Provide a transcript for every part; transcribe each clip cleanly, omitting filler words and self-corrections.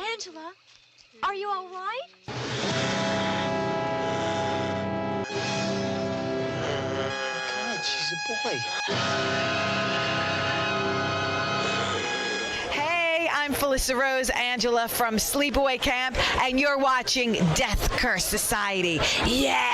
Angela, are you all right? God, she's a boy. Hey, I'm Felissa Rose Angela from Sleepaway Camp, and you're watching Death Curse Society. Yeah!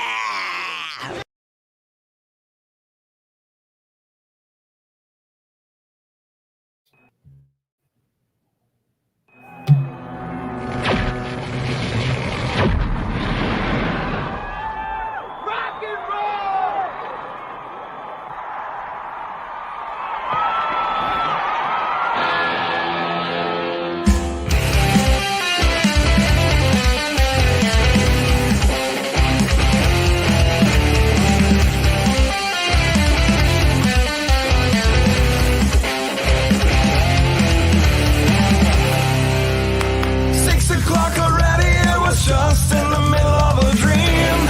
Just in the middle of a dream.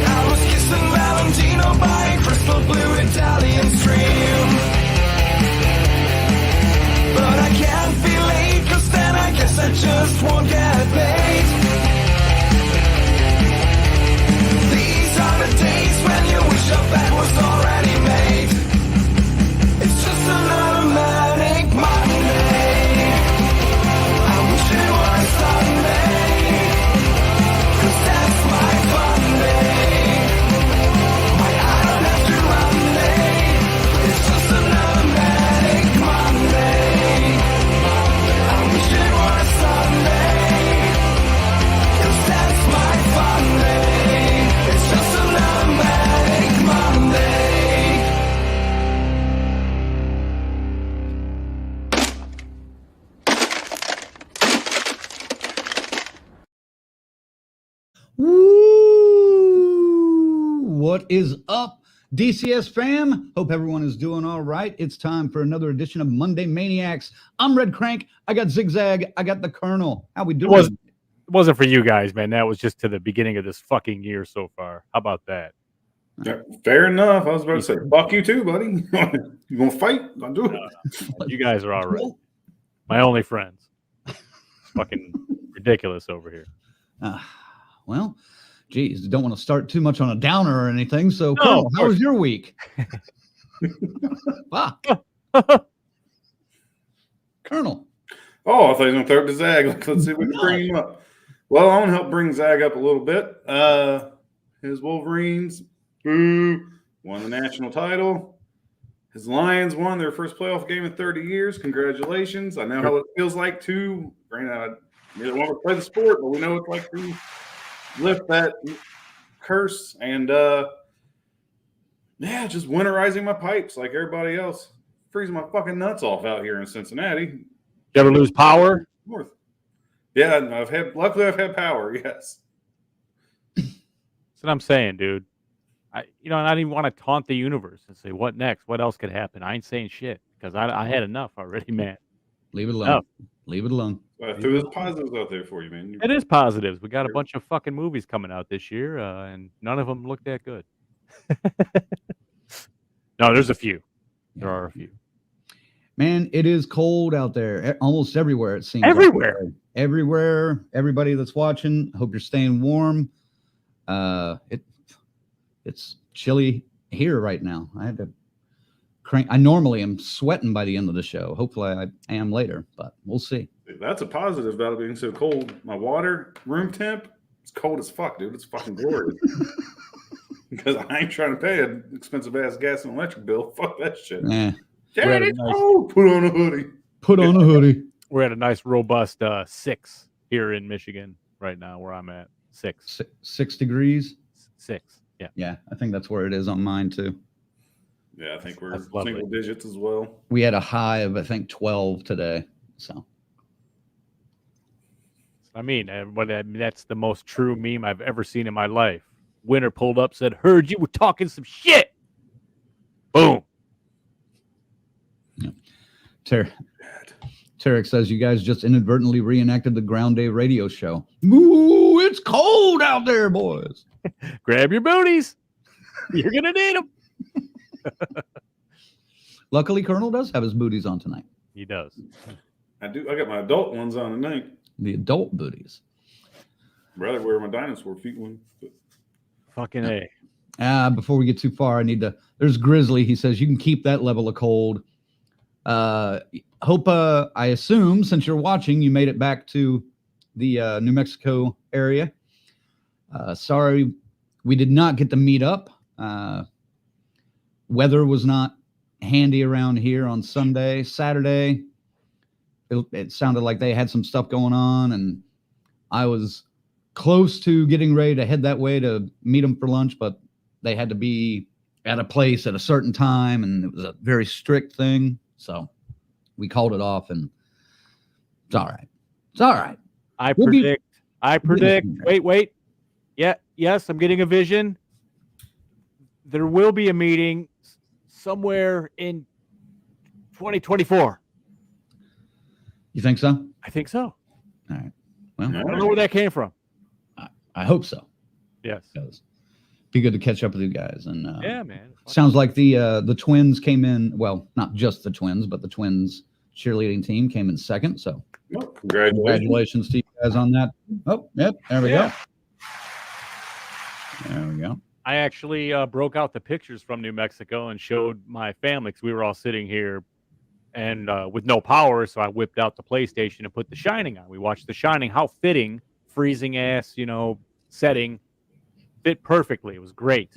I was kissing Valentino by a crystal blue Italian stream. But I can't be late, 'cause then I guess I just won't get paid. These are the days when you wish your bed was already made. It's just another manic Monday. It was Sunday, 'cause that's my fun day. Why I don't have to run day. It's just another manic Monday. I wish it was Sunday, 'cause that's my fun day. It's just another manic Monday. Woo! What is up, DCS fam? Hope everyone is doing all right. It's time for another edition of Monday Maniacs. I'm Red Crank. I got Zigzag. I got the Colonel. How we doing? It wasn't for you guys, man. That was just to the beginning of this fucking year so far. How about that? Yeah, fair enough. I was about to say, fuck you too, buddy. You gonna fight? I'll do it. You guys are all right. My only friends. It's fucking ridiculous over here. Well, geez, don't want to start too much on a downer or anything. So, No, Colonel, how was your week? Colonel. Oh, I thought he was going to throw it to Zag. Let's see if we can bring him up. Well, I'm going to help bring Zag up a little bit. His Wolverines, won the national title. His Lions won their first playoff game in 30 years. Congratulations. I know how it feels like to, granted, I neither want to play the sport, but we know it's like to lift that curse and just winterizing my pipes like everybody else. Freezing my fucking nuts off out here in Cincinnati. You ever lose power? North. Yeah, luckily I've had power, yes. That's what I'm saying, dude. I don't even want to taunt the universe and say, what next? What else could happen? I ain't saying shit because I had enough already, man. Leave it alone. Leave it alone. I threw those positives out there for you, man. It is positives. We got a bunch of fucking movies coming out this year, and none of them look that good. No, there's a few. There are a few. Man, it is cold out there. Almost everywhere, it seems. Everywhere. Like. Everywhere. Everybody that's watching, hope you're staying warm. It's chilly here right now. I had to crank. I normally am sweating by the end of the show. Hopefully I am later, but we'll see. That's a positive about it being so cold. My water, room temp, it's cold as fuck, dude. It's fucking glorious. Because I ain't trying to pay an expensive ass gas and electric bill. Fuck that shit. Yeah. Dad, it's cold. Put on a hoodie. Put on a hoodie. We're at a nice robust 6 here in Michigan right now where I'm at. 6. 6 degrees? 6. Yeah. Yeah, I think that's where it is on mine too. Yeah, I think we're single digits as well. We had a high of, I think, 12 today. So. I mean, that's the most true meme I've ever seen in my life. Winter pulled up, said, heard you were talking some shit. Boom. Yeah. Tarek says you guys just inadvertently reenacted the Ground Day radio show. Ooh, it's cold out there, boys. Grab your booties. You're going to need them. Luckily, Colonel does have his booties on tonight. He does. I do. I got my adult ones on tonight. The adult booties. Rather wear my dinosaur feet ones. But Fucking A. Before we get too far, I need to. There's Grizzly. He says you can keep that level of cold. Hope. I assume since you're watching, you made it back to the New Mexico area. Sorry, we did not get to meet up. Weather was not handy around here on Sunday. Saturday, it sounded like they had some stuff going on, and I was close to getting ready to head that way to meet them for lunch, but they had to be at a place at a certain time, and it was a very strict thing. So we called it off, and it's all right. It's all right. I We'll be- predict. Wait. Yeah, yes, I'm getting a vision. There will be a meeting somewhere in 2024. You think so? I think so. All right. Well, I don't know where that came from. I hope so. Yes. Because be good to catch up with you guys. And Yeah, man. sounds like the Twins came in. Well, not just the Twins, but the Twins cheerleading team came in second. So well, congratulations to you guys on that. Oh, yep. There we Yeah. go. There we go. I actually broke out the pictures from New Mexico and showed my family because we were all sitting here and with no power. So I whipped out the PlayStation and put The Shining on. We watched The Shining. How fitting, freezing ass, setting. Fit perfectly. It was great.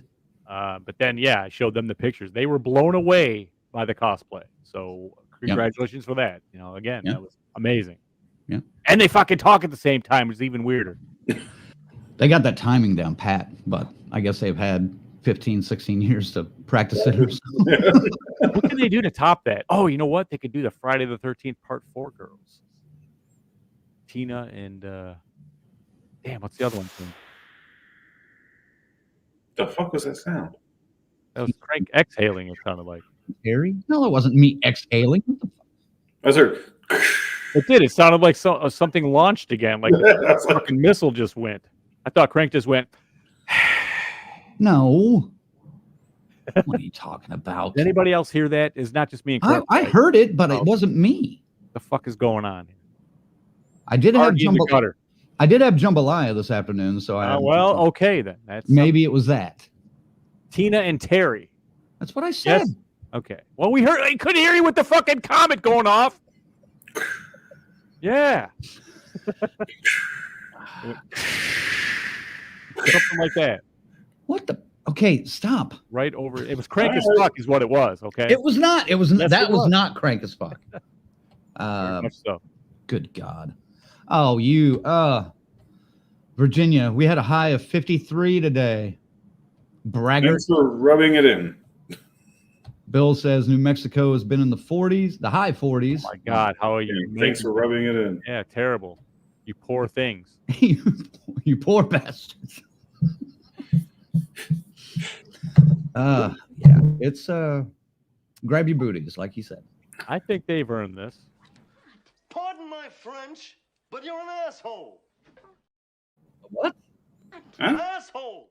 But then, yeah, I showed them the pictures. They were blown away by the cosplay. So congratulations for that. Again, that was amazing. Yeah. And they fucking talk at the same time, which is even weirder. They got that timing down pat, but I guess they've had 15, 16 years to practice it. Or something. What can they do to top that? Oh, you know what? They could do the Friday the 13th Part 4 girls. Tina and damn, what's the other one? the fuck was that sound? That was Crank exhaling, it sounded like. Harry? No, it wasn't me exhaling. I heard. It did. It sounded like something launched again, like a fucking missile just went. I thought Crank just went. No. What are you talking about? Did anybody else hear that? It's not just me and Crank. I heard it, but it wasn't me. The fuck is going on? I did have gutter. I did have jambalaya this afternoon, so I. Okay then. That's maybe it was that. Tina and Terry. That's what I said. Yes. Okay. Well, we heard. I couldn't hear you with the fucking comet going off. Yeah. Something like that. What the? Okay, stop. Right over. It was Crank as fuck, is what it was. Okay. It was not. It was. Yes, That it was was. not crank as fuck. Very much so. Good God. Oh, you. Virginia. We had a high of 53 today. Braggart. Thanks for rubbing it in. Bill says New Mexico has been in the 40s, the high 40s. Oh my God, how are you? Thanks for rubbing it in. Yeah, terrible. You poor things. You poor bastards. Yeah, it's grab your booties, like he said. I think they've earned this. Pardon my French, but you're an asshole. What? Huh? Asshole.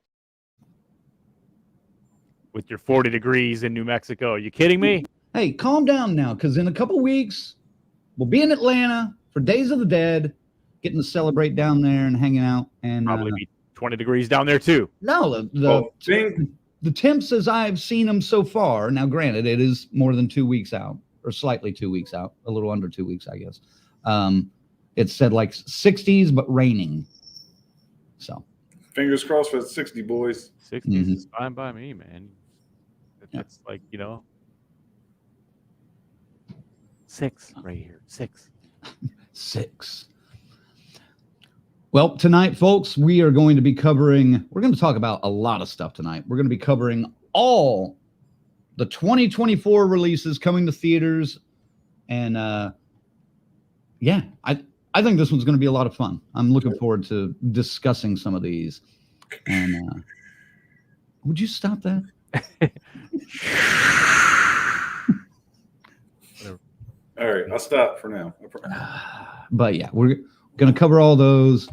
With your 40 degrees in New Mexico. Are you kidding me? Hey, calm down now, because in a couple weeks we'll be in Atlanta for Days of the Dead, getting to celebrate down there and hanging out. And Probably be 20 degrees down there too. no, the temps as I've seen them so far. Now, granted, it is more than 2 weeks out, or slightly 2 weeks out, a little under 2 weeks, I guess. It said like 60s, but raining. So Fingers crossed for 60, boys. 60s is fine by me, man. That's like, 6 right here. 6. 6. Well, tonight, folks, we are going to be covering, we're going to talk about a lot of stuff tonight. We're going to be covering all the 2024 releases coming to theaters. And yeah, I think this one's going to be a lot of fun. I'm looking forward to discussing some of these. And would you stop that? All right, I'll stop for now. But yeah, we're going to cover all those,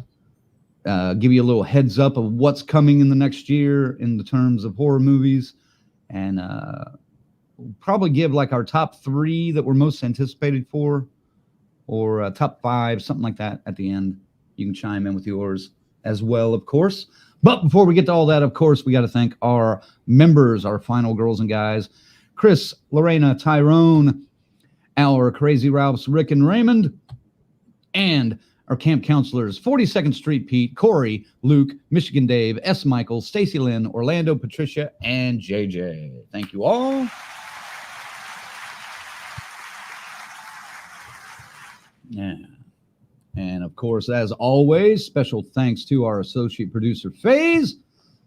give you a little heads up of what's coming in the next year in the terms of horror movies, and we'll probably give like our top 3 that we're most anticipated for or top 5, something like that at the end. You can chime in with yours as well, of course. But before we get to all that, of course, we got to thank our members, our final girls and guys, Chris, Lorena, Tyrone, our Crazy Ralphs, Rick and Raymond, and our camp counselors, 42nd Street Pete, Corey, Luke, Michigan Dave, S. Michael, Stacy Lynn, Orlando, Patricia, and JJ. Thank you all. Yeah. And of course, as always, special thanks to our associate producer, FaZe.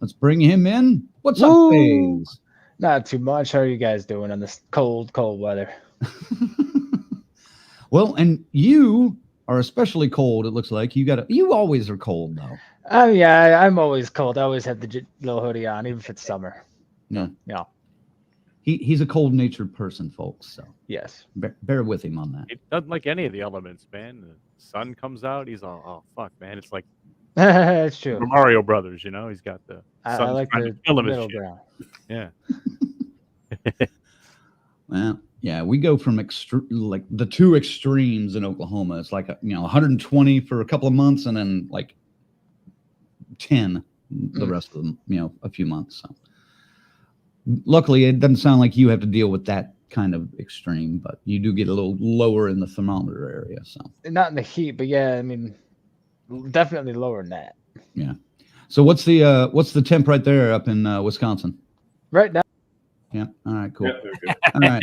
Let's bring him in. What's up, FaZe? Not too much. How are you guys doing in this cold weather? Well, and you are especially cold, it looks like. You always are cold, though. Oh, yeah, I'm always cold. I always have the little hoodie on, even if it's summer. Yeah. Yeah. He's a cold-natured person, folks, so Yes. bear with him on that. He doesn't like any of the elements, man. The sun comes out, he's all, oh, fuck, man. It's like That's true. Super Mario Brothers, you know? He's got the sun I like trying the to kill him and middle shit. ground. Yeah. Well, yeah, we go from like the two extremes in Oklahoma. It's like 120 for a couple of months, and then like 10 the rest of them, a few months. So luckily, it doesn't sound like you have to deal with that kind of extreme, but you do get a little lower in the thermometer area. So Not in the heat, but yeah, I mean, definitely lower than that. yeah. So what's the temp right there up in Wisconsin? Right now. Yeah. All right. Cool. Yeah, there we go. All right.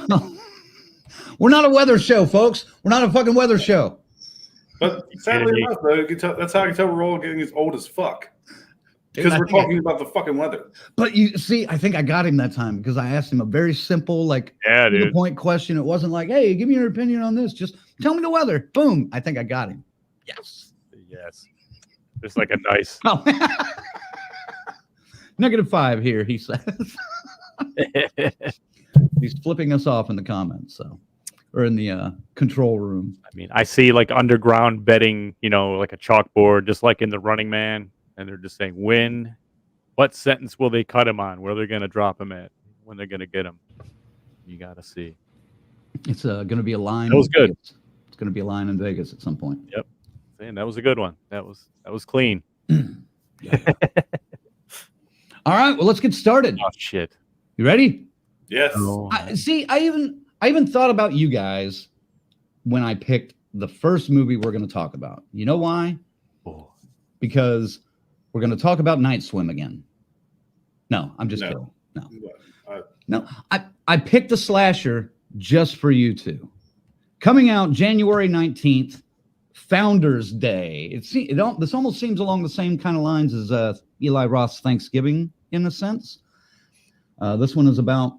So, we're not a weather show, folks. We're not a fucking weather show. But sadly enough, though, you can tell, that's how I can tell we're all getting as old as fuck. Because we're talking about the fucking weather. But you see, I think I got him that time because I asked him a very simple, to the point question. It wasn't like, hey, give me your opinion on this. Just tell me the weather. Boom. I think I got him. Yes. Yes. Just like a nice. Oh. -5 here, he says. He's flipping us off in the comments, or in the control room. I mean, I see like underground betting, like a chalkboard, just like in The Running Man. And they're just saying, what sentence will they cut him on? Where they're going to drop him at? When they're going to get him? You got to see. It's going to be a line. That was good. It's going to be a line in Vegas at some point. Yep. And that was a good one. That was clean. All right. Well, let's get started. Oh, shit. You ready? Yes. Oh. I even thought about you guys when I picked the first movie we're going to talk about. You know why? Oh. Because we're going to talk about Night Swim again. No, I'm just kidding. No. I picked a slasher just for you two. Coming out January 19th, Founders Day. This almost seems along the same kind of lines as Eli Roth's Thanksgiving, in a sense. This one is about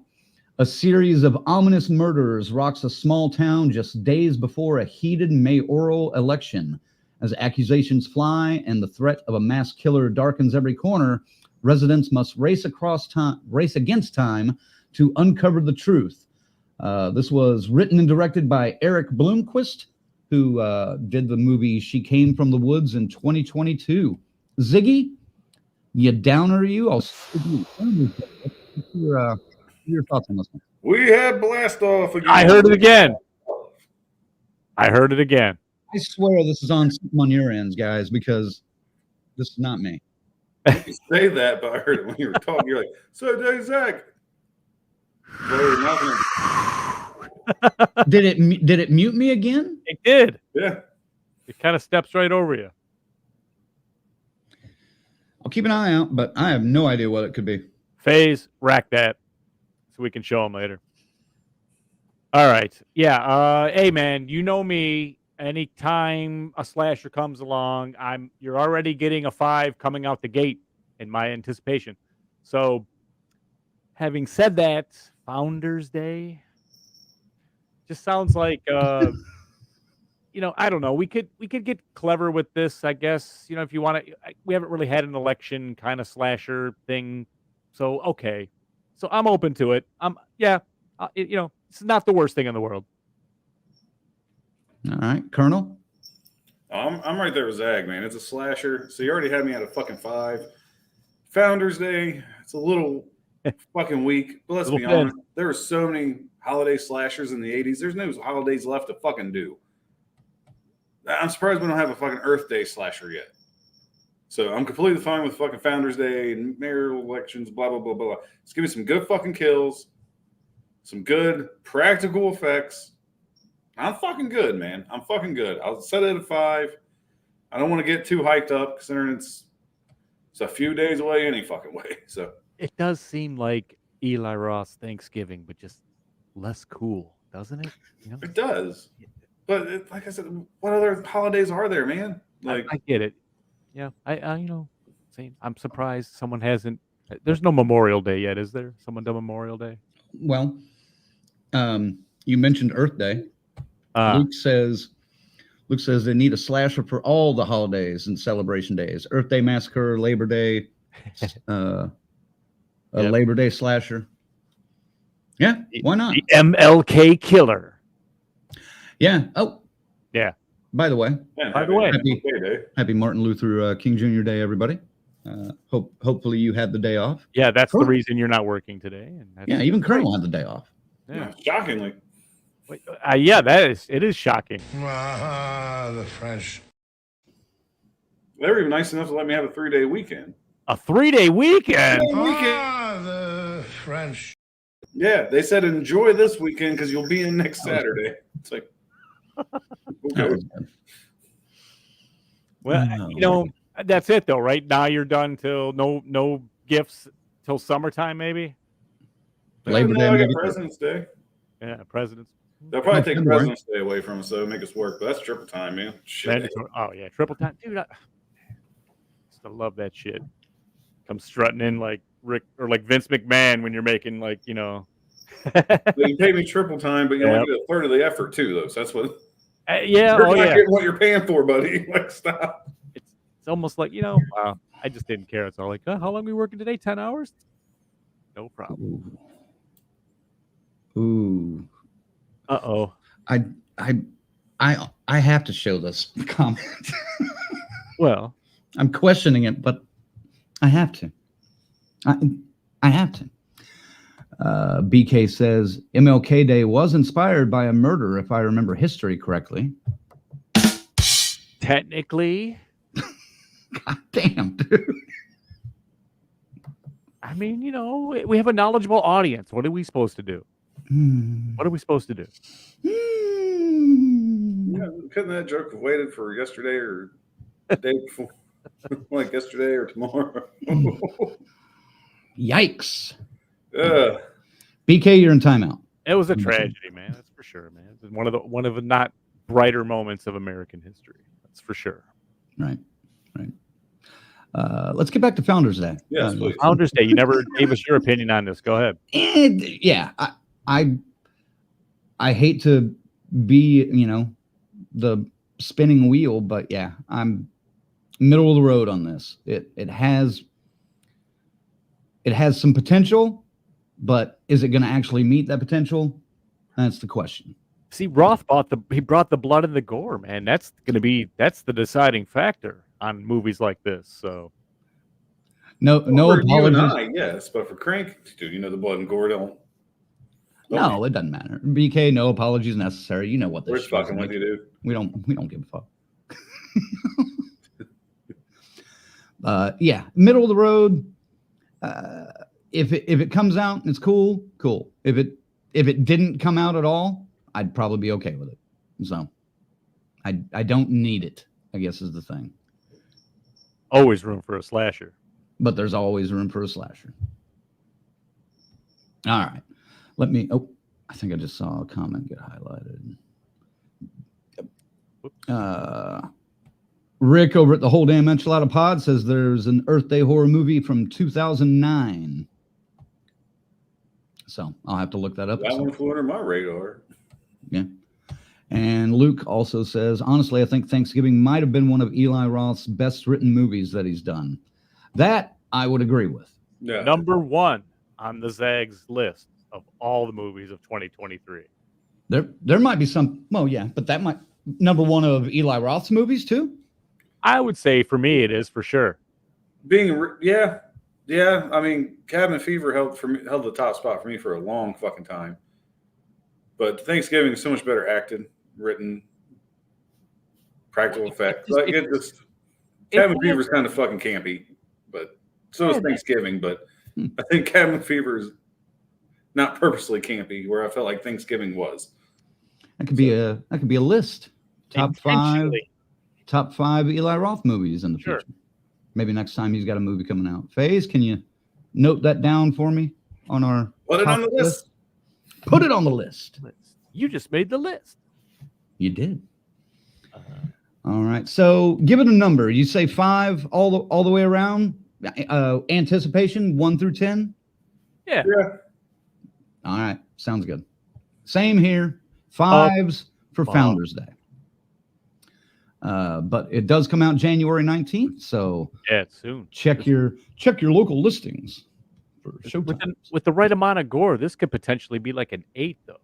a series of ominous murders rocks a small town just days before a heated mayoral election. As accusations fly and the threat of a mass killer darkens every corner, residents must race against time to uncover the truth. This was written and directed by Eric Bloomquist, who did the movie She Came from the Woods in 2022. Ziggy, you downer you? I'll your thoughts on this one. We had blast off again. I heard it again. I swear this is on your ends, guys, because this is not me. You say that, but I heard it when you were talking. You're like, so Dave Zach. Did it mute me again? It did. Yeah. It kind of steps right over you. I'll keep an eye out, but I have no idea what it could be. FaZe, rack that so we can show them later. All right. Yeah. Hey, man, you know me. Anytime a slasher comes along, you're already getting a 5 coming out the gate in my anticipation. So, having said that, Founders Day just sounds like I don't know. We could get clever with this, I guess. If you want to, we haven't really had an election kind of slasher thing, so okay. So I'm open to it. It's not the worst thing in the world. All right, Colonel. I'm right there with Zag, man. It's a slasher. So you already had me at a fucking 5. Founders Day, it's a little fucking weak. But let's be honest, there were so many holiday slashers in the 80s. There's no holidays left to fucking do. I'm surprised we don't have a fucking Earth Day slasher yet. So I'm completely fine with fucking Founders Day and mayoral elections, blah, blah, blah, blah. Just give me some good fucking kills, some good practical effects. I'm fucking good, man. I'm fucking good. I'll set it at 5. I don't want to get too hyped up considering it's a few days away any fucking way. So It does seem like Eli Roth Thanksgiving, but just less cool, doesn't it? You know? it does. But like I said, what other holidays are there, man? Like I get it. Yeah, I you know, same. I'm surprised someone hasn't. There's no Memorial Day yet, is there? Someone done Memorial Day? Well, you mentioned Earth Day. Uh, Luke says they need a slasher for all the holidays and celebration days. Earth Day Massacre, Labor Day, a Yep. Labor Day slasher. Yeah, why not? The MLK Killer. Yeah. Oh, Yeah. by the way, man, By the way, happy Martin Luther King Jr. Day, everybody. Hopefully you had the day off. yeah, that's Cool. the reason you're not working today. And that's Yeah, even Colonel had the day off. yeah. shockingly. Wait, yeah, it is shocking. The French. They were even nice enough to let me have a 3-day weekend. A 3-day weekend. The French. Yeah, they said enjoy this weekend because you'll be in next Saturday. It's like, okay. Well, Oh. you know, that's it though, right? Now you're done till no gifts till summertime, maybe. Labor Day, I got maybe. President's Day. Yeah, Presidents. They'll probably No, take February. President's Day away from us, so make us work. But that's triple time, man. Shit. Mandatory. Oh yeah, triple time, dude. I still love that shit. Come strutting in like Rick or like Vince McMahon when you're making like You pay me triple time, but you Yep. only get a third of the effort too, though. So that's what yeah, you're oh not yeah. getting what you're paying for, buddy. Like, stop. It's almost like wow. I just didn't care. It's all like, how long are we working today? 10 hours? No problem. Ooh. Uh-oh. I have to show this comment. Well, I'm questioning it, but I have to. I have to. BK says MLK Day was inspired by a murder, if I remember history correctly. technically, God damn, dude. I mean, we have a knowledgeable audience. What are we supposed to do? What are we supposed to do? Yeah, couldn't that joke have waited for yesterday or the day before? Like yesterday or tomorrow? Yikes. Ugh. BK, you're in timeout. It was a tragedy, man. That's for sure, man. It's one of the not brighter moments of American history. That's for sure. Right. Let's get back to Founders Day. Yes, please. Founders Day. You never gave us your opinion on this. Go ahead. Yeah, I hate to be, the spinning wheel, but yeah, I'm middle of the road on this. It has some potential, but is it going to actually meet that potential? That's the question. See, Roth brought the blood and the gore, man. That's the deciding factor on movies like this. So No For you and apologies. I, yes, but for Crank, dude, the blood and gore don't. No, it doesn't matter. BK, no apologies necessary. You know what We're this shit is fucking with like. you, dude. We don't give a fuck. Yeah, middle of the road. If it comes out and it's cool. If it didn't come out at all, I'd probably be okay with it. So I don't need it, I guess is the thing. always room for a slasher. But there's always room for a slasher. All right. I think I just saw a comment get highlighted. Rick over at the Whole Damn Enchilada Pod says there's an Earth Day horror movie from 2009. So I'll have to look that up. That one flew under my radar. Yeah. And Luke also says, honestly, I think Thanksgiving might have been one of Eli Roth's best written movies that he's done. That I would agree with. Yeah. Number 1 on the Zags list of all the movies of 2023. There might be some, well, yeah, but that might number 1 of Eli Roth's movies too. I would say for me it is for sure. Yeah. I mean, Cabin Fever held the top spot for me for a long fucking time. But Thanksgiving is so much better acted, written. practical effects. It's- Like it's- it just it Cabin has- Fever is kind of fucking campy, but so is Yeah, Thanksgiving. But I think Cabin Fever is not purposely campy, where I felt like Thanksgiving was. That could be a list. Top Intentionally. five Eli Roth movies in the Sure. future. Maybe next time he's got a movie coming out. FaZe, can you note that down for me on our Put it top on the list. Put it on the list. You just made the list. You did. All right. So give it a number. You say 5 all the way around. Anticipation 1 through 10. Yeah. Yeah. All right. Sounds good. Same here. 5s for Founders Day. But it does come out January 19th. So Yeah, it's soon. check your local listings for showtime. With the right amount of gore, this could potentially be like an 8, though.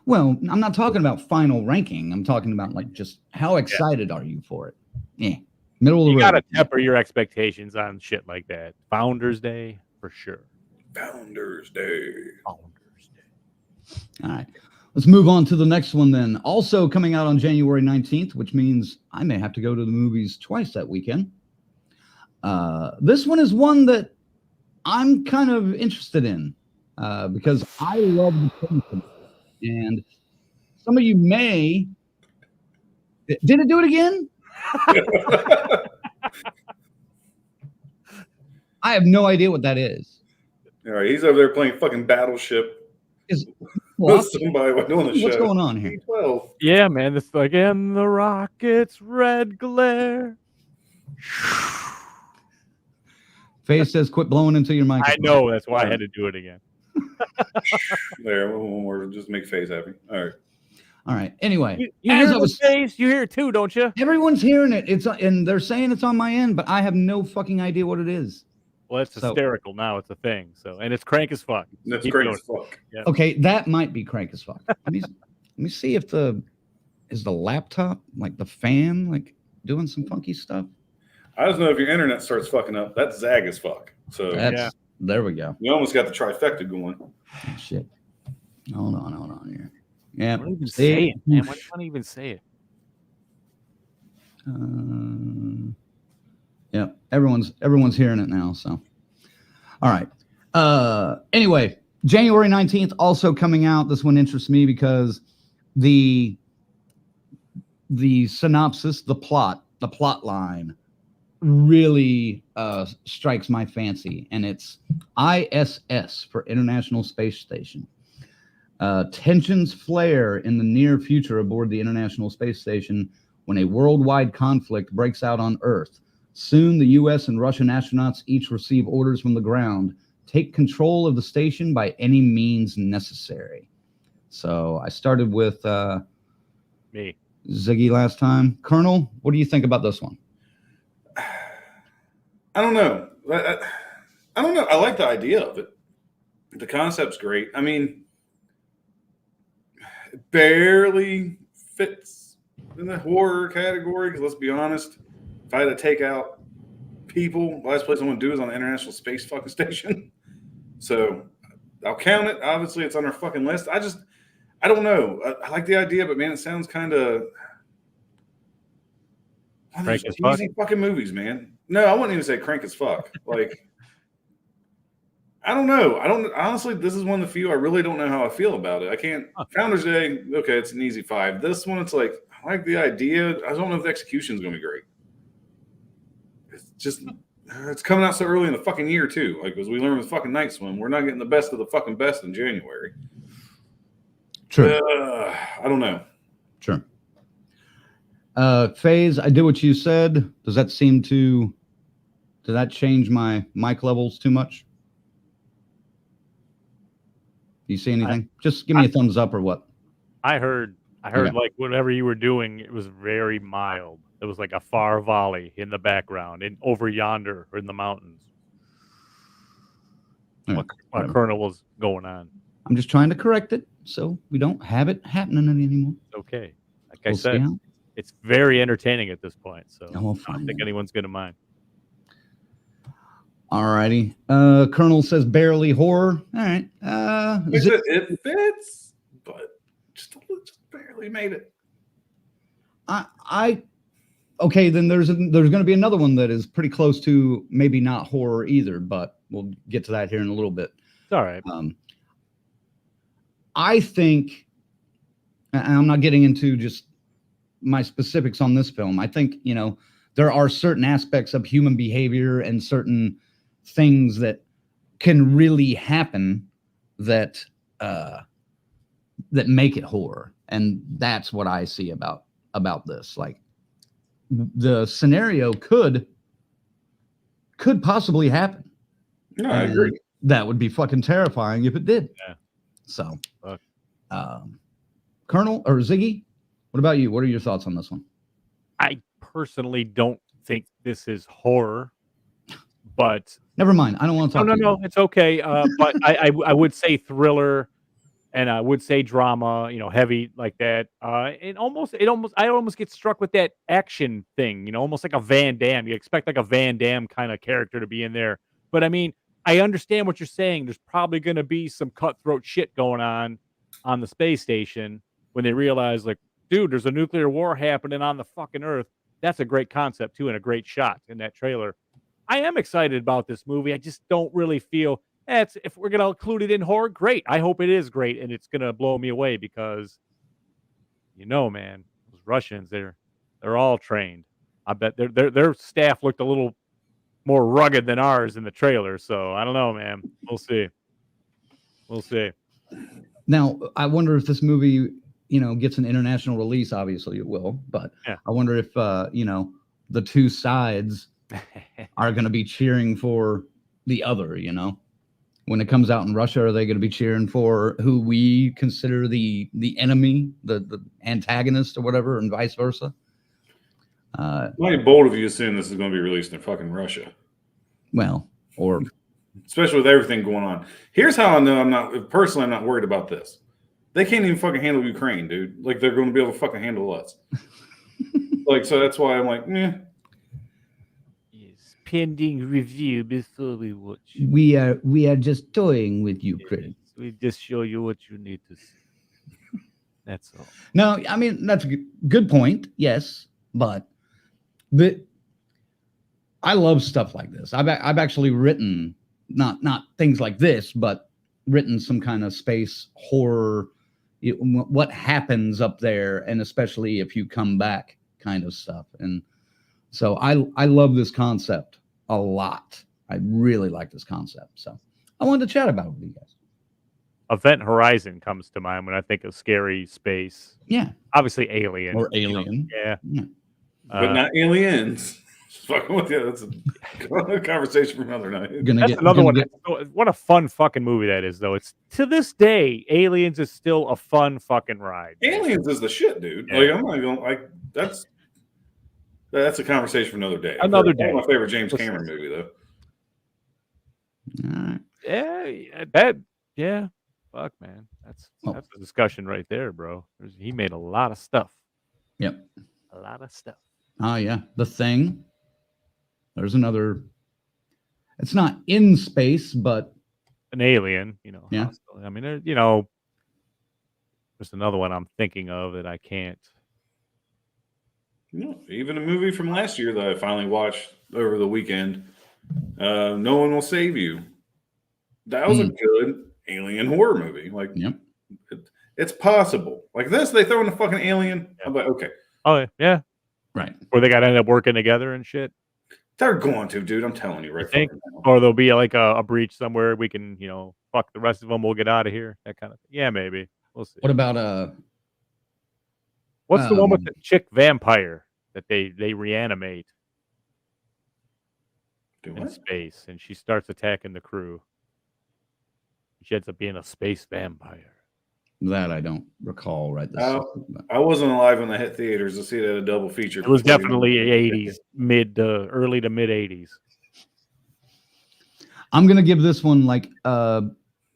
Well, I'm not talking about final ranking. I'm talking about like just how excited are you for it? Yeah. Middle of the You road. gotta temper your expectations on shit like that. Founders Day, for sure. Founders Day. Founders Day. All right. Let's move on to the next one then. Also coming out on January 19th, which means I may have to go to the movies twice that weekend. This one is one that I'm kind of interested in because I love the film. And some of you may... Did it do it again? I have no idea what that is. All right, he's over there playing fucking Battleship with somebody while doing the show. What's going on here? 12. Yeah, man. It's like, and the rocket's red glare. FaZe says, quit blowing into your mic. I know. That's why I had to do it again. There, one more. Just make FaZe happy. All right. All right. Anyway, You as hear I was, the face? You hear it too, don't you? everyone's hearing it. And they're saying it's on my end, but I have no fucking idea what it is. Well, it's hysterical now. It's a thing. So, and it's crank as fuck. That's Keep great going. as fuck. Yeah. Okay, that might be crank as fuck. Let me see if is the laptop, like the fan, like doing some funky stuff. I just know if your internet starts fucking up, that's zag as fuck. So There we go. you almost got the trifecta going. Oh, shit. Hold on here. Yeah. Why don't even say it, man? Why don't you even say it? Yeah, everyone's hearing it now. So, all right. Anyway, January 19th also coming out. This one interests me because the synopsis, the plot line really strikes my fancy, and it's ISS for International Space Station. Tensions flare in the near future aboard the International Space Station when a worldwide conflict breaks out on Earth. Soon, the U.S. and Russian astronauts each receive orders from the ground. Take control of the station by any means necessary. So I started with Me. Ziggy last time. Colonel, what do you think about this one? I don't know. I don't know. I like the idea of it. The concept's great. I mean, it barely fits in the horror category. Because let's be honest, if I had to take out people, the last place I want to do is on the International Space fucking Station. So I'll count it. Obviously, it's on our fucking list. I don't know. I like the idea, but man, it sounds kind of Crank as cheesy fucking movies, man. No, I wouldn't even say crank as fuck. Like, I don't know. Honestly, this is one of the few I really don't know how I feel about it. I can't. Founders Day, okay, it's an easy 5. This one, it's like, I like the idea. I don't know if the execution is going to be great. It's just, it's coming out so early in the fucking year, too. Like, as we learned with fucking Night Swim, we're not getting the best of the fucking best in January. True. I don't know. Sure. FaZe, I did what you said. Does that did that change my mic levels too much? Do you see anything? Just give me a thumbs up or what? I heard like whatever you were doing, it was very mild. It was like a far volley in the background and over yonder in the mountains. Right. What Colonel was going on. I'm just trying to correct it so we don't have it happening anymore. Okay. Like We'll I said, see how- it's very entertaining at this point. So I will I find don't think out. anyone's going to mind. All righty. Colonel says barely horror. All right. It fits, but just barely made it. I okay, then there's going to be another one that is pretty close to maybe not horror either, but we'll get to that here in a little bit. It's all right. I think, and I'm not getting into just my specifics on this film. I think, you know, there are certain aspects of human behavior and certain things that can really happen that that make it horror, and that's what I see about this. Like, the scenario could possibly happen. No, I agree. That would be fucking terrifying if it did. Yeah. So, Fuck. Colonel or Ziggy, what about you? What are your thoughts on this one? I personally don't think this is horror, but Never mind. I don't want to talk. no, it's okay. But I would say thriller, and I would say drama. You know, heavy like that. I almost get struck with that action thing. You know, almost like a Van Damme. You expect like a Van Damme kind of character to be in there, but I mean, I understand what you're saying. There's probably going to be some cutthroat shit going on the space station when they realize, like, dude, there's a nuclear war happening on the fucking Earth. That's a great concept too, and a great shot in that trailer. I am excited about this movie. I just don't really feel if we're gonna include it in horror, great. I hope it is great, and it's gonna blow me away because, you know, man, those Russians, they're all trained. I bet their staff looked a little more rugged than ours in the trailer. So I don't know, man. We'll see. We'll see. Now, I wonder if this movie, you know, gets an international release. Obviously, it will, but Yeah. I wonder if you know, the two sides are going to be cheering for the other. You know, when it comes out in Russia, are they going to be cheering for who we consider the enemy, the antagonist, or whatever, and vice versa? Mighty bold of you to assume this is going to be released in fucking Russia. Well, or especially with everything going on. Here's how I know I'm not worried about this. They can't even fucking handle Ukraine, dude. Like, they're going to be able to fucking handle us. Like, so that's why I'm like, yeah. Yes, pending review before we watch. we are just toying with Ukraine. Yes, we just show you what you need to see. That's all. No, I mean, that's a good point. Yes, but I love stuff like this. I've actually written not things like this, but written some kind of space horror, what happens up there, and especially if you come back kind of stuff. And so I love this concept a lot. I really like this concept. So I wanted to chat about it with you guys. Event Horizon comes to mind when I think of scary space. Yeah. Obviously Alien. Or Alien. You know? Yeah. But not aliens. Fucking with you. That's a conversation for another night. That's another one. What a fun fucking movie that is, though. It's to this day, Aliens is still a fun fucking ride. Aliens is the shit, dude. Yeah. Like, I'm not going like that's a conversation for another day. Another day. One of my favorite James Cameron movie, though. All right. Yeah. Fuck, man. That's a discussion right there, bro. He made a lot of stuff. Yep. A lot of stuff. Oh yeah, The Thing. There's another. It's not in space, but an alien. You know. Yeah. Hostile. I mean, there's another one I'm thinking of that I can't. No, even a movie from last year that I finally watched over the weekend. No One Will Save You. That was a good alien horror movie. Like, yep. It's possible. Like this, they throw in a fucking alien. I'm like, okay. Oh yeah. Right. Where they got to end up working together and shit. They're going to, dude. I'm telling you, right? Or there'll be like a breach somewhere. We can, fuck the rest of them. We'll get out of here. That kind of thing. Yeah, maybe. We'll see. What about What's the one with the chick vampire that they reanimate in space, and she starts attacking the crew? She ends up being a space vampire. That I don't recall right this second. I wasn't alive when they hit theaters to see it at a double feature. It was definitely 80s, early to mid 80s. I'm gonna give this one like a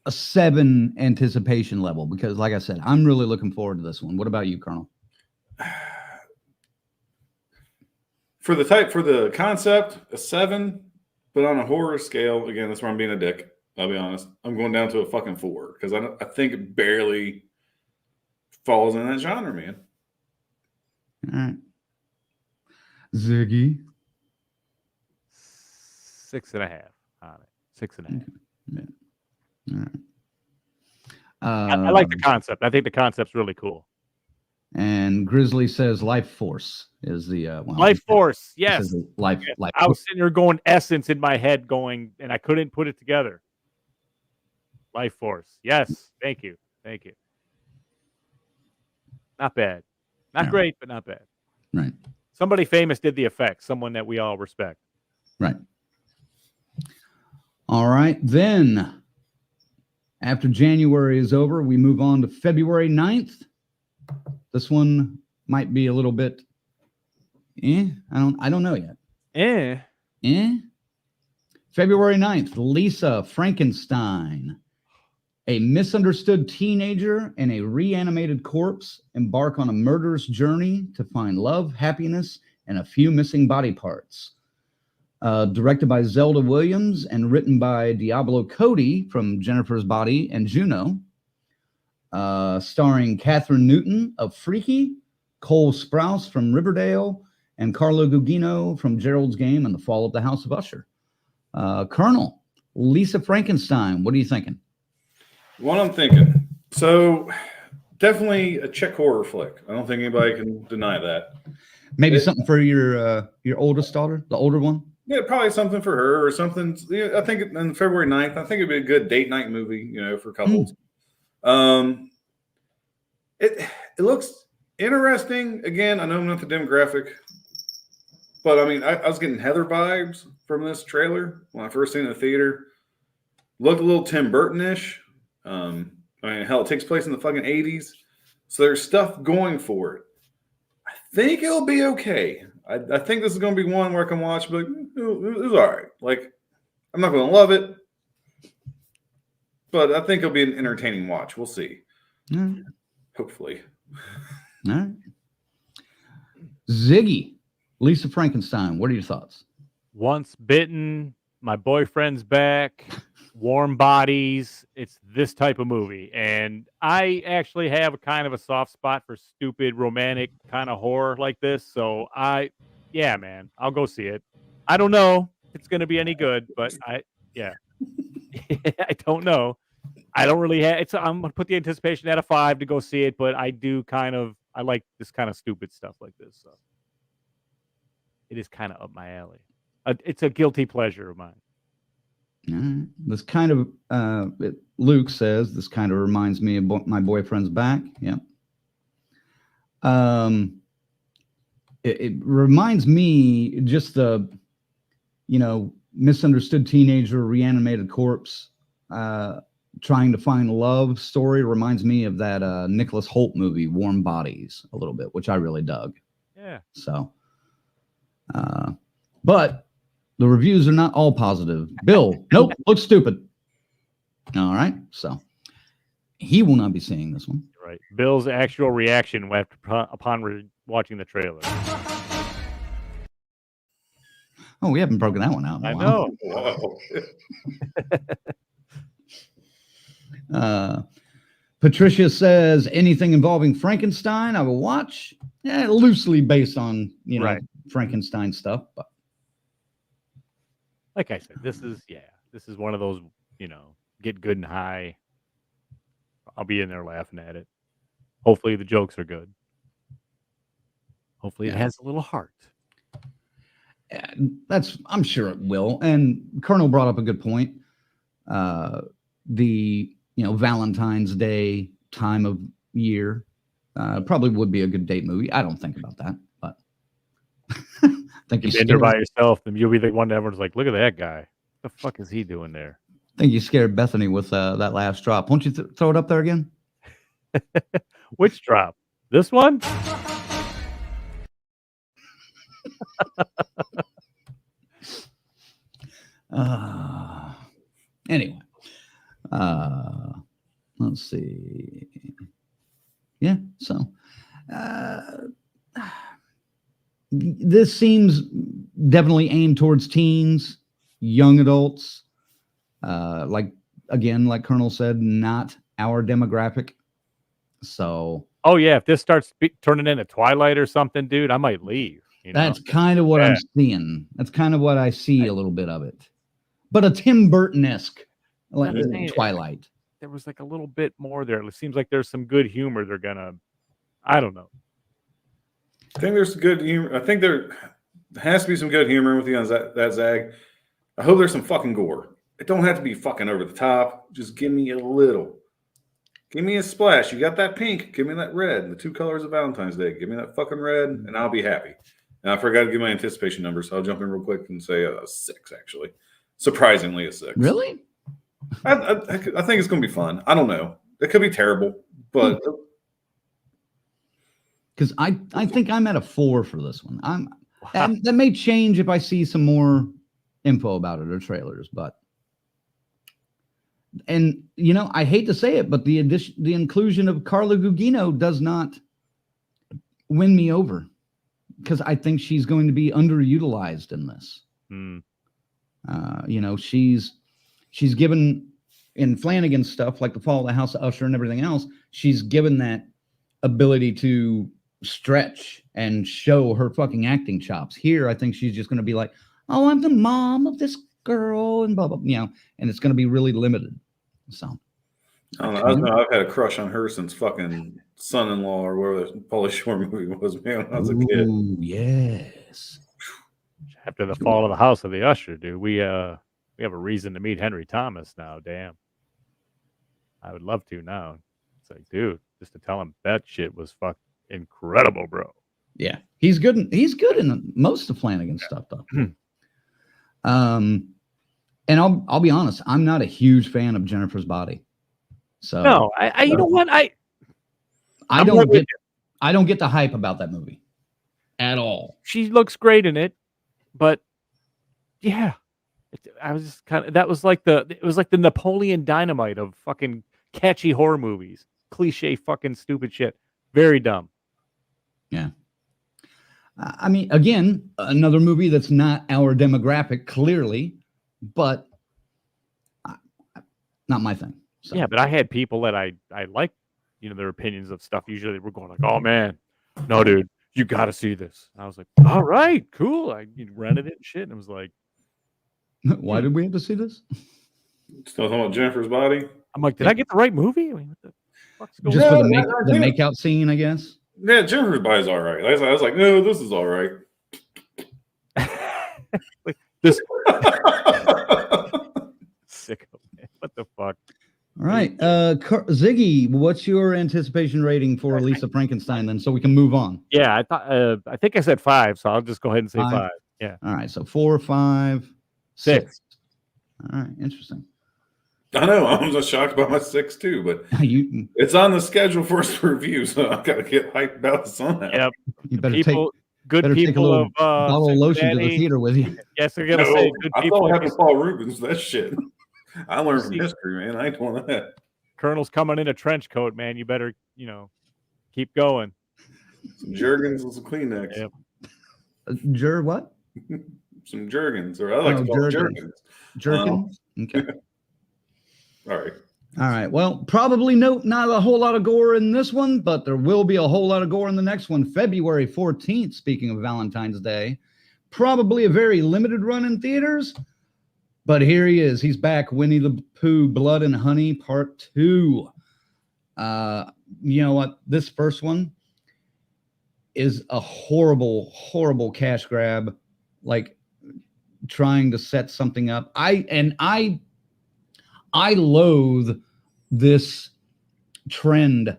7 anticipation level because, like I said, I'm really looking forward to this one. What about you, Colonel? For the concept, a 7, but on a horror scale, again, that's where I'm being a dick. I'll be honest. I'm going down to a fucking 4 because I think it barely falls in that genre, man. All right. Ziggy. 6.5 on it. 6.5. All right. I like the concept. I think the concept's really cool. And Grizzly says Life Force is the Life Force, he yes. says life. I was sitting there going Essence in my head going, and I couldn't put it together. Life Force. Yes. Thank you. Thank you. Not bad. Not great, but not bad. Right. Somebody famous did the effects. Someone that we all respect. Right. All right. Then, after January is over, we move on to February 9th. This one might be a little bit, I don't know yet. February 9th, Lisa Frankenstein. A misunderstood teenager and a reanimated corpse embark on a murderous journey to find love, happiness, and a few missing body parts. Directed by Zelda Williams and written by Diablo Cody from Jennifer's Body and Juno. Starring Catherine Newton of Freaky, Cole Sprouse from Riverdale, and Carlo Gugino from Gerald's Game and The Fall of the House of Usher. Colonel, Lisa Frankenstein, what are you thinking? What I'm thinking. So, definitely a Czech horror flick. I don't think anybody can deny that. Maybe something for your oldest daughter, the older one? Yeah, probably something for her or something. I think on February 9th, I think it'd be a good date night movie, for couples. It looks interesting. Again, I know I'm not the demographic, but I mean, I was getting Heather vibes from this trailer when I first seen it in the theater. Looked a little Tim Burton-ish. I mean, hell, it takes place in the fucking 80s. So there's stuff going for it. I think it'll be okay. I think this is going to be one where I can watch, but it was all right. Like, I'm not going to love it, but I think it'll be an entertaining watch. We'll see. Hopefully. All right. Ziggy, Lisa Frankenstein, what are your thoughts? Once Bitten, My Boyfriend's Back, Warm Bodies. It's this type of movie. And I actually have a kind of a soft spot for stupid romantic kind of horror like this. So yeah, man, I'll go see it. I don't know if it's going to be any good, but I don't know. I don't really have I'm going to put the anticipation at a 5 to go see it, but I like this kind of stupid stuff like this. So it is kind of up my alley. It's a guilty pleasure of mine. This kind of, Luke says, this kind of reminds me of My Boyfriend's Back. Yeah. It reminds me just the, misunderstood teenager, reanimated corpse, trying to find love story. Reminds me of that Nicholas Hoult movie, Warm Bodies, a little bit, which I really dug. Yeah. So, but the reviews are not all positive. Bill, nope, looks stupid. All right, so he will not be seeing this one. Right. Bill's actual reaction upon watching the trailer. Oh, we haven't broken that one out in a while. Wow. Patricia says anything involving Frankenstein, I will watch. Yeah, loosely based on Frankenstein stuff, but like I said, this is one of those, get good and high. I'll be in there laughing at it. Hopefully the jokes are good. Hopefully it has a little heart. I'm sure it will. And Colonel brought up a good point. The Valentine's Day time of year probably would be a good date movie. I don't think about that, but I think you've been there by yourself, then you'll be the one that everyone's like, look at that guy. What the fuck is he doing there? I think you scared Bethany with that last drop. Won't you throw it up there again? Which drop? This one? Anyway, let's see. Yeah, so this seems definitely aimed towards teens, young adults. Like Colonel said, not our demographic. So, oh yeah, if this starts turning into Twilight or something, dude, I might leave. You That's know? kind of what I'm Yeah. seeing. That's kind of what I see a little bit of it. But a Tim Burton-esque I'm saying, Twilight. there was like a little bit more there. It seems like there's some good humor they're gonna. I don't know. I think there's good humor. I think there has to be some good humor with you on that Zag. I hope there's some fucking gore. It don't have to be fucking over the top. Just give me a little. Give me a splash. You got that pink. Give me that red. The two colors of Valentine's Day. Give me that fucking red, and I'll be happy. And I forgot to give my anticipation number, so I'll jump in real quick and say a 6, actually. Surprisingly, a 6. Really? I think it's going to be fun. I don't know. It could be terrible, but Because I think I'm at a 4 for this one. That may change if I see some more info about it or trailers, but I hate to say it, but the inclusion of Carla Gugino does not win me over, because I think she's going to be underutilized in this. She's given in Flanagan's stuff, like The Fall of the House of Usher and everything else, she's given that ability to stretch and show her fucking acting chops. Here, I think she's just going to be like, oh, I'm the mom of this girl and blah, blah, and it's going to be really limited. So I don't know. I've had a crush on her since fucking Son-in-Law or whatever the Pauly Shore movie was, man, when I was a kid. Ooh, yes. After the fall of the House of the Usher, dude, we have a reason to meet Henry Thomas now. Damn, I would love to now. It's like, dude, just to tell him that shit was fucking incredible, bro. Yeah, he's good. He's good in most of Flanagan's stuff, though. And I'll be honest, I'm not a huge fan of Jennifer's Body. So no, I you know what, I don't get the hype about that movie at all. She looks great in it, but yeah, I was just kind of, it was like the Napoleon Dynamite of fucking catchy horror movies, cliche fucking stupid shit, very dumb. Yeah. I mean, again, another movie that's not our demographic, clearly, but not my thing. So. Yeah, but I had people that I like, their opinions of stuff. Usually we're going like, oh man, no, dude, you got to see this. And I was like, all right, cool. I rented it and shit. And it was like, why did we have to see this? Still talking about Jennifer's Body? I'm like, did I get the right movie? I mean, what the fuck's going Just on? for the makeout scene, I guess. Yeah, Jennifer's Body's all right. I was like, no, this is all right. Like, this sicko, man. What the fuck? All right, Ziggy, what's your anticipation rating for Lisa Frankenstein then, so we can move on? Yeah, I think I said 5, so I'll just go ahead and say 5. Yeah. All right, so 4, 5, 6. All right, interesting. I know. I was just shocked about my 6 too, but it's on the schedule for us to review, so I've got to get hyped about this on that. Yep. You better take a little bottle of lotion to the theater with you. Yes, they're gonna say good people. I thought having Paul Rubens, that shit. I learned from history, man. I ain't doing that. Colonel's coming in a trench coat, man. You better, keep going. Some Jergens and some Kleenex. Yep. What? Some Jergens, or I like to call it Jergens. Jerkins? Okay. All right. All right. Well, probably not a whole lot of gore in this one, but there will be a whole lot of gore in the next one. February 14th, speaking of Valentine's Day. Probably a very limited run in theaters. But here he is. He's back. Winnie the Pooh, Blood and Honey, Part 2. You know what? This first one is a horrible, horrible cash grab. Like trying to set something up. I loathe this trend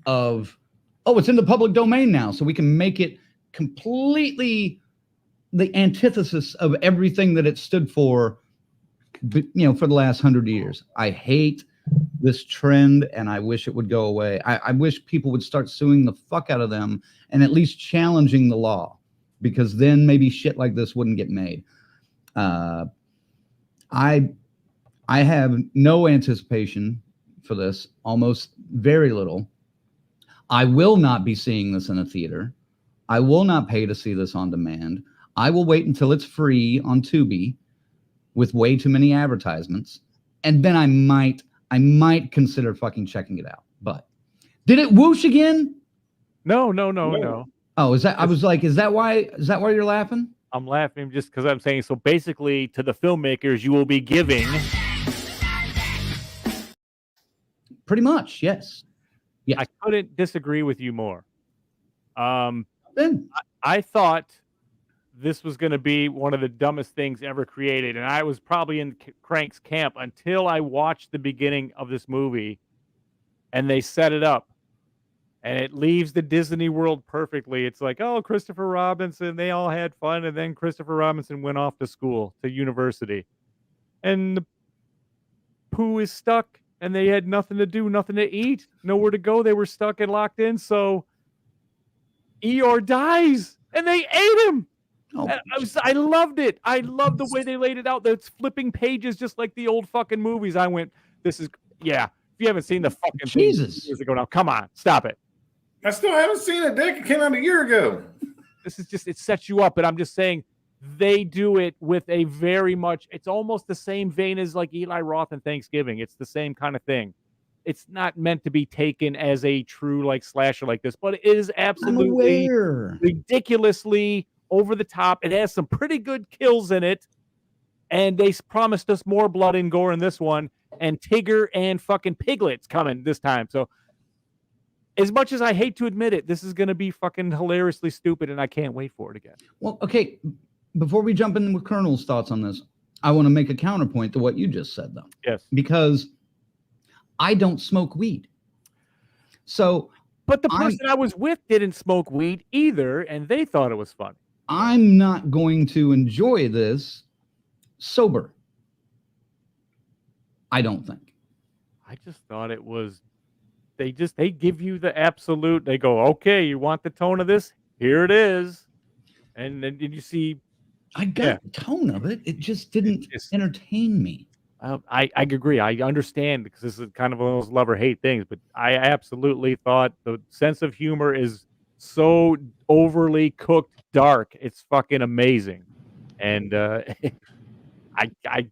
of, it's in the public domain now, so we can make it completely the antithesis of everything that it stood for, for the last 100 years. I hate this trend, and I wish it would go away. I wish people would start suing the fuck out of them and at least challenging the law, because then maybe shit like this wouldn't get made. I have no anticipation for this, almost very little. I will not be seeing this in a theater. I will not pay to see this on demand. I will wait until it's free on Tubi with way too many advertisements, and then I might consider fucking checking it out. But did it whoosh again? No. Oh, is that? I was like, is that why you're laughing? I'm laughing just because I'm saying, so basically to the filmmakers, you will be giving. Pretty much, yes. Yes. I couldn't disagree with you more. Then I thought this was going to be one of the dumbest things ever created, and I was probably in Crank's camp until I watched the beginning of this movie, and they set it up, and it leaves the Disney world perfectly. It's like, oh, Christopher Robinson, they all had fun, and then Christopher Robinson went off to school, to university, and the Pooh is stuck, and they had nothing to do, nothing to eat, nowhere to go. They were stuck and locked in, so Eeyore dies, and they ate him. oh, I loved it. I loved the way they laid it out. That's flipping pages just like the old fucking movies. I went, this is, yeah. If you haven't seen the fucking Jesus. thing years ago now, come on, stop it. I still haven't seen it, Dick. It came out a year ago. This is just, it sets you up, but I'm just saying they do it with a very much, it's almost the same vein as like Eli Roth and Thanksgiving. It's the same kind of thing. It's not meant to be taken as a true like slasher like this, but it is absolutely ridiculously over the top. It has some pretty good kills in it, and they promised us more blood and gore in this one, and Tigger and fucking Piglet's coming this time. So as much as I hate to admit it, this is going to be fucking hilariously stupid, and I can't wait for it again. Well, okay. Before we jump in with Colonel's thoughts on this, I want to make a counterpoint to what you just said, though. Yes. Because I don't smoke weed. So, but the person I was with didn't smoke weed either, and they thought it was funny. I'm not going to enjoy this sober. I don't think. I just thought it was, they give you the absolute, they go, okay, you want the tone of this? Here it is. And then did you see? I got the tone of it. It just didn't entertain me. I agree. I understand because this is kind of one of those love or hate things, but I absolutely thought the sense of humor is so overly cooked dark. It's fucking amazing. And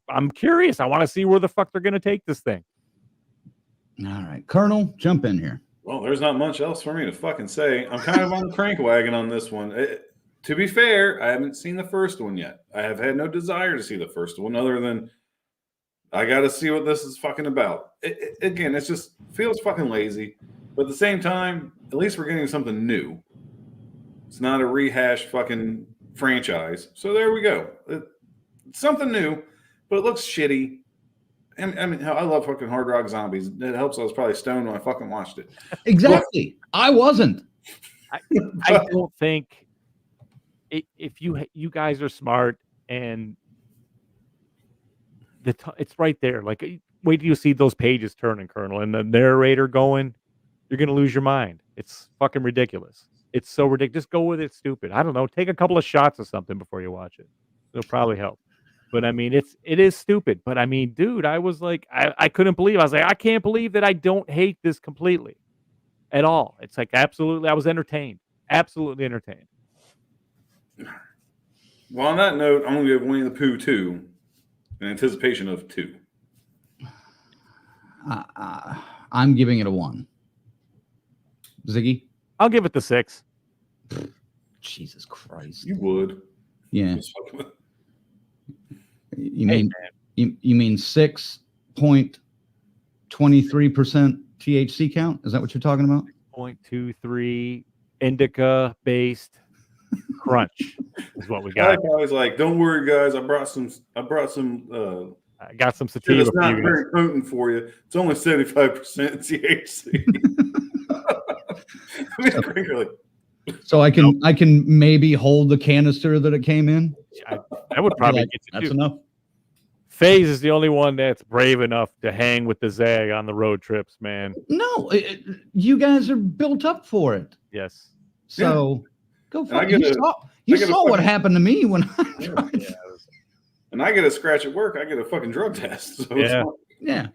I'm curious. I want to see where the fuck they're going to take this thing. All right. Colonel, jump in here. Well, there's not much else for me to fucking say. I'm kind of on the crank wagon on this one. To be fair, I haven't seen the first one yet. I have had no desire to see the first one other than I got to see what this is fucking about. Again, it just feels fucking lazy. But at the same time, at least we're getting something new. It's not a rehash fucking franchise. So there we go. It's something new, but it looks shitty. And I mean, I love fucking Hard Rock Zombies. It helps I was probably stoned when I fucking watched it. Exactly. I wasn't. I don't think if you guys are smart and it's right there. Like, wait till you see those pages turning, Colonel, and the narrator going, you're going to lose your mind. It's fucking ridiculous. It's so ridiculous. Just go with it, stupid. I don't know. Take a couple of shots of something before you watch it. It'll probably help. But I mean, it is stupid. But I mean, dude, I was like, I couldn't believe. I was like, I can't believe that I don't hate this completely at all. It's like, absolutely. I was entertained. Absolutely entertained. Well, on that note, I'm going to give Winnie the Pooh 2 in anticipation of 2. I'm giving it a 1. Ziggy? I'll give it the 6. Jesus Christ. You would. Yeah. You mean 6.23% THC count? Is that what you're talking about? 0.23 indica based crunch is what we I got. was like, don't worry, guys. I got some I got some sativa. It's not very potent for you. It's only 75% THC. So I can maybe hold the canister that it came in. That would probably get you. That's enough. FaZe is the only one that's brave enough to hang with the Zag on the road trips, man. No, you guys are built up for it. Yes. So go for it. You saw what happened to me when I tried. Yeah. And I get a scratch at work. I get a fucking drug test. So yeah.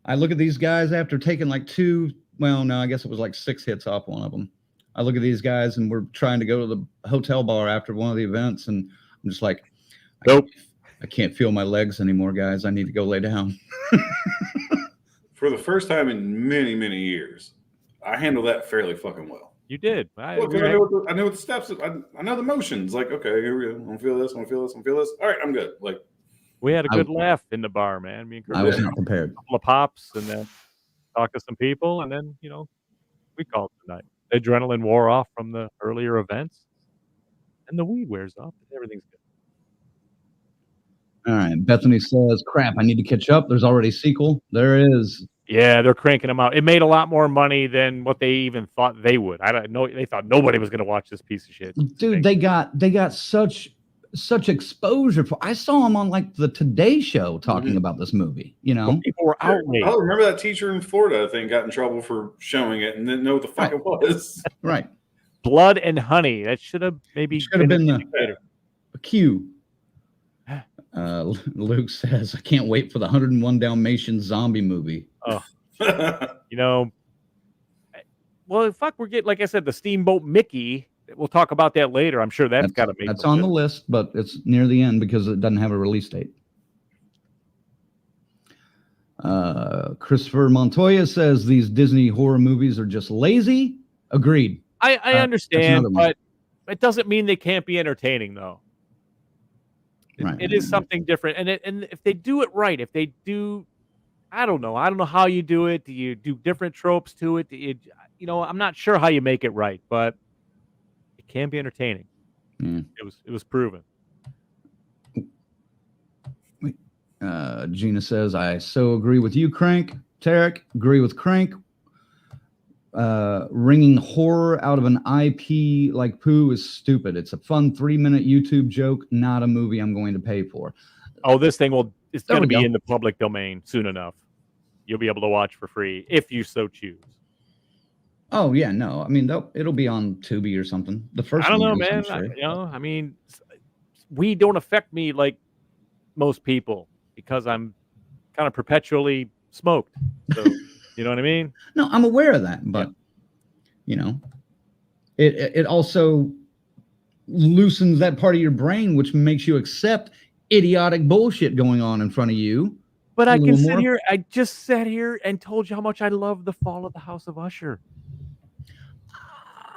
I look at these guys after taking like 2. Well, no, I guess it was like 6 hits off one of them. I look at these guys and we're trying to go to the hotel bar after one of the events, and I'm just like, nope. I can't feel my legs anymore, guys. I need to go lay down. For the first time in many, many years, I handle that fairly fucking well. You did. Look, I know what the steps. I know the motions. Like, okay, here we go. I'm gonna feel this. I'm gonna feel this. I'm gonna feel this. All right, I'm good. Like, we had a good laugh in the bar, man. Me and Kurt I was had not prepared. a couple of pops, and then talked to some people, and then we called it a night. The adrenaline wore off from the earlier events, and the weed wears off, and everything's good. All right. Bethany says, crap, I need to catch up. There's already a sequel. There is. Yeah, they're cranking them out. It made a lot more money than what they even thought they would. I don't know. They thought nobody was going to watch this piece of shit. Dude, they got such exposure for. I saw them on like the Today Show talking about this movie. Well, people were outraged. Oh, remember that teacher in Florida? I think got in trouble for showing it and didn't know what the fuck it was. Right. Blood and honey. That should have been the cue. Luke says, I can't wait for the 101 Dalmatians zombie movie. Oh, well, fuck, we're getting, like I said, the Steamboat Mickey. We'll talk about that later. I'm sure that's got to make. That's on the list, but it's near the end because it doesn't have a release date. Christopher Montoya says these Disney horror movies are just lazy. Agreed. I understand, but it doesn't mean they can't be entertaining, though. It is something different, and if they do it right, if they do, I don't know how you do it. Do you do different tropes to it? Do you, I'm not sure how you make it right, but it can be entertaining. It was proven. Gina says, I so agree with you, Crank. Tarek, agree with Crank. Wringing horror out of an IP like Pooh is stupid. It's a fun 3-minute YouTube joke, not a movie I'm going to pay for. Oh, this thing it's going to be in the public domain soon enough. You'll be able to watch for free if you so choose. Oh yeah, no, I mean it'll be on Tubi or something. The first, I don't know, man. I mean, we don't affect me like most people because I'm kind of perpetually smoked. So. You know what I mean? No, I'm aware of that, but it also loosens that part of your brain which makes you accept idiotic bullshit going on in front of you. But I can sit here. I just sat here and told you how much I love the Fall of the House of Usher.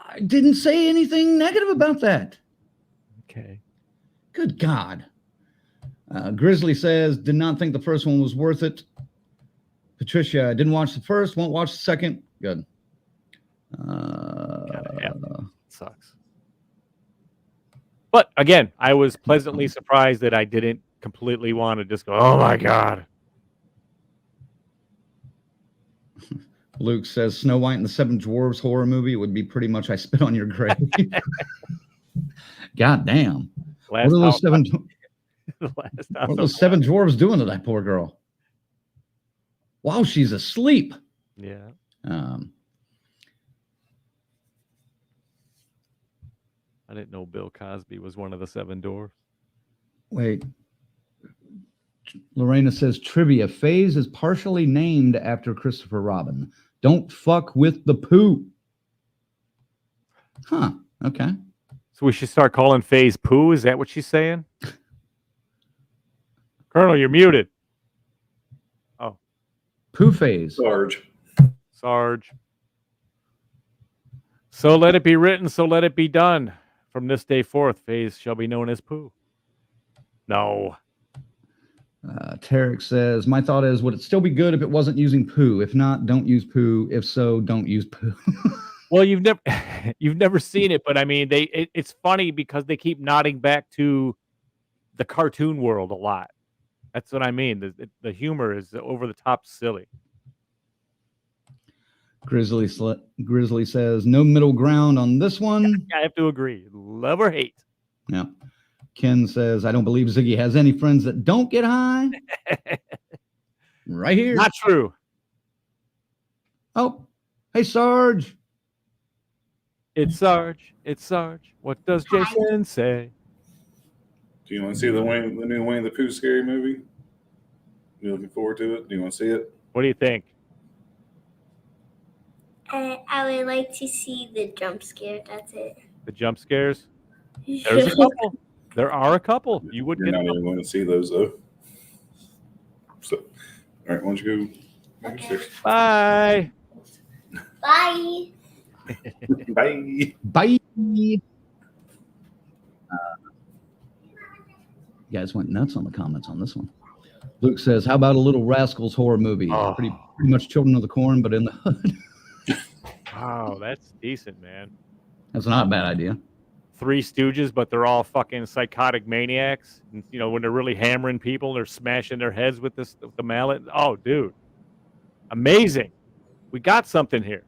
I didn't say anything negative about that. Okay. Good God. Grizzly says, did not think the first one was worth it. Patricia, I didn't watch the first, won't watch the second. Good. Sucks. But again, I was pleasantly surprised that I didn't completely want to just go, oh my God. Luke says Snow White and the Seven Dwarfs horror movie would be pretty much I Spit on Your Grave. God damn. What are those seven dwarves doing to that poor girl? Wow, she's asleep. Yeah. I didn't know Bill Cosby was one of the seven dwarfs. Wait. Lorena says trivia. Faze is partially named after Christopher Robin. Don't fuck with the poo. Huh. Okay. So we should start calling Faze Pooh? Is that what she's saying? Colonel, you're muted. Oh. Pooh Faze. Sarge. So let it be written, so let it be done. From this day forth, Faze shall be known as Pooh. No. Tarek says, my thought is, would it still be good if it wasn't using poo? If not, don't use poo. If so, don't use poo. Well, you've never seen it, but I mean, it's funny because they keep nodding back to the cartoon world a lot. That's what I mean. The humor is over the top silly. Grizzly says, no middle ground on this one. I have to agree. Love or hate. Yeah. Ken says, I don't believe Ziggy has any friends that don't get high. Right here. Not true. Oh, hey, Sarge. It's Sarge. It's Sarge. What does Jason say? Do you want to see the new Winnie the Pooh scary movie? You looking forward to it? Do you want to see it? What do you think? I would like to see the jump scare. That's it. The jump scares? There's a couple. There are a couple. You would You're get not even going to see those though. So, all right, why don't you go? Okay. Bye. Bye. Bye. Bye. You guys went nuts on the comments on this one. Luke says, "How about a Little Rascals horror movie? Oh. Pretty much Children of the Corn, but in the hood." Wow, that's decent, man. That's not a bad idea. Three Stooges, but they're all fucking psychotic maniacs. And, you know, when they're really hammering people, they're smashing their heads with the mallet. Oh, dude, amazing! We got something here.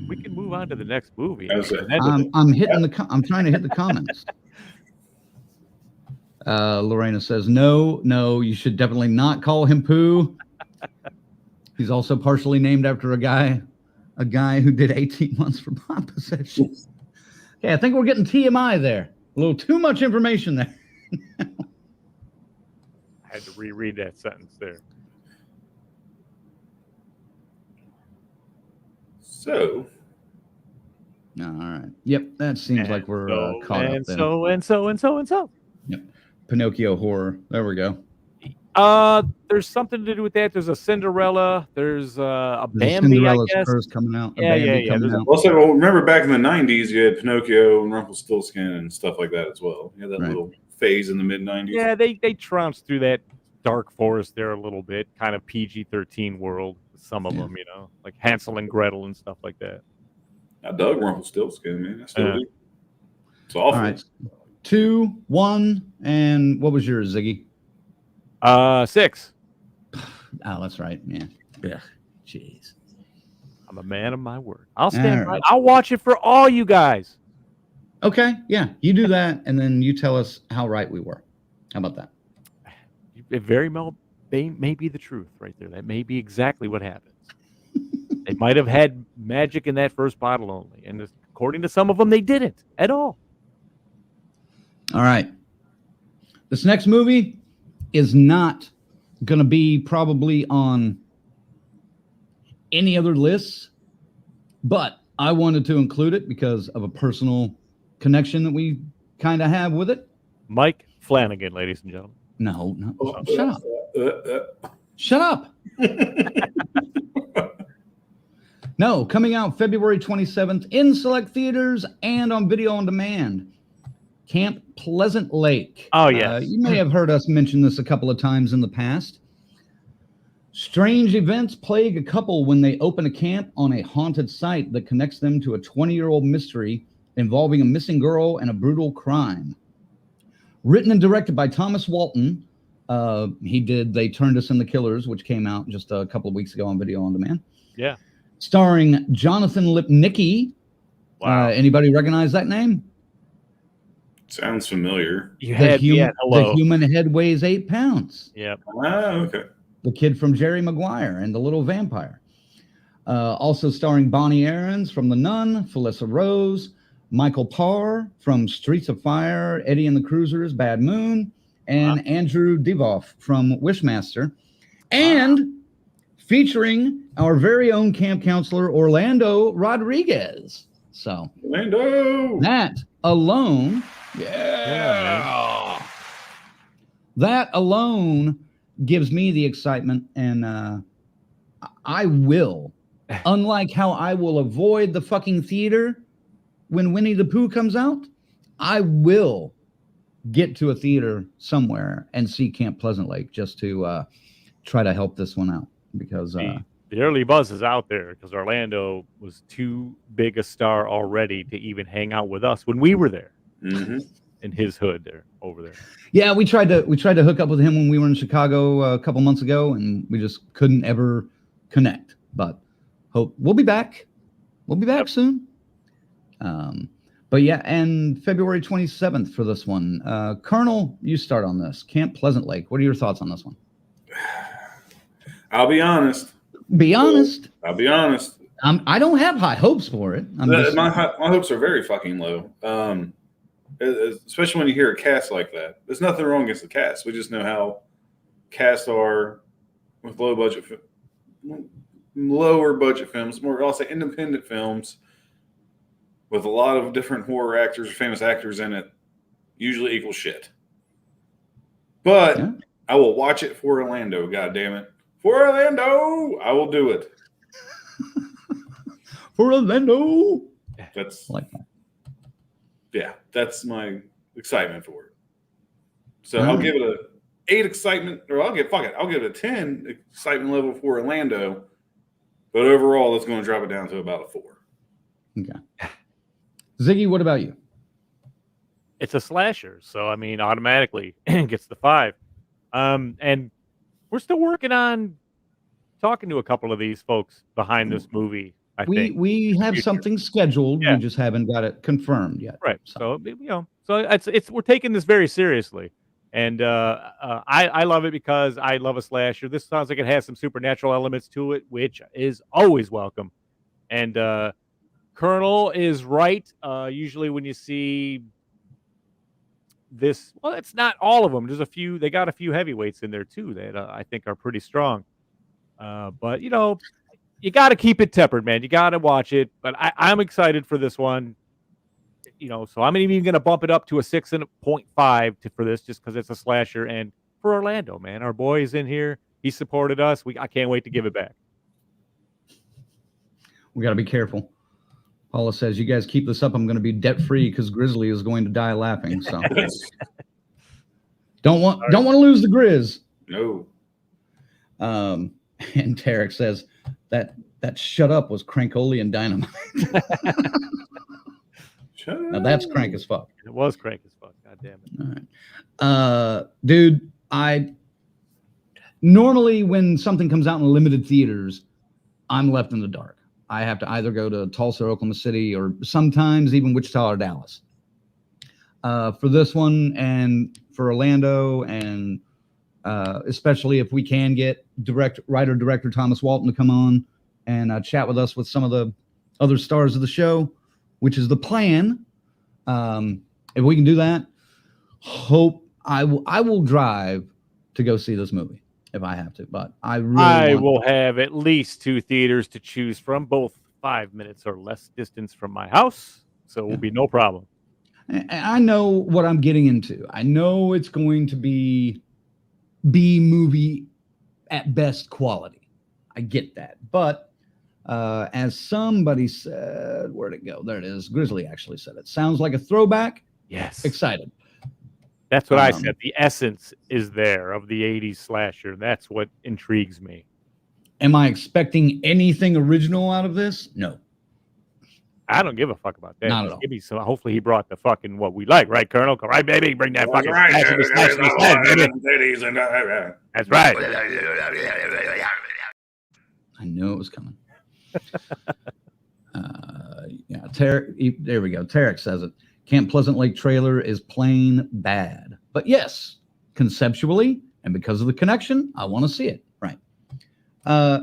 We can move on to the next movie. That was it. I'm trying to hit the comments. Lorena says, no, you should definitely not call him Pooh. He's also partially named after a guy who did 18 months for pot possession. Yeah, I think we're getting TMI there. A little too much information there. I had to reread that sentence there. So, All right. Yep, that seems like we're caught up then. So. Yep. Pinocchio horror. There we go. There's something to do with that. There's a Cinderella. There's a There's Bambi, I Cinderella's guess. Curse coming out. Yeah. Coming out. also, remember back in the 90s, you had Pinocchio and Rumpelstiltskin and stuff like that as well. You had that little phase in the mid 90s. Yeah, they trounced through that dark forest there a little bit, kind of PG-13 world. Some of them, you know, like Hansel and Gretel and stuff like that. I dug Rumpelstiltskin, man. I still do. It's awful. All right. 2, 1, and what was yours, Ziggy? 6. Oh, that's right. Yeah. Jeez. I'm a man of my word. I'll stand All right. I'll watch it for all you guys. Okay. Yeah. You do that, and then you tell us how right we were. How about that? It very well may be the truth right there. That may be exactly what happens. They might have had magic in that first bottle only, and according to some of them, they didn't at all. All right. This next movie is not going to be probably on any other lists, but I wanted to include it because of a personal connection that we kind of have with it. Mike Flanagan, ladies and gentlemen. No. Shut up. Shut up. No, coming out February 27th in select theaters and on video on demand. Camp Pleasant Lake. Oh, yes. You may have heard us mention this a couple of times in the past. Strange events plague a couple when they open a camp on a haunted site that connects them to a 20-year-old mystery involving a missing girl and a brutal crime. Written and directed by Thomas Walton. He did They Turned Us in the Killers, which came out just a couple of weeks ago on video on demand. Yeah. Starring Jonathan Lipnicki. Wow. Anybody recognize that name? Sounds familiar. Hello. The human head weighs 8 pounds. Yep. Okay. The kid from Jerry Maguire and the Little Vampire. Also starring Bonnie Aarons from The Nun, Felissa Rose, Michael Parr from Streets of Fire, Eddie and the Cruisers, Bad Moon, and Andrew Devoff from Wishmaster. And featuring our very own camp counselor, Orlando Rodriguez. So, Orlando! That alone, that alone gives me the excitement, and I will, unlike how I will avoid the fucking theater when Winnie the Pooh comes out, I will get to a theater somewhere and see Camp Pleasant Lake just to try to help this one out, because the early buzz is out there because Orlando was too big a star already to even hang out with us when we were there. Mm-hmm. In his hood there, over there. Yeah, we tried to hook up with him when we were in Chicago a couple months ago, and we just couldn't ever connect. But hope we'll be back. We'll be back soon. But yeah, and February 27th for this one. Colonel, you start on this. Camp Pleasant Lake. What are your thoughts on this one? I'll be honest. Be honest. I'll be honest. I don't have high hopes for it. My hopes are very fucking low. Especially when you hear a cast like that. There's nothing wrong against the cast. We just know how casts are with lower budget films, more I'll say independent films with a lot of different horror actors or famous actors in it, usually equal shit. But I will watch it for Orlando, god damn it. For Orlando, I will do it. For Orlando. That's I like that. yeah, that's my excitement for it. So All I'll right. give it a 8 excitement, or I'll give it a 10 excitement level for Orlando. But overall, that's going to drop it down to about a 4. Okay. Ziggy, what about you? It's a slasher, so I mean, automatically gets the 5. And we're still working on talking to a couple of these folks behind this movie. I think We have future. something scheduled. Yeah. We just haven't got it confirmed yet. Right. So it's we're taking this very seriously, and I love it because I love a slasher. This sounds like it has some supernatural elements to it, which is always welcome. And Colonel is right. Usually when you see this, well, it's not all of them. There's a few. They got a few heavyweights in there too that I think are pretty strong. But you got to keep it tempered, man. You got to watch it. But I'm excited for this one. So I'm even going to bump it up to a 6.5 for this, just because it's a slasher. And for Orlando, man, our boy is in here. He supported us. I can't wait to give it back. We got to be careful. Paula says, "You guys keep this up, I'm going to be debt free because Grizzly is going to die laughing." So don't want to lose the Grizz. No. And Tarek says that shut up was Crankoli and Dynamite. Now that's crank as fuck. It was crank as fuck. God damn it. All right. Dude, I normally when something comes out in limited theaters, I'm left in the dark. I have to either go to Tulsa or Oklahoma City or sometimes even Wichita or Dallas. For this one and for Orlando, and especially if we can get writer-director Thomas Walton to come on and chat with us with some of the other stars of the show, which is the plan. If we can do that, I will drive to go see this movie if I have to. But I will have at least 2 theaters to choose from, both 5 minutes or less distance from my house, so it will be no problem. I know what I'm getting into. I know it's going to be B movie at best quality. I get that. But as somebody said, where'd it go? There it is. Grizzly actually said it. Sounds like a throwback. Yes. Excited. That's what I said. The essence is there of the 80s slasher. That's what intrigues me. Am I expecting anything original out of this? No. I don't give a fuck about that. Not Just at all. give me some. Hopefully he brought the fucking what we like, right, Colonel? All right, baby, bring that fucking Right. slash in the slash in the slash, baby. That's right. I knew it was coming. Yeah, Tarek. There we go. Tarek says it. Camp Pleasant Lake trailer is plain bad. But yes, conceptually and because of the connection, I want to see it. Right.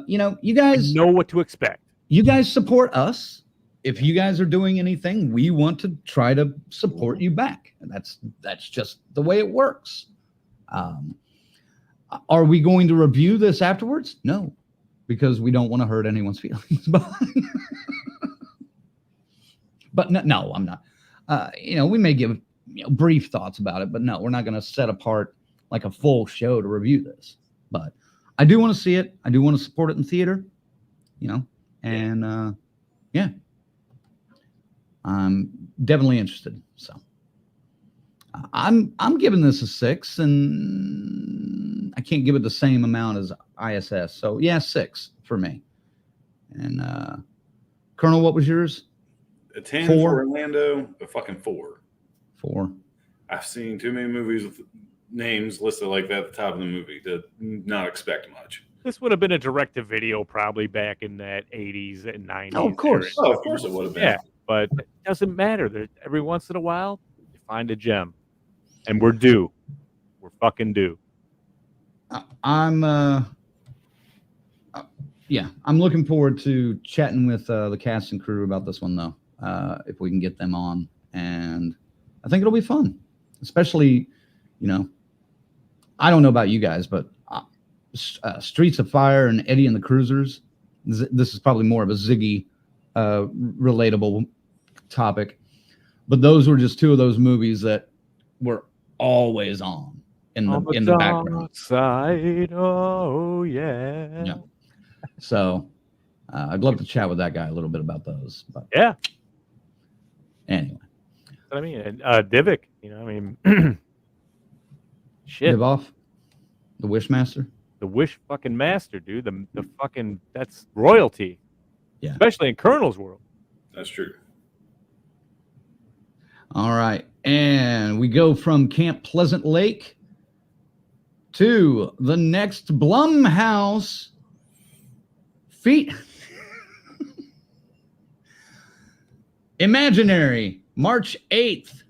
You guys know what to expect. You guys support us. If you guys are doing anything, we want to try to support you back. And that's just the way it works. Are we going to review this afterwards? No, because we don't want to hurt anyone's feelings. But no, I'm not. We may give brief thoughts about it, but no, we're not going to set apart like a full show to review this. But I do want to see it. I do want to support it in theater, and yeah, I'm definitely interested. So I'm giving this a 6, and I can't give it the same amount as i.s.s. So yeah, 6 for me. And Colonel, what was yours? A 10 4? for Orlando, a fucking 4. 4. I've seen too many movies with names listed like that at the top of the movie to not expect much. This would have been a direct-to-video probably back in that 80s and 90s. Oh, of course. Oh, of course it would have been. Yeah, but it doesn't matter. Every once in a while, you find a gem. And we're due. We're fucking due. I'm looking forward to chatting with the cast and crew about this one, though, if we can get them on. And I think it'll be fun, especially, I don't know about you guys, but Streets of Fire and Eddie and the Cruisers, this is probably more of a Ziggy relatable topic. But those were just 2 of those movies that were always on. in On the background. dark side, oh yeah. Yeah. So I'd love to chat with that guy a little bit about those. But Yeah, anyway, that's what I mean. And Divic, you know, I mean, shit, Divoff, the Wishmaster. the Wish fucking master, dude. The fucking that's royalty. Yeah. Especially in Colonel's world. That's true. All right. And we go from Camp Pleasant Lake to the next Blumhouse feat. Imaginary, March 8th.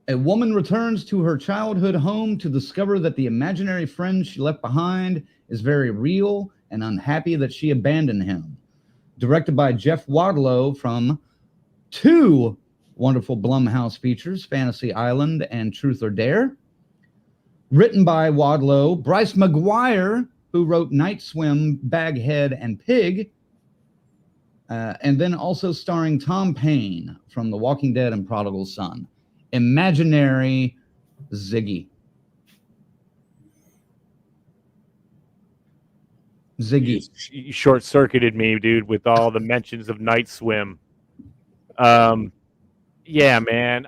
A woman returns to her childhood home to discover that the imaginary friend she left behind is very real and unhappy that she abandoned him. Directed by Jeff Wadlow from two wonderful Blumhouse features, Fantasy Island and Truth or Dare. Written by Wadlow, Bryce McGuire, who wrote Night Swim, Baghead, and Pig. And then also starring Tom Paine from The Walking Dead and Prodigal Son. Imaginary Ziggy. Ziggy. You short-circuited me, dude, with all the mentions of Night Swim. Yeah, man.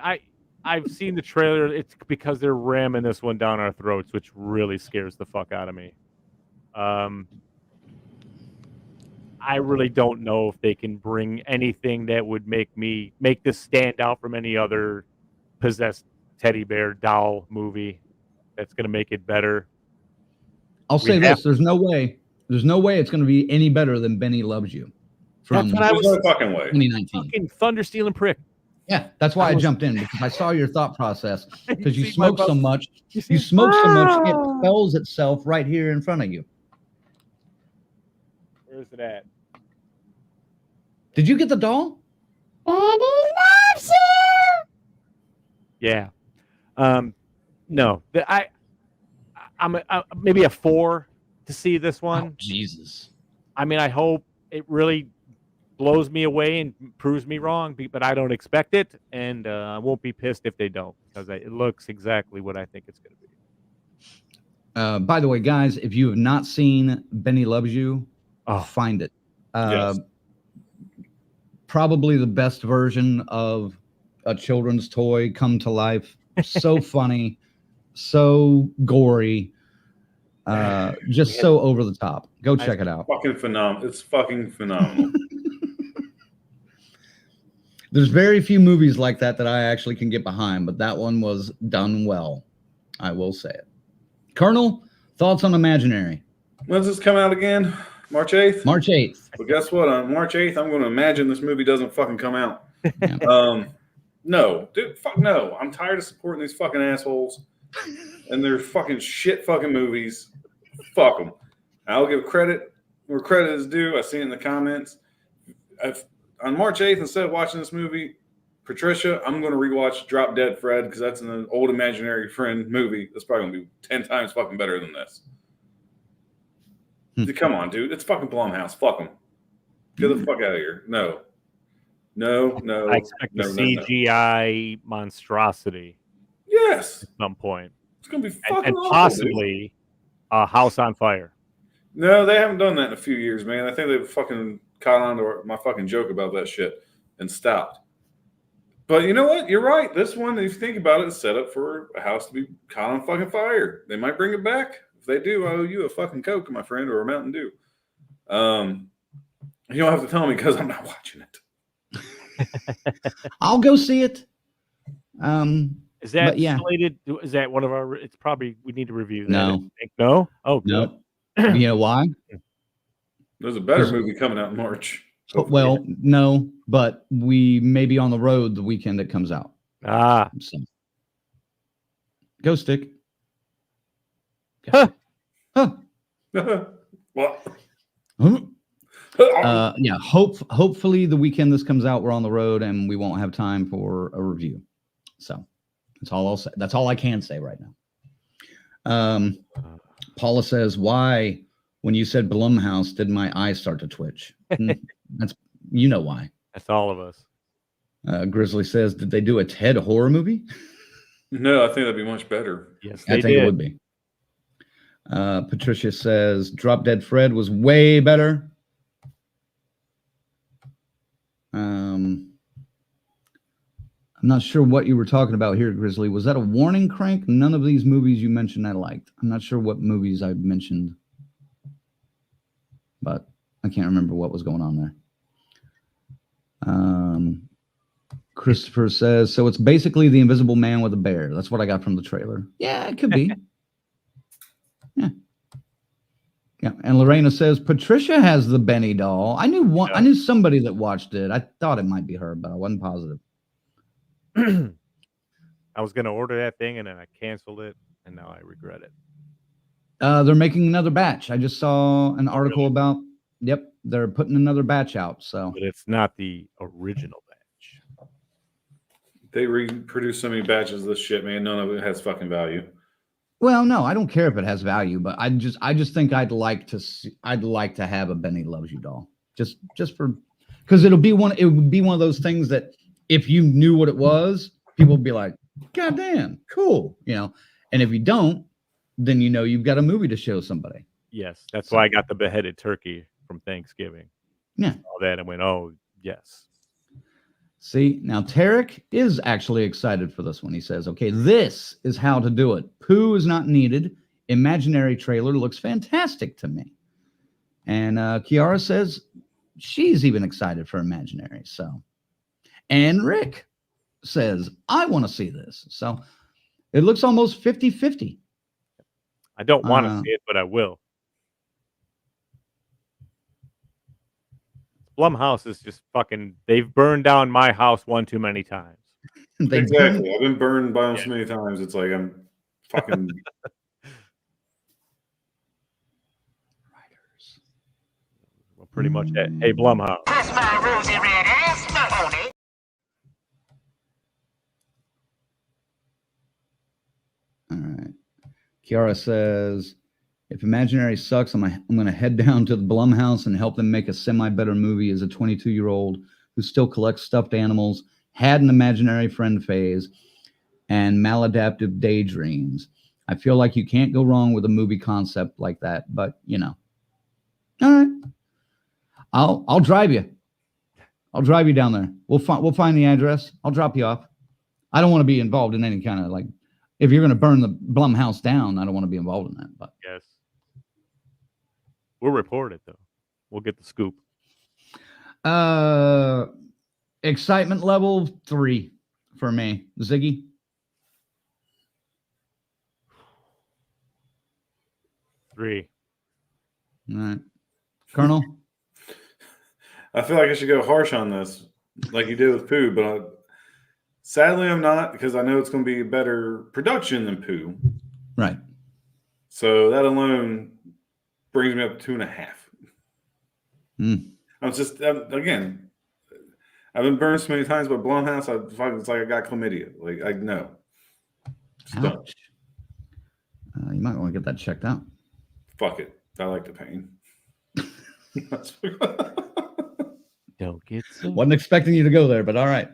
I've seen the trailer. It's because they're ramming this one down our throats, which really scares the fuck out of me. I really don't know if they can bring anything that would make this stand out from any other possessed teddy bear doll movie that's going to make it better. I'll say this: there's no way it's going to be any better than Benny Loves You from That's what I was no fucking way. 2019. fucking thunder stealing prick. Yeah, that's why I jumped in, because I saw your thought process. Because you see my smoke so bus- much, you smoke so much, it spells itself right here in front of you. Where's it at? Did you get the doll? Benny loves you. Yeah. No. I'm maybe a 4 to see this one. Oh, Jesus. I mean, I hope it really blows me away and proves me wrong, but I don't expect it, and I won't be pissed if they don't, because it looks exactly what I think it's going to be. By the way, guys, if you have not seen Benny Loves You, Oh. find it. Yes. Probably the best version of a children's toy come to life. So funny, so gory, just so over the top. Go check it out. Fucking phenomenal. It's fucking phenomenal. There's very few movies like that I actually can get behind, but that one was done well. I will say it. Colonel, thoughts on Imaginary? When's this come out again? March 8th? March 8th. But guess what? On March 8th, I'm going to imagine this movie doesn't fucking come out. Yeah. No. Dude, fuck no. I'm tired of supporting these fucking assholes and their fucking shit fucking movies. Fuck them. I'll give credit where credit is due. I see it in the comments. On March 8th, instead of watching this movie, Patricia, I'm going to rewatch Drop Dead Fred, because that's an old imaginary friend movie. That's probably going to be 10 times fucking better than this. Come on, dude. It's fucking Blumhouse. Fuck them. Get the fuck out of here. No. I expect the CGI monstrosity Yes. at some point, It's going to be fucking and awful, possibly a House on Fire. dude. No, they haven't done that in a few years, man. I think they've fucking caught on to my fucking joke about that shit and stopped. But you know what? You're right. This one, if you think about it, is set up for a house to be caught on fucking fire. They might bring it back. If they do, I owe you a fucking Coke, my friend, or a Mountain Dew. You don't have to tell me, because I'm not watching it. I'll go see it. Is that But yeah. slated? Is that one of our? It's probably we need to review that. No. I think. No. Oh, good. No. You know why? There's a better movie coming out in March. Well, no, but we may be on the road the weekend it comes out. Ah. So. Go Stick. Huh. Huh. Well, Yeah, hopefully the weekend this comes out, we're on the road and we won't have time for a review. So that's all I'll say. That's all I can say right now. Paula says, why, when you said Blumhouse, did my eyes start to twitch? That's, you know why. That's all of us. Grizzly says, did they do a Ted horror movie? No, I think that'd be much better. Yes, I they think it did. would be. Patricia says Drop Dead Fred was way better. I'm not sure what you were talking about here, Grizzly. Was that a warning, Crank? None of these movies you mentioned I liked. I'm not sure what movies I mentioned, but I can't remember what was going on there. Christopher says, so it's basically the Invisible Man with a bear. That's what I got from the trailer. Yeah, it could be. Yeah. Yeah. And Lorena says, Patricia has the Benny doll. I knew one. I knew somebody that watched it. I thought it might be her, but I wasn't positive. I was gonna order that thing and then I canceled it, and now I regret it. They're making another batch. I just saw an article about. Yep, they're putting another batch out. So, But it's not the original batch. They reproduce so many batches of this shit, man. None of it has fucking value. well, no, I don't care if it has value, but I just think I'd like to have a Benny Loves You doll, just for, because it would be one of those things that if you knew what it was, people would be like, God damn, cool, and if you don't, then you've got a movie to show somebody. Yes, that's why I got the beheaded turkey from Thanksgiving. Yeah. All that and went, oh yes. See, now Tarek is actually excited for this one. He says, okay, this is how to do it. Pooh is not needed. Imaginary trailer looks fantastic to me. And Kiara says she's even excited for Imaginary. So, and Rick says, I want to see this. So it looks almost 50-50. I don't want to see it, but I will. Blumhouse is just fucking, they've burned down my house one too many times. Exactly. I've been burned by them so many times. It's like I'm fucking. Well, pretty much that. Hey, Blumhouse. That's my rosy red ass, Mahoney. All right. Kiara says, if Imaginary sucks, I'm going to head down to the Blumhouse and help them make a semi-better movie as a 22-year-old who still collects stuffed animals, had an imaginary friend phase, and maladaptive daydreams. I feel like you can't go wrong with a movie concept like that, but, All right. I'll drive you. I'll drive you down there. We'll find the address. I'll drop you off. I don't want to be involved in any kind of if you're going to burn the Blumhouse down, I don't want to be involved in that. But yes, we'll report it though. We'll get the scoop. Excitement level 3 for me. Ziggy? 3. All right. Colonel? I feel like I should go harsh on this, like you did with Pooh, but sadly I'm not, because I know it's going to be a better production than Pooh. Right. So that alone brings me up to 2.5. I'm just again, I've been burned so many times by Blumhouse. It's like I got chlamydia. Like I know. Ouch. You might want to get that checked out. Fuck it. I like the pain. Don't get so. Wasn't expecting you to go there, but all right.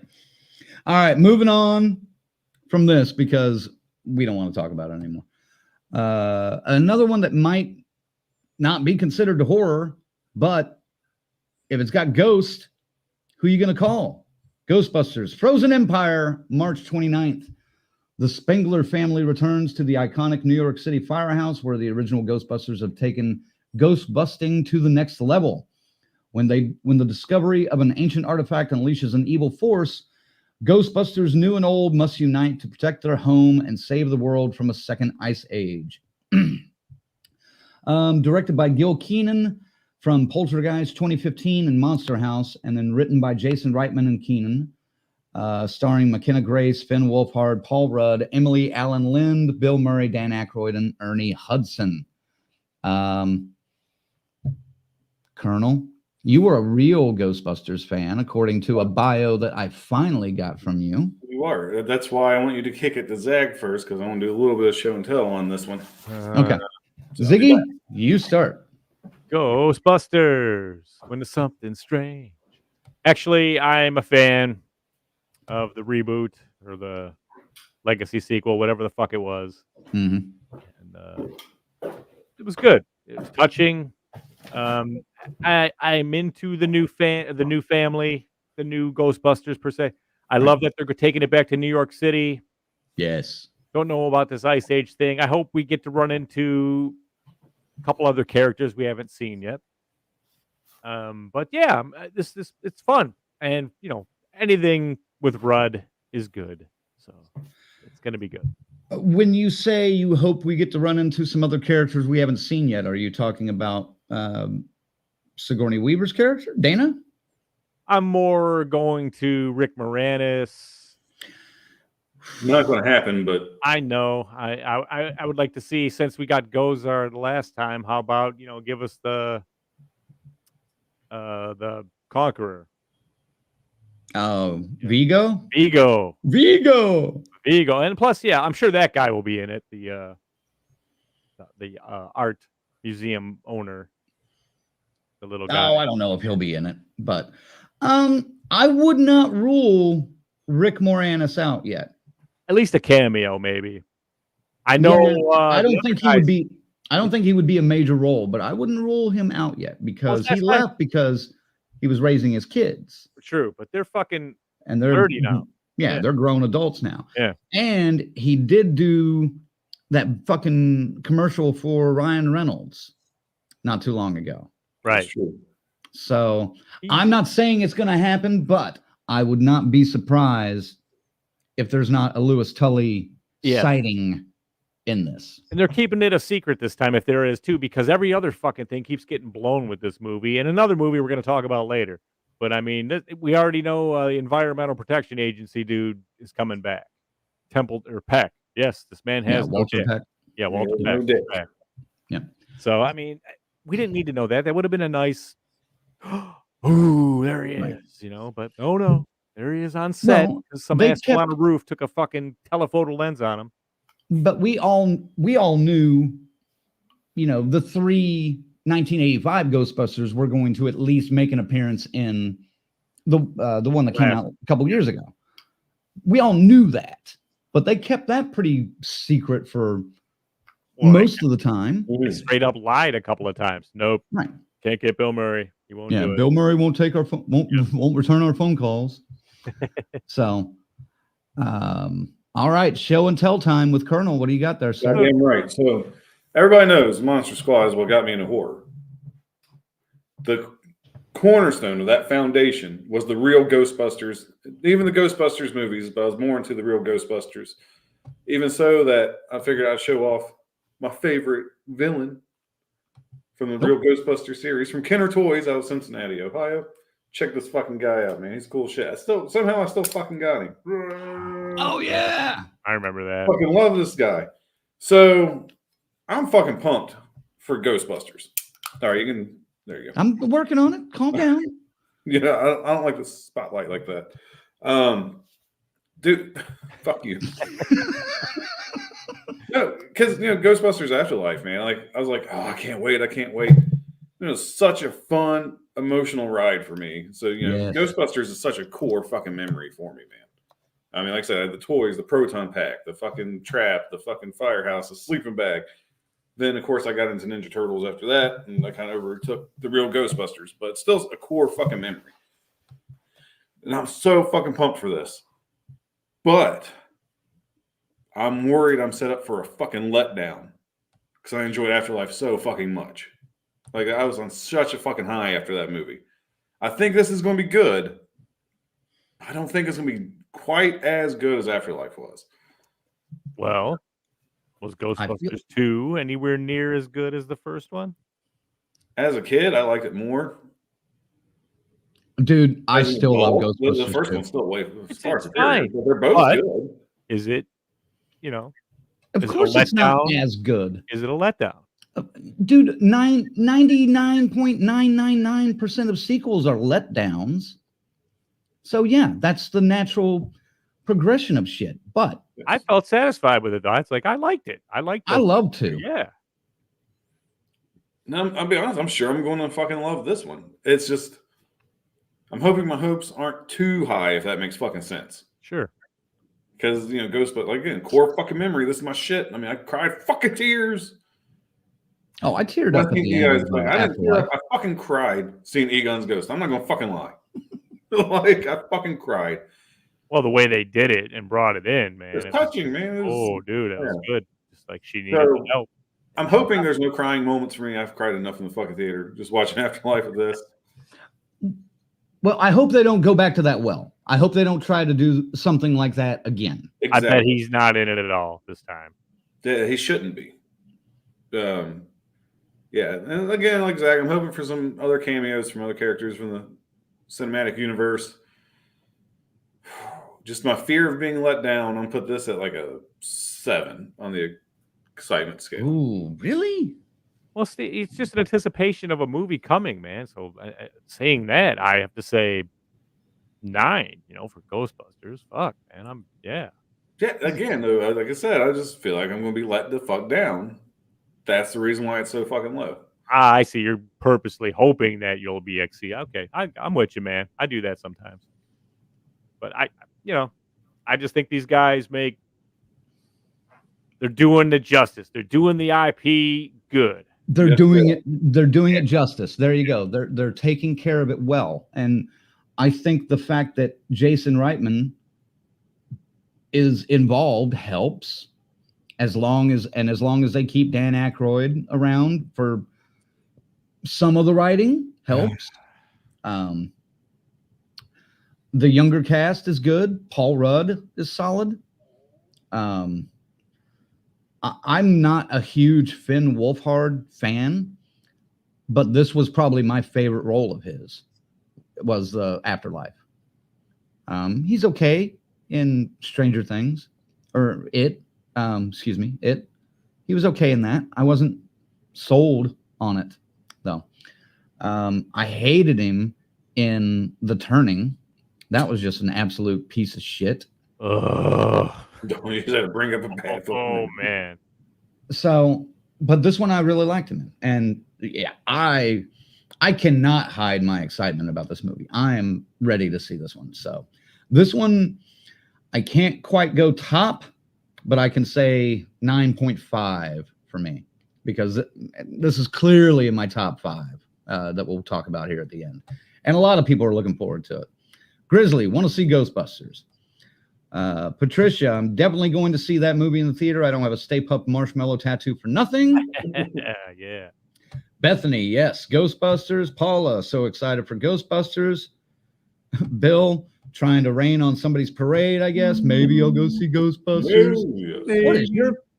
All right, moving on from this because we don't want to talk about it anymore. Another one that might not be considered a horror, but if it's got ghosts, who are you going to call? Ghostbusters, Frozen Empire, March 29th. The Spengler family returns to the iconic New York City firehouse where the original Ghostbusters have taken ghost busting to the next level. When the discovery of an ancient artifact unleashes an evil force, Ghostbusters new and old must unite to protect their home and save the world from a second ice age. Directed by Gil Keenan from Poltergeist 2015 and Monster House, and then written by Jason Reitman and Keenan, starring McKenna Grace, Finn Wolfhard, Paul Rudd, Emily Allen Lind, Bill Murray, Dan Aykroyd, and Ernie Hudson. Colonel, you were a real Ghostbusters fan, according to a bio that I finally got from you. You are. That's why I want you to kick it to Zag first, because I want to do a little bit of show and tell on this one. Okay. Ziggy, you start. Ghostbusters. When there's something strange. Actually, I'm a fan of the reboot or the legacy sequel, whatever the fuck it was. Mhm. And it was good. It was touching. I'm into the new family, the new Ghostbusters per se. I love that they're taking it back to New York City. Yes. Don't know about this Ice Age thing. I hope we get to run into a couple other characters we haven't seen yet. But yeah, this it's fun, and anything with Rudd is good, so it's gonna be good. When you say you hope we get to run into some other characters we haven't seen yet, are you talking about Sigourney Weaver's character, Dana? I'm more going to Rick Moranis. Not going to happen, but I know. I would like to see, since we got Gozar the last time. How about give us the Conqueror, Vigo? Vigo, and plus, yeah, I'm sure that guy will be in it. The art museum owner, the little guy. Oh, I don't know if he'll be in it, but I would not rule Rick Moranis out yet. At least a cameo, maybe. I know. Yeah, I don't think he would be. I don't think he would be a major role, but I wouldn't rule him out yet because he left because he was raising his kids. True, but they're fucking and they're 30 now. Yeah, they're grown adults now. Yeah, and he did do that fucking commercial for Ryan Reynolds not too long ago. Right. So I'm not saying it's going to happen, but I would not be surprised if there's not a Louis Tully sighting in this. And they're keeping it a secret this time, if there is too, because every other fucking thing keeps getting blown with this movie, and another movie we're going to talk about later. But I mean, we already know the Environmental Protection Agency dude is coming back. Temple or Peck. Yes, this man has Walter Peck. Yeah, Walter Peck. Yeah. So I mean, we didn't need to know that. That would have been a nice. Ooh, there he is. But no, there he is on set because some asshole on a roof took a fucking telephoto lens on him. But we all knew, the three 1985 Ghostbusters were going to at least make an appearance in the one that came out a couple years ago. We all knew that, but they kept that pretty secret for most of the time. They straight up lied a couple of times. Nope. Right. Can't get Bill Murray. He won't do it. Bill Murray won't take our won't return our phone calls. So, all right, show and tell time with Colonel. What do you got there, sir? Goddamn right. So everybody knows Monster Squad is what got me into horror. The cornerstone of that foundation was the real Ghostbusters. Even the Ghostbusters movies, but I was more into the real Ghostbusters. Even so that I figured I'd show off my favorite villain from the real Ghostbuster series from Kenner Toys out of Cincinnati, Ohio. Check this fucking guy out, man. He's cool shit. I still fucking got him. Oh yeah, I remember that. Fucking love this guy. So I'm fucking pumped for Ghostbusters. All right, there you go. I'm working on it. Calm down. Yeah, I don't like the spotlight like that. Dude, fuck you. No, because Ghostbusters Afterlife, man. Like I was like, oh, I can't wait. It was such a fun, emotional ride for me. So Ghostbusters is such a core fucking memory for me, man. I mean, like I said, I had the toys, the proton pack, the fucking trap, the fucking firehouse, the sleeping bag. Then, of course, I got into Ninja Turtles after that, and I kind of overtook the real Ghostbusters. But it's still a core fucking memory. And I'm so fucking pumped for this. But I'm worried I'm set up for a fucking letdown because I enjoyed Afterlife so fucking much. Like, I was on such a fucking high after that movie. I think this is going to be good. I don't think it's going to be quite as good as Afterlife was. Well, was Ghostbusters 2 anywhere near as good as the first one? As a kid, I liked it more. Dude, I still love Ghostbusters. The first one's still way far it's fine. but they're both good. Is it, Of course it's not as good. Is it a letdown? Dude, 99.999% of sequels are letdowns. So yeah, that's the natural progression of shit. But I felt satisfied with it though. It's like I liked it. I love to. Yeah. No, I'll be honest, I'm sure I'm going to fucking love this one. It's just I'm hoping my hopes aren't too high, if that makes fucking sense. Sure. because Ghost, but like again, core fucking memory. This is my shit. I mean, I cried fucking tears. Oh, I teared up at the end of I didn't tear Afterlife. up. I fucking cried seeing Egon's ghost. I'm not gonna fucking lie. Like I fucking cried. Well, the way they did it and brought it in, man. It's touching, man. Oh, dude, that was good. Just like she needed So, help. I'm hoping there's no crying moments for me. I've cried enough in the fucking theater just watching Afterlife of this. Well, I hope they don't go back to that well. I hope they don't try to do something like that again. Exactly. I bet he's not in it at all this time. Yeah, he shouldn't be. Yeah, and again, like Zach, I'm hoping for some other cameos from other characters from the cinematic universe. Just my fear of being let down. I'm put this at like a 7 on the excitement scale. Ooh, really? Well, it's just an anticipation of a movie coming, man. So saying that, I have to say 9. For Ghostbusters. Fuck, man. Yeah. Again, though, like I said, I just feel like I'm going to be let the fuck down. That's the reason why it's so fucking low. I see. You're purposely hoping that you'll be XC. Okay, I'm with you, man. I do that sometimes. But I just think these guys they're doing the justice. They're doing the IP good. They're doing it. They're doing it justice. There you go. They're taking care of it well. And I think the fact that Jason Reitman is involved helps. As long as they keep Dan Aykroyd around for some of the writing helps. The younger cast is good. Paul Rudd is solid. I'm not a huge Finn Wolfhard fan, but this was probably my favorite role of his. Was the Afterlife. He's okay in Stranger Things, or It. It. He was okay in that. I wasn't sold on it though. I hated him in The Turning. That was just an absolute piece of shit. Ugh. Don't use that to bring up a bad film. Oh man. So, but this one I really liked him in. And yeah, I cannot hide my excitement about this movie. I am ready to see this one. So this one, I can't quite go top, but I can say 9.5 for me, because this is clearly in my top 5 that we'll talk about here at the end. And a lot of people are looking forward to it. Grizzly, want to see Ghostbusters. Patricia, I'm definitely going to see that movie in the theater. I don't have a Stay Puft Marshmallow tattoo for nothing. Yeah. Bethany, yes. Ghostbusters. Paula, so excited for Ghostbusters. Bill, trying to rain on somebody's parade, I guess. Maybe I'll go see Ghostbusters.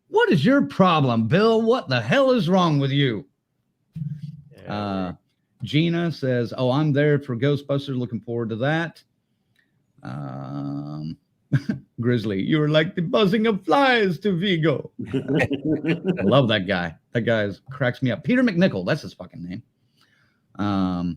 What is your problem, Bill? What the hell is wrong with you? Gina says, oh, I'm there for Ghostbusters. Looking forward to that. Grizzly, you were like the buzzing of flies to Vigo. I love that guy. That guy cracks me up. Peter McNichol, that's his fucking name.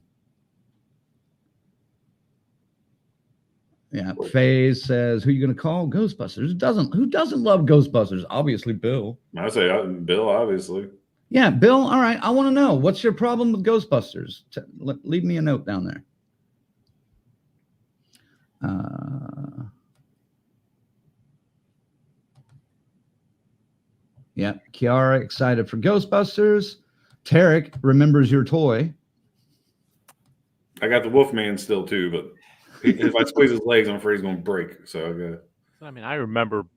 Yeah, FaZe says, who are you going to call? Ghostbusters. Who doesn't love Ghostbusters? Obviously, Bill. I say Bill, obviously. Yeah, Bill, all right. I want to know, what's your problem with Ghostbusters? Leave me a note down there. Yeah, Kiara excited for Ghostbusters. Tarek remembers your toy. I got the Wolfman still too, but if I squeeze his legs, I'm afraid he's going to break. So I got. I mean, I remember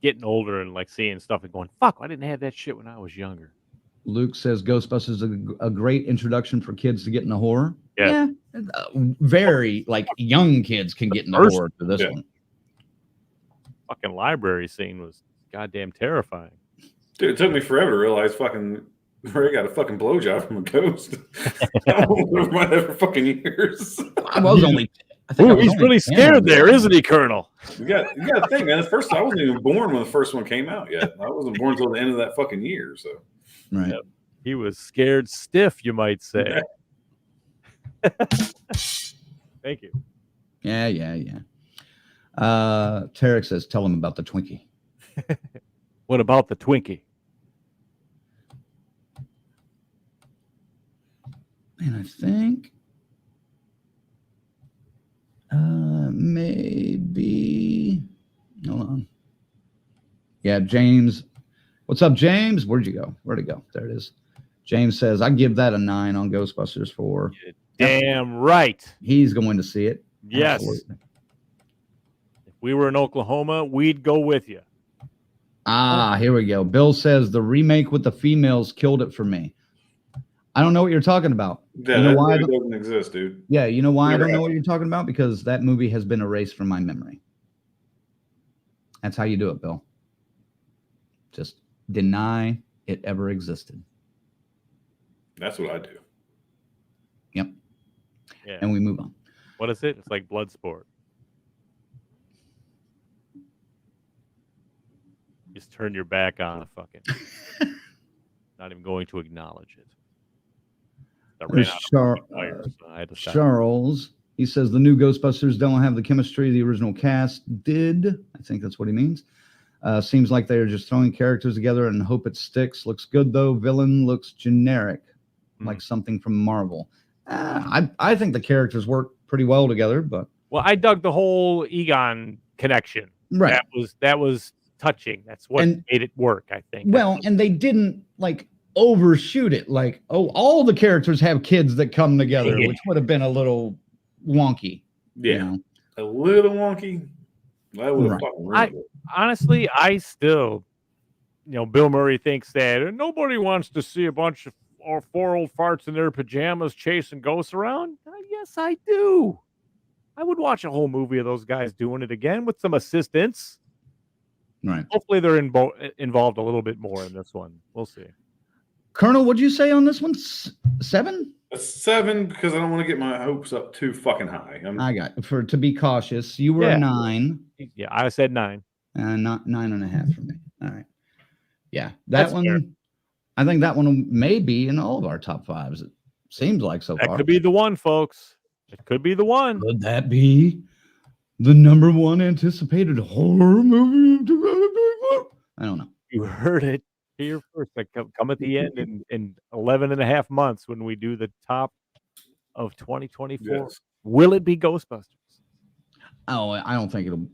getting older and like seeing stuff and going, "Fuck, I didn't have that shit when I was younger." Luke says Ghostbusters is a great introduction for kids to get into horror. Yeah. Very like young kids can get into horror for this one. Fucking library scene was goddamn terrifying. Dude, it took me forever to realize fucking Ray got a fucking blowjob from a ghost. Over my ever fucking years. I was only. He's really scared there, isn't he, Colonel? You got to think, man. I wasn't even born when the first one came out yet. I wasn't born until the end of that fucking year. So, right. Yep. He was scared stiff, you might say. Thank you. Yeah. Tarek says, tell him about the Twinkie. What about the Twinkie? And I think maybe, hold on. Yeah, James. What's up, James? Where'd you go? Where'd it go? There it is. James says, I give that a 9 on Ghostbusters 4. Damn right. He's going to see it. Yes. Absolutely. If we were in Oklahoma, we'd go with you. Here we go. Bill says the remake with the females killed it for me. I don't know what you're talking about. Yeah, you know that why? really doesn't exist, dude. Yeah, you know why Never I don't know happened. what you're talking about? Because that movie has been erased from my memory. That's how you do it, Bill. Just deny it ever existed. That's what I do. Yep. Yeah. And we move on. What is it? It's like Bloodsport. Just turn your back on a fucking. Not even going to acknowledge it. I ran out of fire, so I had to stop. Charles, he says the new Ghostbusters don't have the chemistry the original cast did. I think that's what he means. Seems like they're just throwing characters together and hope it sticks. Looks good, though. Villain looks generic, like something from Marvel. I think the characters work pretty well together, but... Well, I dug the whole Egon connection. Right. That was touching. That's what made it work, I think. Well, and they didn't, like, overshoot it. Like, oh, all the characters have kids that come together, which would have been a little wonky. Yeah. You know? A little wonky. That would have fucking ruined it. Honestly, I still, Bill Murray thinks that nobody wants to see a bunch of four old farts in their pajamas chasing ghosts around. Yes, I do. I would watch a whole movie of those guys doing it again with some assistance. Right. Hopefully they're involved a little bit more in this one. We'll see. Colonel, what'd you say on this one? 7? A 7 because I don't want to get my hopes up too fucking high. I got to be cautious. You were a 9. Yeah, I said 9. Not 9.5 for me. All right. Yeah, That's one. fair. I think that one may be in all of our top 5s. It seems like so far. That could be the one, folks. It could be the one. Could that be the number 1 anticipated horror movie? I don't know. You heard it here first. Like come at the end in 11 and a half months when we do the top of 2024. Yes. Will it be Ghostbusters? Oh, I don't think it'll.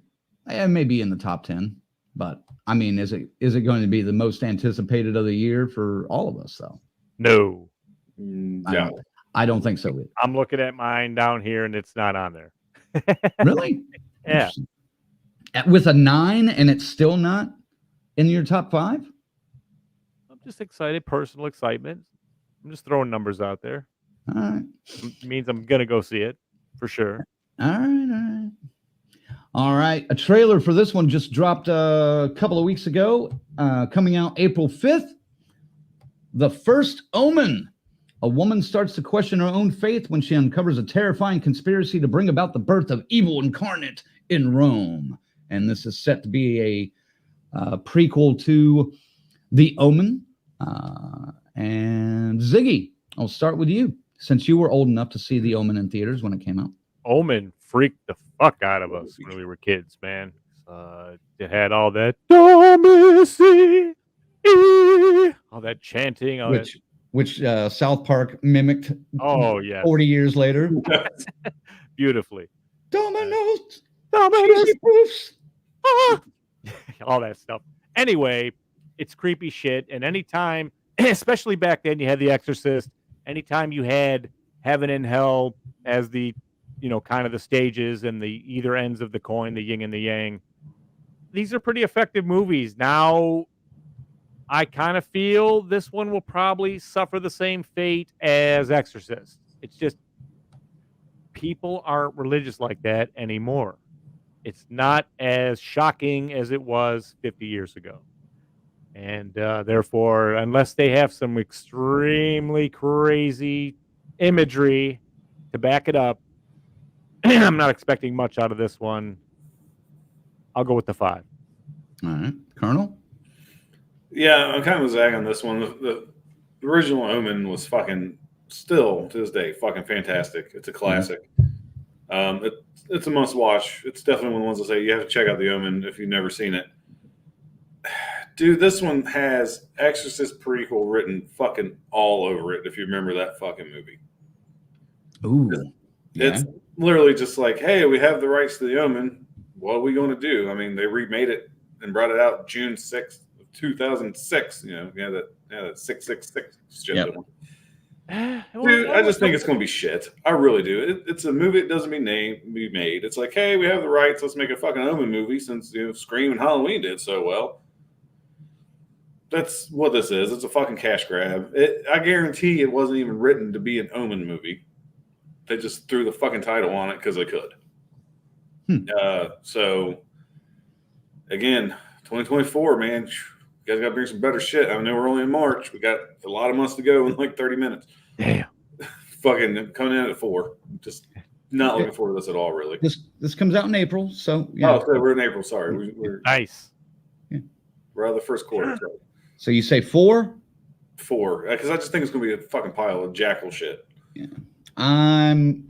It may be in the top 10, but I mean, is it going to be the most anticipated of the year for all of us? Though. No. Yeah. I don't think so. Either. I'm looking at mine down here, and it's not on there. Really? Yeah. With a 9, and it's still not in your top 5? I'm just excited. Personal excitement. I'm just throwing numbers out there. All right. It means I'm gonna go see it for sure. All right. A trailer for this one just dropped a couple of weeks ago, coming out April 5th. The First Omen. A woman starts to question her own faith when she uncovers a terrifying conspiracy to bring about the birth of evil incarnate in Rome. And this is set to be a prequel to The Omen. And Ziggy, I'll start with you, since you were old enough to see The Omen in theaters when it came out. Omen freaked the fuck out of us when we were kids, man. It had all that all that chanting, which South Park mimicked. Oh yeah, 40 years later, beautifully. Dominoes, all that stuff. Anyway, it's creepy shit. And anytime, especially back then, you had The Exorcist. Anytime you had heaven and hell as the, kind of the stages and the either ends of the coin, the yin and the yang. These are pretty effective movies. Now, I kind of feel this one will probably suffer the same fate as Exorcist. It's just people aren't religious like that anymore. It's not as shocking as it was 50 years ago. And therefore, unless they have some extremely crazy imagery to back it up, I'm not expecting much out of this one. I'll go with the 5. All right. Colonel? Yeah, I'm kind of zagging on this one. The original Omen was fucking, still to this day, fucking fantastic. It's a classic. It's a must watch. It's definitely one of the ones that say you have to check out The Omen if you've never seen it. Dude, this one has Exorcist prequel written fucking all over it, if you remember that fucking movie. Ooh. It's literally just like, hey, we have the rights to The Omen. What are we going to do? I mean, they remade it and brought it out June 6th of 2006. That 666 shit. Yep. Dude, I just think it's going to be shit. I really do. It's a movie. It doesn't be made. It's like, hey, we have the rights. Let's make a fucking Omen movie since Scream and Halloween did so well. That's what this is. It's a fucking cash grab. I guarantee it wasn't even written to be an Omen movie. They just threw the fucking title on it because they could. So, again, 2024, man. You guys got to bring some better shit. I know we're only in March. We got a lot of months to go in like 30 minutes. Damn. Fucking coming in at 4. Just not looking forward to this at all, really. This comes out in April, so yeah. Oh, so we're in April. Sorry, we're Nice. out of the first quarter. So So you say 4? 4, because I just think it's gonna be a fucking pile of jackal shit. Yeah. I'm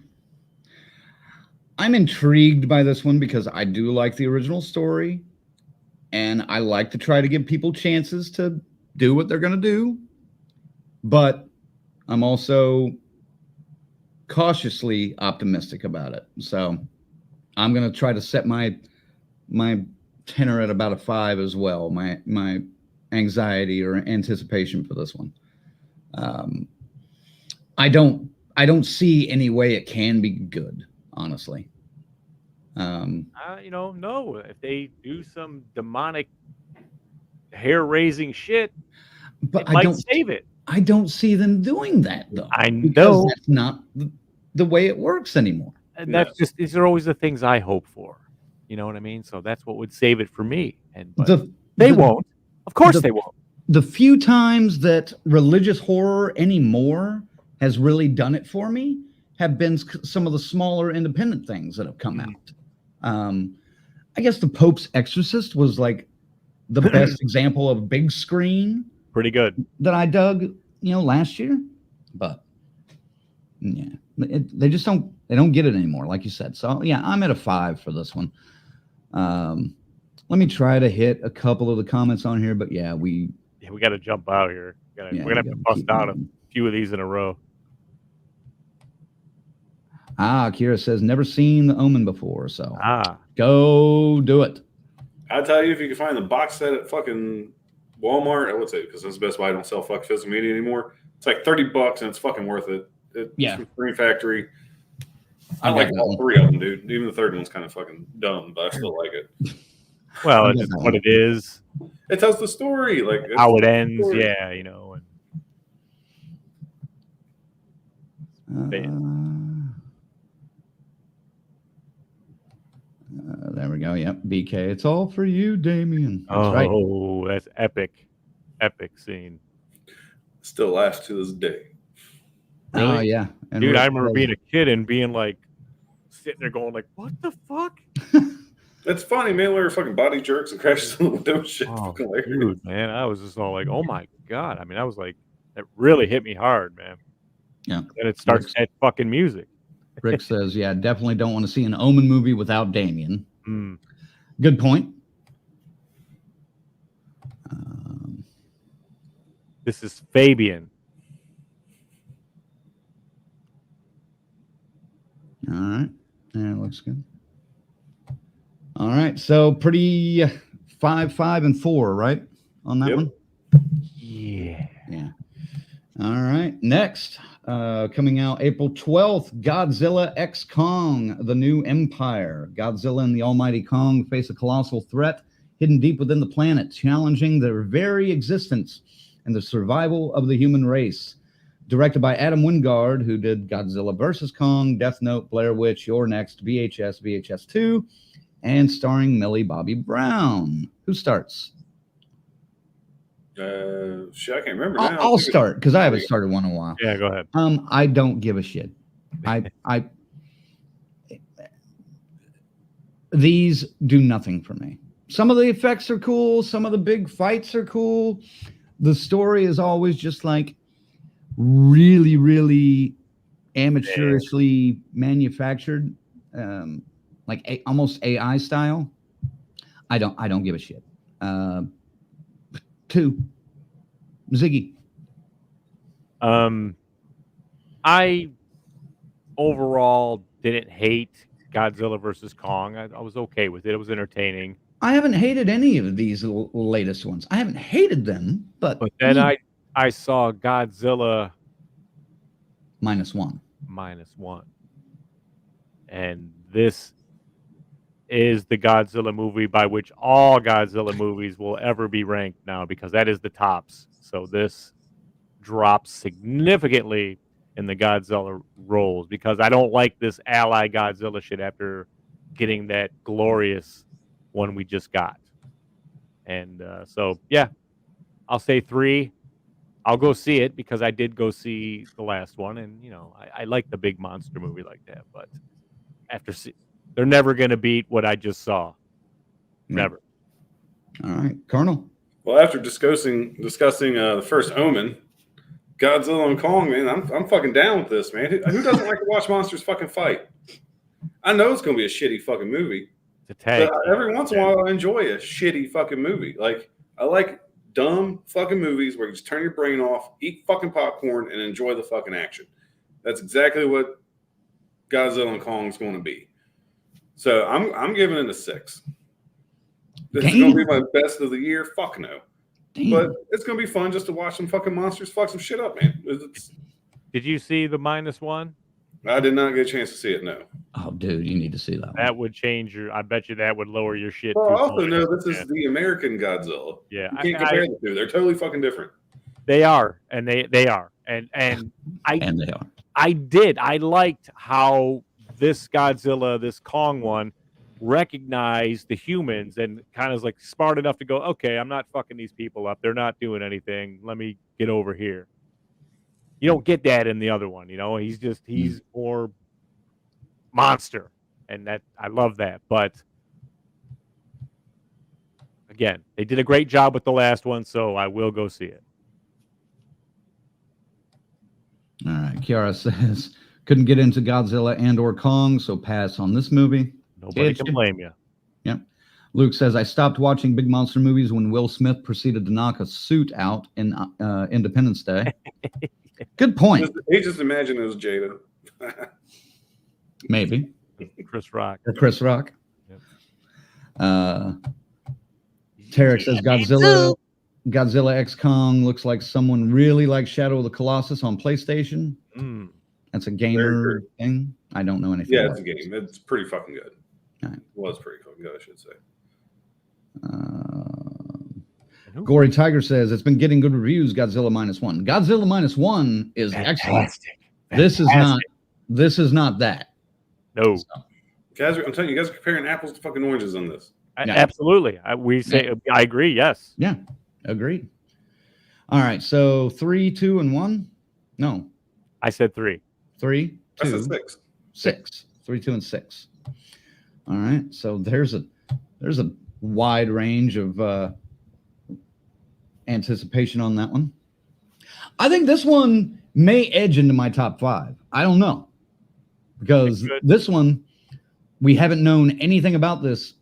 intrigued by this one because I do like the original story, and I like to try to give people chances to do what they're gonna do, but I'm also cautiously optimistic about it. So I'm gonna try to set my tenor at about a 5 as well. My anxiety or anticipation for this one. I don't see any way it can be good, honestly. No. If they do some demonic, hair-raising shit, But it I might don't save it. I don't see them doing that though. I because know. that's not the way it works anymore. And these are always the things I hope for. You know what I mean? So that's what would save it for me. But they won't. Of course they won't. The few times that religious horror anymore has really done it for me have been some of the smaller independent things that have come out. I guess The Pope's Exorcist was like the best example of big screen. Pretty good. That I dug, last year. But yeah, they just don't get it anymore, like you said. So yeah, I'm at a 5 for this one. Let me try to hit a couple of the comments on here, but yeah, we got to jump out here. We're gonna have to bust out a few of these in a row. Kira says never seen The Omen before, so go do it. I tell you, if you can find the box set at fucking Walmart, I would say, because that's Best Buy, don't sell fucking physical media anymore. It's like $30 and it's fucking worth it. It's from Screen Factory. I like all 3 of them, dude. Even the third one's kind of fucking dumb, but I still like it. Well, it's what it is. It tells the story, like how it ends. Yeah, there we go. Yep, BK. It's all for you, Damien. That's right. That's epic scene. Still laughs to this day. Really? Oh yeah, and dude, I remember being a kid and being like sitting there going like, "What the fuck?" That's funny, man. We were fucking body jerks and crashes through the window. Shit, dude, man, I was just all like, "Oh my god!" I mean, I was like, that really hit me hard, man. Yeah. And it starts that fucking music. Rick says, "Yeah, definitely don't want to see an Omen movie without Damien." Good point. This is Fabian. All right. Yeah, looks good. All right. So pretty 5, 5, and 4, right? On that one? Yeah. Yeah. All right. Next, coming out April 12th, Godzilla X Kong, The New Empire. Godzilla and the almighty Kong face a colossal threat hidden deep within the planet, challenging their very existence and the survival of the human race. Directed by Adam Wingard, who did Godzilla vs. Kong, Death Note, Blair Witch, Your Next, VHS, VHS 2, and starring Millie Bobby Brown. Who starts? Shit, I can't remember now. I'll start because I haven't started one in a while. Yeah, go ahead. I don't give a shit. These do nothing for me. Some of the effects are cool. Some of the big fights are cool. The story is always just like really, really amateurishly manufactured, like almost AI style. I don't give a shit. 2, Ziggy. I overall didn't hate Godzilla versus Kong. I was okay with it. It was entertaining. I haven't hated any of these latest ones. I haven't hated them, but then I saw Godzilla -1. -1, and this is the Godzilla movie by which all Godzilla movies will ever be ranked now, because that is the tops. So this drops significantly in the Godzilla roles, because I don't like this ally Godzilla shit after getting that glorious one we just got. And so, yeah, I'll say 3. I'll go see it because I did go see the last one, and I like the big monster movie like that. But they're never going to beat what I just saw. Never. All right, Colonel. Well, after discussing the first Omen, Godzilla and Kong, man, I'm fucking down with this, man. Who doesn't like to watch monsters fucking fight? I know it's gonna be a shitty fucking movie, but every once in a while I enjoy a shitty fucking movie. Like, I like dumb fucking movies where you just turn your brain off, eat fucking popcorn, and enjoy the fucking action. That's exactly what Godzilla and Kong is going to be. So I'm giving it a 6. This is going to be my best of the year. Fuck no. Damn. But it's going to be fun just to watch some fucking monsters fuck some shit up, man. Did you see the -1? I did not get a chance to see it, no. Oh, dude, you need to see that one. That would change I bet you that would lower your shit. Well, I also know this is the American Godzilla. Yeah. You can't compare the two. They're totally fucking different. They are. And they are. And and they are. I liked how this Godzilla, this Kong one, recognized the humans and kind of like smart enough to go, okay, I'm not fucking these people up. They're not doing anything. Let me get over here. You don't get that in the other one, he's more monster, and that I love that. But again, they did a great job with the last one, so I will go see it. All right, Kiara says couldn't get into Godzilla and or Kong, so pass on this movie. Nobody can blame you. Yep. Luke says, I stopped watching big monster movies when Will Smith proceeded to knock a suit out in Independence Day. Good point. He just imagined it was Jada. Maybe. Chris Rock. Or Chris Rock. Yep. Tarek says Godzilla X Kong looks like someone really likes Shadow of the Colossus on PlayStation. That's a gamer thing. I don't know anything. Yeah, it's a game. It's pretty fucking good. All right. It was pretty fucking good, I should say. Gory Tiger says it's been getting good reviews. Godzilla -1. Godzilla -1 is excellent. This is not that. No. So. Guys, I'm telling you, guys are comparing apples to fucking oranges on this. Absolutely. I agree. Yes. Yeah. Agreed. All right. So 3, 2, and 1. No. I said 3. 3, 2. I said 6. 6. 3, 2, and 6. All right. So there's a wide range of anticipation on that one. I think this one may edge into my top 5. I don't know, because this one, we haven't known anything about this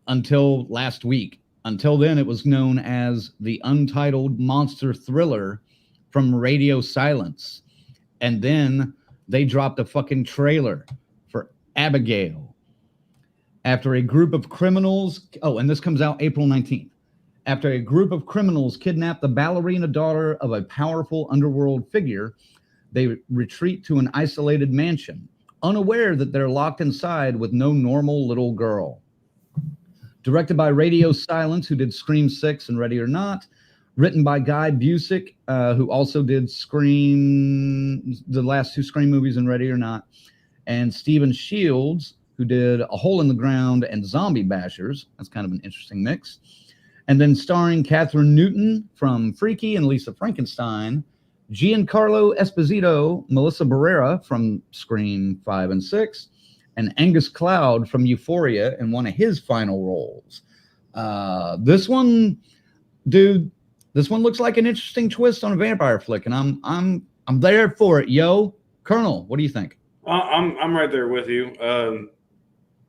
until last week. Until then, it was known as the untitled monster thriller from Radio Silence. And then they dropped a fucking trailer for Abigail. After a group of criminals, and this comes out April 19th. After a group of criminals kidnap the ballerina daughter of a powerful underworld figure, they retreat to an isolated mansion, unaware that they're locked inside with no normal little girl. Directed by Radio Silence, who did Scream 6 and Ready or Not. Written by Guy Busick, who also did Scream, the last 2 Scream movies and Ready or Not. And Steven Shields, who did A Hole in the Ground and Zombie Bashers. That's kind of an interesting mix. And then starring Catherine Newton from Freaky and Lisa Frankenstein, Giancarlo Esposito, Melissa Barrera from Scream 5 and 6, and Angus Cloud from Euphoria in one of his final roles. This one, dude, this one looks like an interesting twist on a vampire flick, and I'm there for it, yo. Colonel, what do you think? I'm right there with you.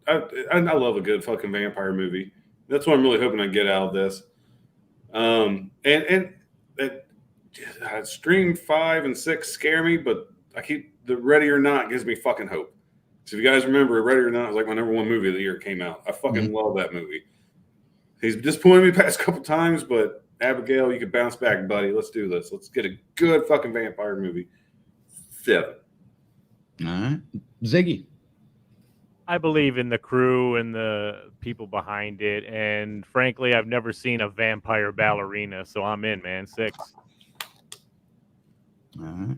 I love a good fucking vampire movie. That's what I'm really hoping I get out of this. Scream 5 and 6 scare me, but I keep the Ready or Not gives me fucking hope. So if you guys remember, Ready or Not was like my #1 movie of the year it came out. I fucking love that movie. He's disappointed me past couple times, but Abigail, you can bounce back, buddy. Let's do this. Let's get a good fucking vampire movie. 7. All right. Ziggy. I believe in the crew and the people behind it, and frankly, I've never seen a vampire ballerina, so I'm in, man. 6. All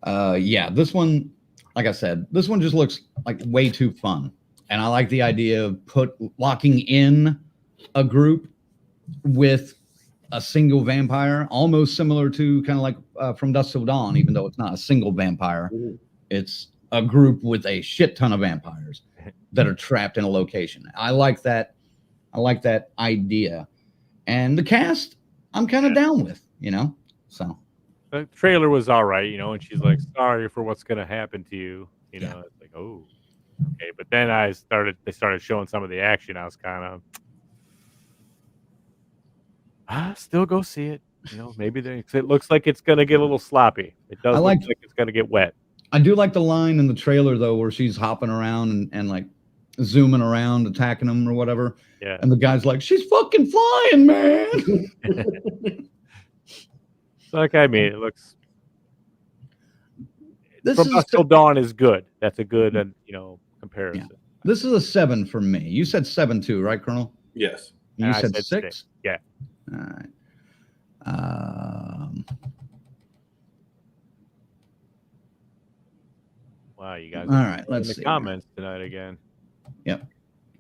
right. Yeah, this one, like I said, this one just looks like way too fun. And I like the idea of locking in a group with a single vampire, almost similar to kind of like From Dusk Till Dawn, even though it's not a single vampire. It's a group with a shit ton of vampires that are trapped in a location. I like that. I like that idea. And the cast, I'm kind of down with, you know? So The trailer was all right, you know, and she's like, sorry for what's going to happen to you. You know, it's like, oh, okay. But then they started showing some of the action. I was kind of, still go see it. You know, maybe it looks like it's going to get a little sloppy. It does look like it's going to get wet. I do like the line in the trailer though, where she's hopping around and like zooming around, attacking them or whatever. Yeah. And the guy's like, she's fucking flying, man. Like, I mean, it looks. This From is Dusk Till Dawn is good. That's a good, comparison. Yeah. This is a 7 for me. You said 7 too, right, Colonel? Yes. You said 6? Yeah. All right. Wow, you guys. All right, let's in see the comments tonight again. Yep.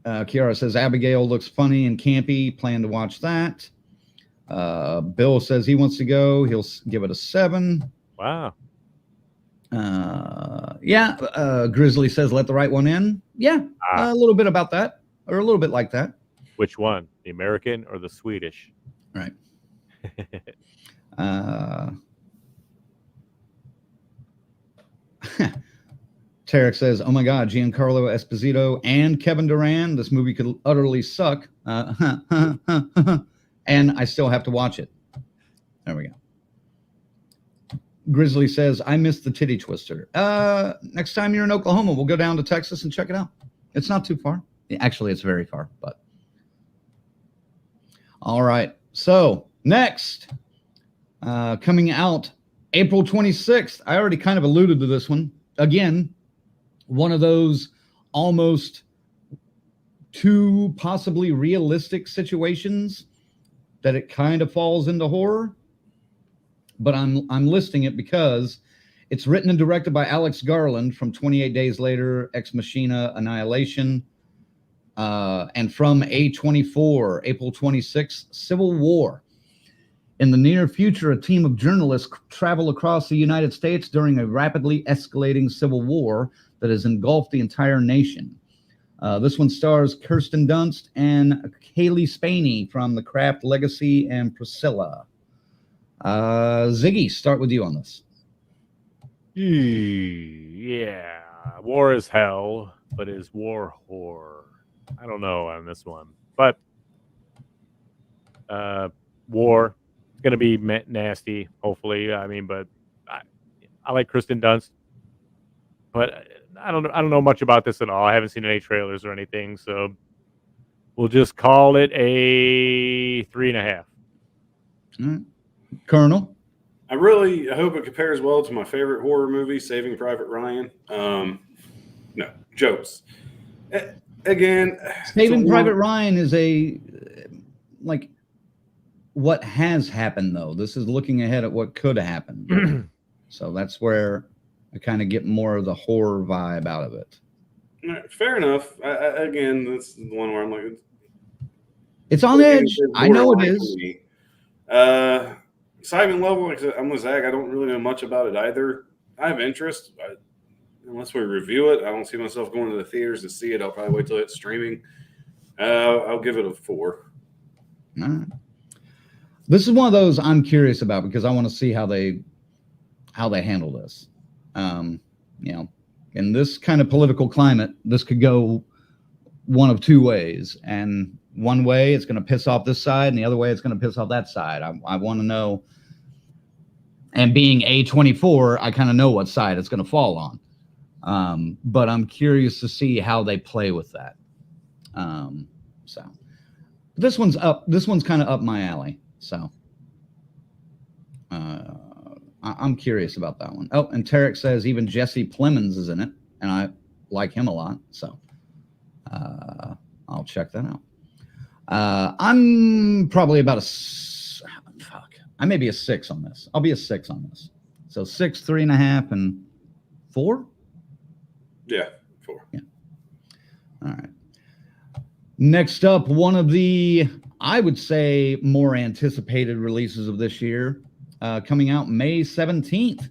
Kiara says Abigail looks funny and campy. Plan to watch that. Bill says he wants to go. He'll give it a 7. Wow. Grizzly says let the right one in. Yeah, a little bit about that, or a little bit like that. Which one? The American or the Swedish? Right. Tarek says, oh my God, Giancarlo Esposito and Kevin Durant. This movie could utterly suck. And I still have to watch it. There we go. Grizzly says, I missed the titty twister. Next time you're in Oklahoma, we'll go down to Texas and check it out. It's not too far. Actually, it's very far, but. All right. So next, coming out April 26th. I already kind of alluded to this one. Again, one of those almost too possibly realistic situations that it kind of falls into horror. But I'm listing it because it's written and directed by Alex Garland from 28 Days Later, Ex Machina, Annihilation, and from A24, April 26th, Civil War. In the near future, a team of journalists travel across the United States during a rapidly escalating civil war that has engulfed the entire nation. This one stars Kirsten Dunst and Kaylee Spaney from The Craft, Legacy, and Priscilla. Ziggy, start with you on this. Yeah. War is hell, but is war horror? I don't know on this one. But war. It's going to be nasty, hopefully. I mean, but I like Kristen Dunst, but I don't know much about this at all. I haven't seen any trailers or anything, so we'll just call it a 3.5. All right. Colonel? I really hope it compares well to my favorite horror movie, Saving Private Ryan. No, jokes. Again, Saving Private Ryan is like what has happened, though. This is looking ahead at what could have happened. So that's where I kind of get more of the horror vibe out of it. Fair enough. Again, that's the one where I'm like, it's on edge. I know it is. Simon Level, like I'm with Zach. I don't really know much about it either. I have interest. Unless we review it, I don't see myself going to the theaters to see it. I'll probably wait till it's streaming. I'll give it a 4. All right. This is one of those I'm curious about because I want to see how they handle this. You know, in this kind of political climate, this could go one of two ways. And one way, it's going to piss off this side, and the other way, it's going to piss off that side. I want to know. And being A24, I kind of know what side it's going to fall on. But I'm curious to see how they play with that. So This one's up. This one's kind of up my alley. So I'm curious about that one. Oh, and Tarek says even Jesse Plemons is in it, and I like him a lot. So I'll check that out. I'm probably about I may be a 6 on this. I'll be a 6 on this. So 6, 3.5, and 4. Yeah, 4. Yeah. All right. Next up, one of the, I would say, more anticipated releases of this year, coming out May 17th,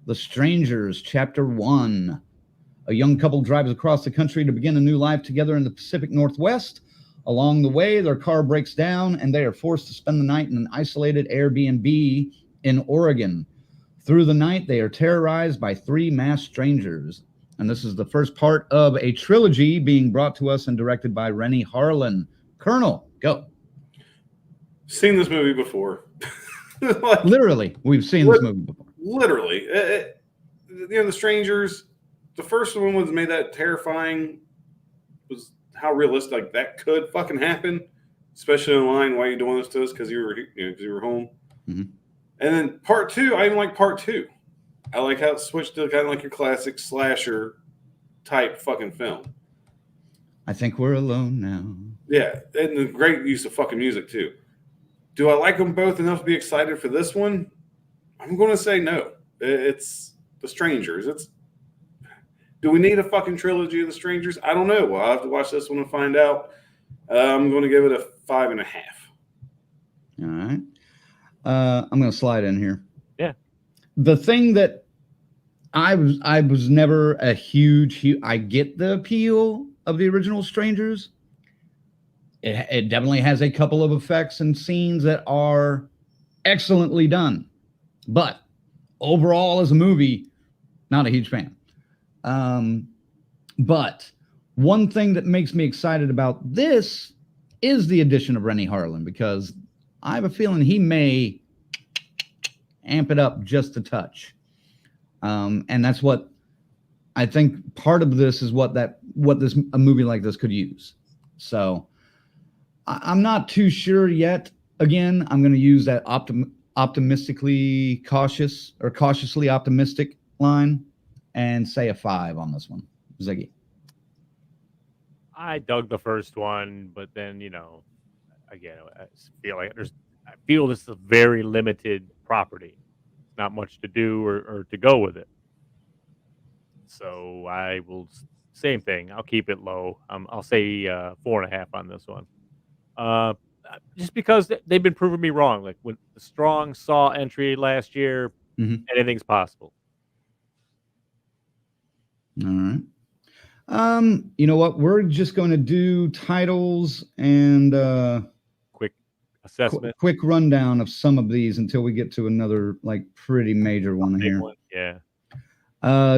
The Strangers, Chapter 1. A young couple drives across the country to begin a new life together in the Pacific Northwest. Along the way, their car breaks down, and they are forced to spend the night in an isolated Airbnb in Oregon. Through the night, they are terrorized by 3 masked strangers. And this is the first part of a trilogy being brought to us and directed by Rennie Harlan. Colonel, go. Seen this movie before. Like, Literally, we've seen this movie before. Literally. The Strangers, the first one was made that terrifying, was how realistic that could fucking happen, especially online. Why are you doing this to us? Because you were home. Mm-hmm. And then part 2, I even like part 2. I like how it switched to kind of like your classic slasher type fucking film. I think we're alone now. Yeah, and the great use of fucking music too. Do I like them both enough to be excited for this one? I'm going to say no. It's The Strangers. Do we need a fucking trilogy of The Strangers? I don't know. Well, I'll have to watch this one and find out. I'm going to give it a 5.5. All right. I'm going to slide in here. Yeah. The thing that I was never a huge I get the appeal of the original Strangers. It definitely has a couple of effects and scenes that are excellently done. But overall, as a movie, not a huge fan. But one thing that makes me excited about this is the addition of Rennie Harlan, because I have a feeling he may amp it up just a touch. And that's what I think part of this is what a movie like this could use. So I'm not too sure yet. Again, I'm going to use that optimistically cautious or cautiously optimistic line and say a 5 on this one. Ziggy. I dug the first one, but then again, I feel this is a very limited property. Not much to do or to go with it. So I will same thing. I'll keep it low. I'll say 4.5 on this one. Just because they've been proving me wrong. Like with the strong Saw entry last year, anything's possible. All right. You know what? We're just going to do titles and quick assessment, quick rundown of some of these until we get to another pretty major one here. Yeah.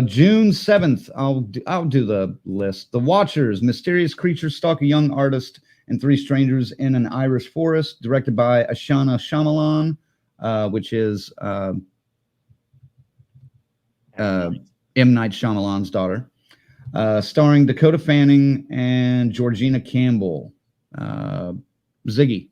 June 7th, I'll do the list. The Watchers, mysterious creatures stalk a young artist and 3 strangers in an Irish forest, directed by Ashana Shyamalan, which is M. Night Shyamalan's daughter, starring Dakota Fanning and Georgina Campbell. Ziggy.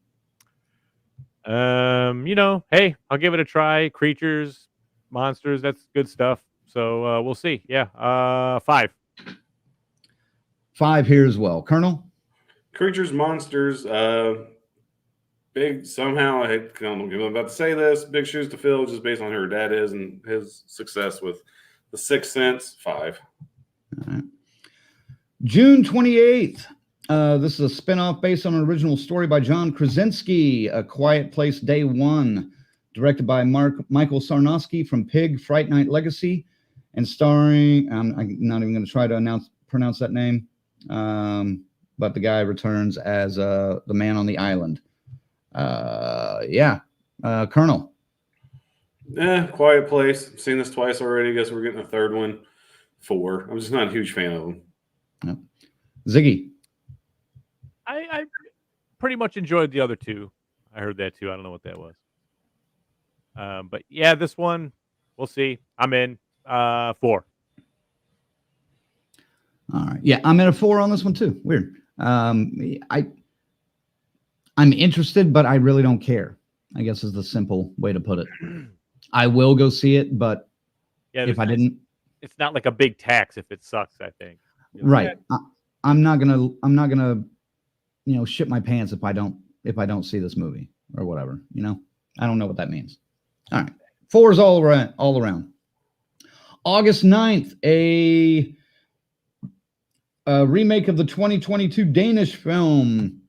Hey, I'll give it a try. Creatures, monsters, that's good stuff. So we'll see. Yeah, 5. 5 here as well. Colonel? Creatures, monsters, big somehow. I'm about to say this. Big shoes to fill, just based on who her dad is and his success with The Sixth Sense. 5. All right. June 28th. This is a spinoff based on an original story by John Krasinski, A Quiet Place Day 1, directed by Michael Sarnowski from Pig, Fright Night Legacy, and starring, I'm not even going to try to pronounce that name, but the guy returns as the man on the island. Colonel. Quiet Place. I've seen this twice already. I guess we're getting a third one. 4. I'm just not a huge fan of them. Yep. Ziggy. I pretty much enjoyed the other 2. I heard that too. I don't know what that was. But yeah, this one, we'll see. I'm in 4. All right. Yeah, I'm in a 4 on this one too. Weird. I I'm interested, but I really don't care, I guess is the simple way to put it. I will go see it, but Yeah, if I didn't, it's not like a big tax if it sucks, I think. right. I'm not gonna, shit my pants if I don't see this movie or whatever, I don't know what that means. All right. 4s all around. August 9th, a remake of the 2022 Danish film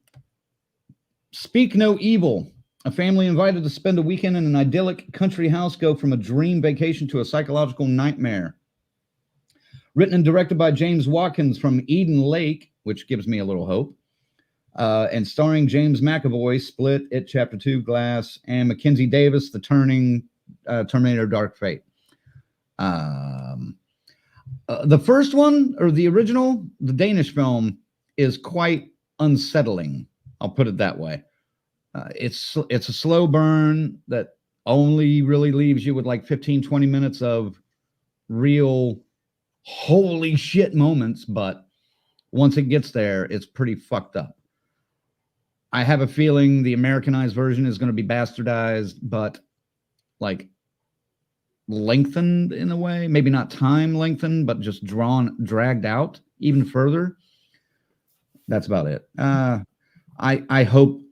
Speak No Evil. A family invited to spend a weekend in an idyllic country house go from a dream vacation to a psychological nightmare. Written and directed by James Watkins from Eden Lake, which gives me a little hope. And starring James McAvoy, Split, It Chapter 2, Glass, and Mackenzie Davis, The Turning, Terminator Dark Fate. The first one, or the original, the Danish film, is quite unsettling. I'll put it that way. It's a slow burn that only really leaves you with like 15, 20 minutes of real holy shit moments, but once it gets there, it's pretty fucked up. I have a feeling the Americanized version is going to be bastardized, but like lengthened in a way, maybe not time lengthened, but just dragged out even further. That's about it. I hope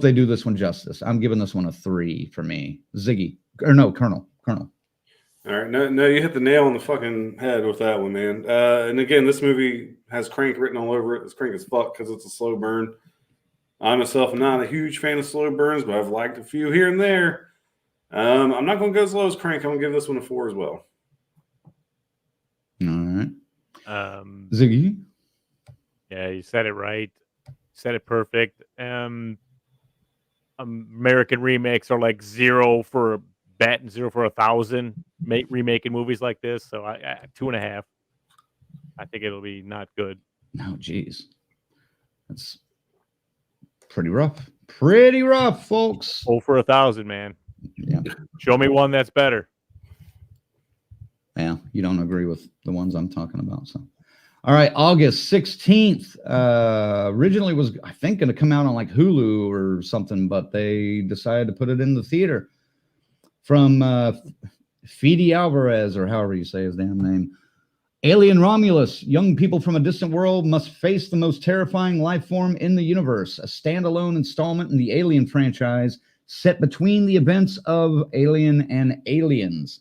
they do this one justice. I'm giving this one a 3 for me. Ziggy, or no, Colonel. All right, no, you hit the nail on the fucking head with that one, man. And again, this movie has crank written all over it. It's crank as fuck because it's a slow burn. I myself am not a huge fan of slow burns, but I've liked a few here and there. I'm not going to go as low as crank. I'm going to give this one a 4 as well. All right. Ziggy? Yeah, you said it right. Said it perfect. American remakes are like 0 for a bet and 0 for 1,000 remaking movies like this. So I 2.5. I think it'll be not good. No, geez. That's pretty rough. Pretty rough, folks. 0 for 1,000, man. Yeah. Show me one that's better. Yeah, you don't agree with the ones I'm talking about. So, all right, August 16th. Originally was, I think, going to come out on like Hulu or something, but they decided to put it in the theater. From Fede Alvarez, or however you say his damn name. Alien Romulus. Young people from a distant world must face the most terrifying life form in the universe. A standalone installment in the Alien franchise set between the events of Alien and Aliens.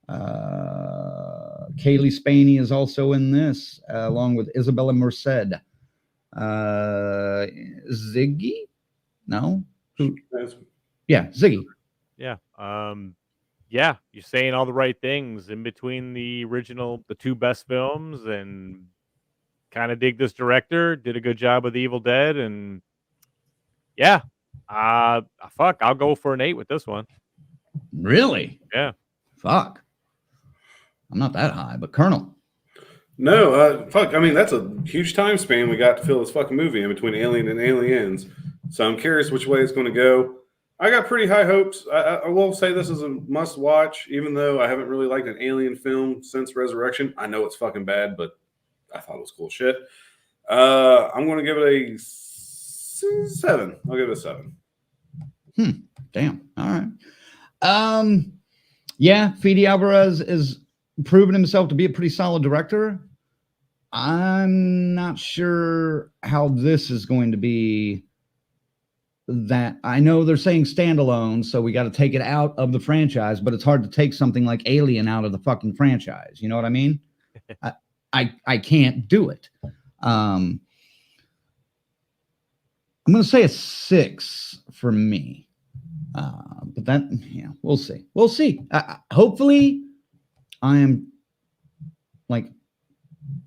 Kaylee Spaney is also in this, along with Isabella Merced. Ziggy? No? Who? Yeah, Ziggy. Yeah. Yeah, you're saying all the right things. In between the two best films, and kind of dig this director. Did a good job with Evil Dead, and yeah. Fuck, I'll go for an 8 with this one. Really? Yeah. Fuck. I'm not that high, but Colonel. No, fuck. I mean, that's a huge time span we got to fill this fucking movie in between Alien and Aliens. So I'm curious which way it's going to go. I got pretty high hopes. I will say this is a must watch, even though I haven't really liked an Alien film since Resurrection. I know it's fucking bad, but I thought it was cool shit. I'm going to give it a 7. I'll give it a 7. Damn. All right. Yeah, Fede Alvarez is proven himself to be a pretty solid director. I'm not sure how this is going to be. That I know they're saying standalone, so we got to take it out of the franchise, but it's hard to take something like Alien out of the fucking franchise. You know what I mean? I can't do it. I'm going to say a 6 for me. But that, yeah, we'll see. We'll see. Hopefully I'm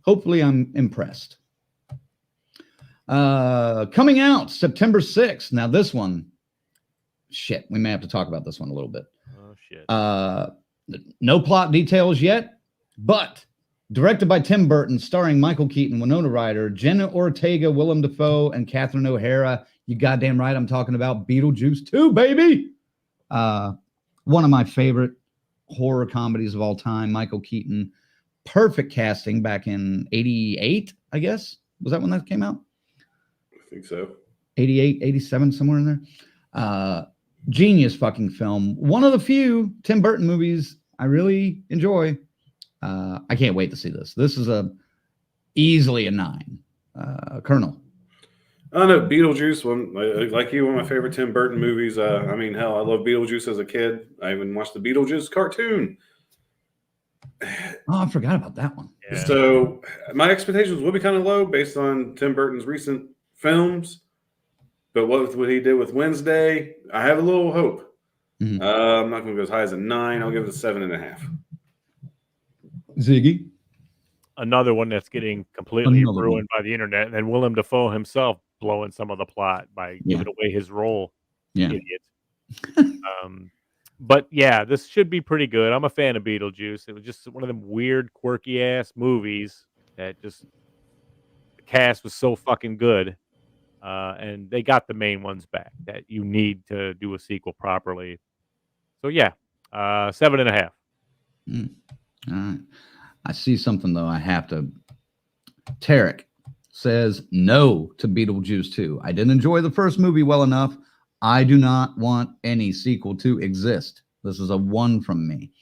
impressed. Coming out September 6th. Now this one, shit, we may have to talk about this one a little bit. Oh shit. No plot details yet, but directed by Tim Burton, starring Michael Keaton, Winona Ryder, Jenna Ortega, Willem Dafoe, and Catherine O'Hara. You goddamn right, I'm talking about Beetlejuice 2, baby. One of my favorite horror comedies of all time. Michael Keaton, perfect casting back in '88, I guess. Was that when that came out? I think so. 88, 87, somewhere in there. Genius fucking film. One of the few Tim Burton movies I really enjoy. I can't wait to see this. This is easily a 9. Colonel. I don't know, Beetlejuice, like you, one of my favorite Tim Burton movies. I mean, hell, I love Beetlejuice as a kid. I even watched the Beetlejuice cartoon. Oh, I forgot about that one. Yeah. So my expectations will be kind of low based on Tim Burton's recent films. But what he did with Wednesday, I have a little hope. Mhm. I'm not going to go as high as a 9. I'll give it a 7.5. Ziggy. Another one that's getting completely Another ruined by the internet, and then Willem Dafoe himself blowing some of the plot by giving away his role. Yeah. Idiot. But yeah, this should be pretty good. I'm a fan of Beetlejuice. It was just one of them weird, quirky ass movies that just the cast was so fucking good. And they got the main ones back that you need to do a sequel properly. So yeah, 7.5. All right. I see something though. I have to. Tarek says no to Beetlejuice 2. I didn't enjoy the first movie well enough. I do not want any sequel to exist. This is a 1 from me.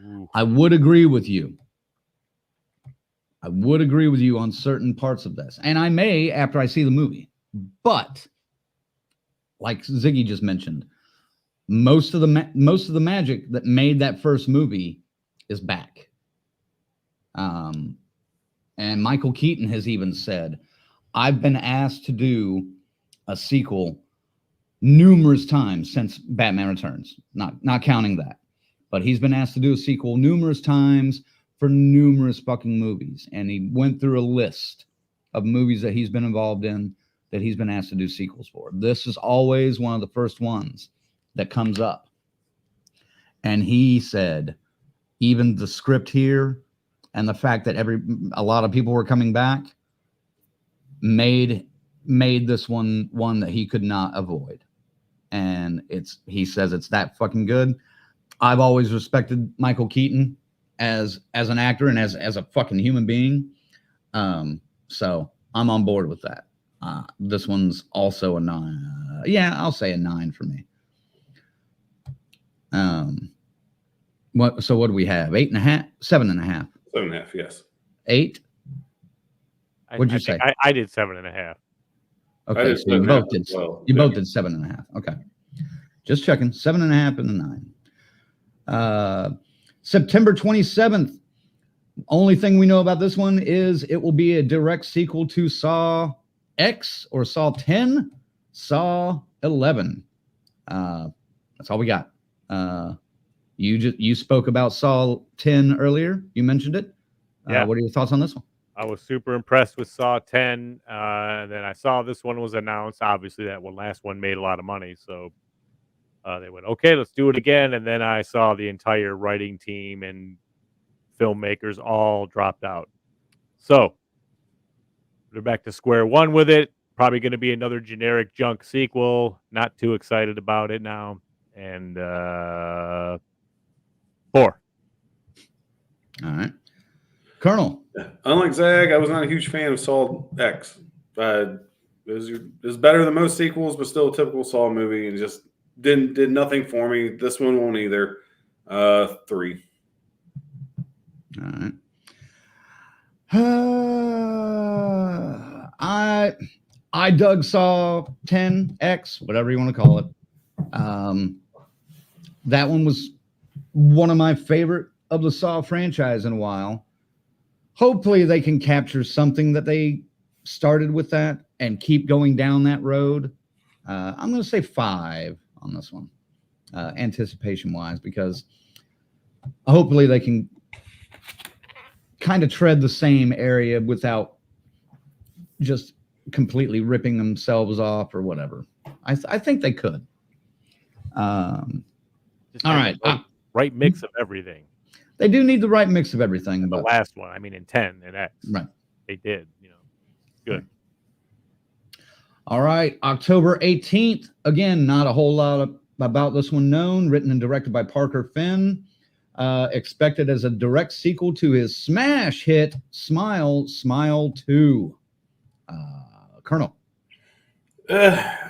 Ooh. I would agree with you. I would agree with you on certain parts of this, and I may after I see the movie. But like Ziggy just mentioned, most of the magic that made that first movie is back. And Michael Keaton has even said, I've been asked to do a sequel numerous times since Batman Returns, not counting that. But he's been asked to do a sequel numerous times for numerous fucking movies. And he went through a list of movies that he's been involved in that he's been asked to do sequels for. This is always one of the first ones that comes up. And he said, even the script here and the fact that a lot of people were coming back made this one that he could not avoid. And he says it's that fucking good. I've always respected Michael Keaton as an actor and as a fucking human being. So I'm on board with that. This one's also a 9. Yeah, I'll say a 9 for me. What do we have? 8.5, 7.5. 7.5, yes. 8. What'd you say? I did 7.5. Okay, so you both did. Well. You both did 7.5. Okay, just checking. 7.5 and a 9. September 27th. Only thing we know about this one is it will be a direct sequel to Saw X or Saw 10, Saw 11. That's all we got. You spoke about Saw 10 earlier. You mentioned it. Yeah. What are your thoughts on this one? I was super impressed with Saw 10. And then I saw this one was announced. Obviously, that last one made a lot of money. So they went, okay, let's do it again. And then I saw the entire writing team and filmmakers all dropped out. So they're back to square one with it. Probably going to be another generic junk sequel. Not too excited about it now. And 4. All right. Colonel. Unlike Zag, I was not a huge fan of Saw X. It was better than most sequels, but still a typical Saw movie, and just did nothing for me. This one won't either. 3. All right. I dug Saw 10X, whatever you want to call it. That one was one of my favorite of the Saw franchise in a while. Hopefully they can capture something that they started with that and keep going down that road. I'm going to say 5 on this one, anticipation-wise, because hopefully they can kind of tread the same area without just completely ripping themselves off or whatever. I think they could. All right. Right mix of everything. They do need the right mix of everything. And but the last one, I mean, in 10 and X, right, they did, good. All right, October 18th. Again, not a whole lot about this one known. Written and directed by Parker Finn. Expected as a direct sequel to his smash hit Smile 2. Colonel.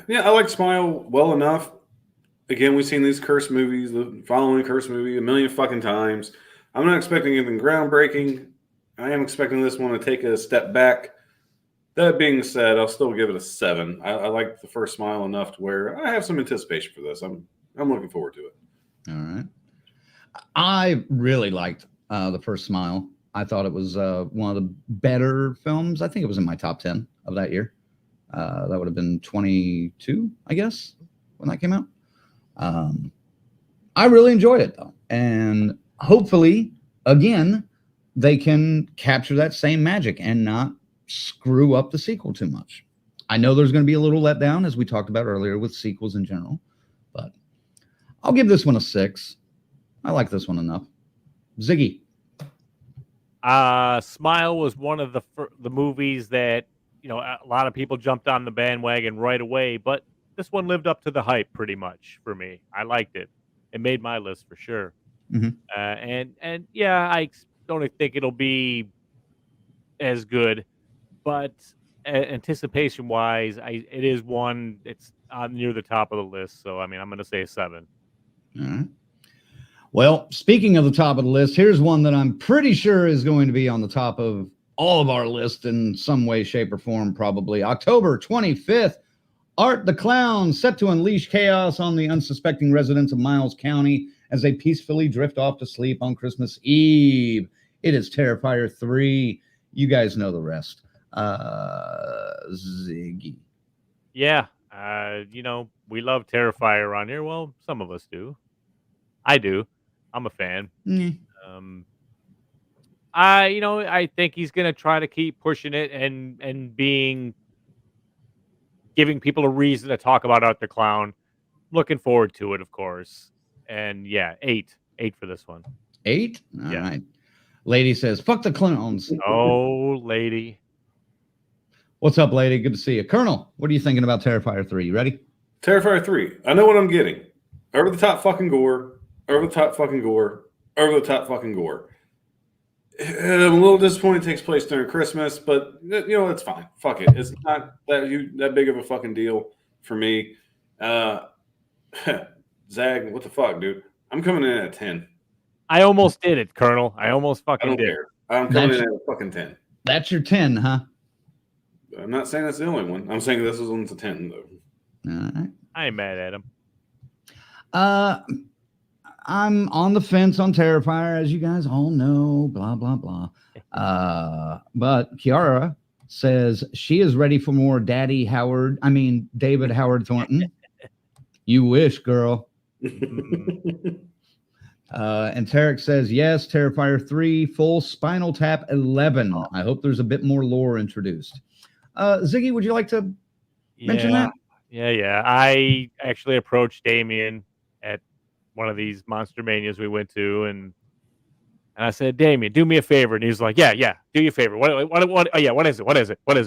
Yeah, I like Smile well enough. Again, we've seen these Curse movies, the following Curse movie, a million fucking times. I'm not expecting anything groundbreaking. I am expecting this one to take a step back. That being said, I'll still give it a 7. I like the first Smile enough to where I have some anticipation for this. I'm looking forward to it. All right. I really liked the first Smile. I thought it was one of the better films. I think it was in my top 10 of that year. That would have been 22, I guess, when that came out. I really enjoyed it, though. And hopefully, again, they can capture that same magic and not screw up the sequel too much. I know there's going to be a little letdown, as we talked about earlier with sequels in general, but I'll give this one a 6. I like this one enough. Ziggy. Smile was one of the movies that, you know, a lot of people jumped on the bandwagon right away, but this one lived up to the hype pretty much for me. I liked it. It made my list for sure. Mhm. And yeah, I don't think it'll be as good, but anticipation wise, it is one. It's near the top of the list. So I mean, I'm going to say a 7. All right. Well, speaking of the top of the list, here's one that I'm pretty sure is going to be on the top of all of our list in some way, shape, or form, probably. October 25th, Art the Clown set to unleash chaos on the unsuspecting residents of Miles County as they peacefully drift off to sleep on Christmas Eve. It is Terrifier 3. You guys know the rest. Ziggy. Yeah, you know, we love Terrifier around here. Well, some of us do. I do. I'm a fan. Mm. I think he's gonna try to keep pushing it and giving people a reason to talk about Art the Clown. Looking forward to it, of course. And yeah, 8 for this one. 8? All Yeah. right. Lady says, fuck the clowns. Oh, lady. What's up, lady? Good to see you. Colonel, what are you thinking about Terrifier 3? You ready? Terrifier 3. I know what I'm getting. Over the top fucking gore. Over the top fucking gore. Over the top fucking gore. I'm a little disappointed it takes place during Christmas, but you know, it's fine. Fuck it. It's not that big of a fucking deal for me. Zag, what the fuck, dude? I'm coming in at 10. I almost did it, Colonel. I almost I fucking don't did. care. I'm coming in at a fucking 10. That's your 10, huh? I'm not saying that's the only one. I'm saying this one's a 10, though. All right. I ain't mad at him. I'm on the fence on Terrifier, as you guys all know, blah, blah, blah. But Kiara says she is ready for more David Howard Thornton. You wish, girl. And Tarek says, yes, Terrifier 3, full Spinal Tap 11. I hope there's a bit more lore introduced. Ziggy, would you like to mention that? Yeah. I actually approached Damien at one of these Monster Manias we went to, and I said, Damien, do me a favor. And he's like, yeah, do you a favor. What is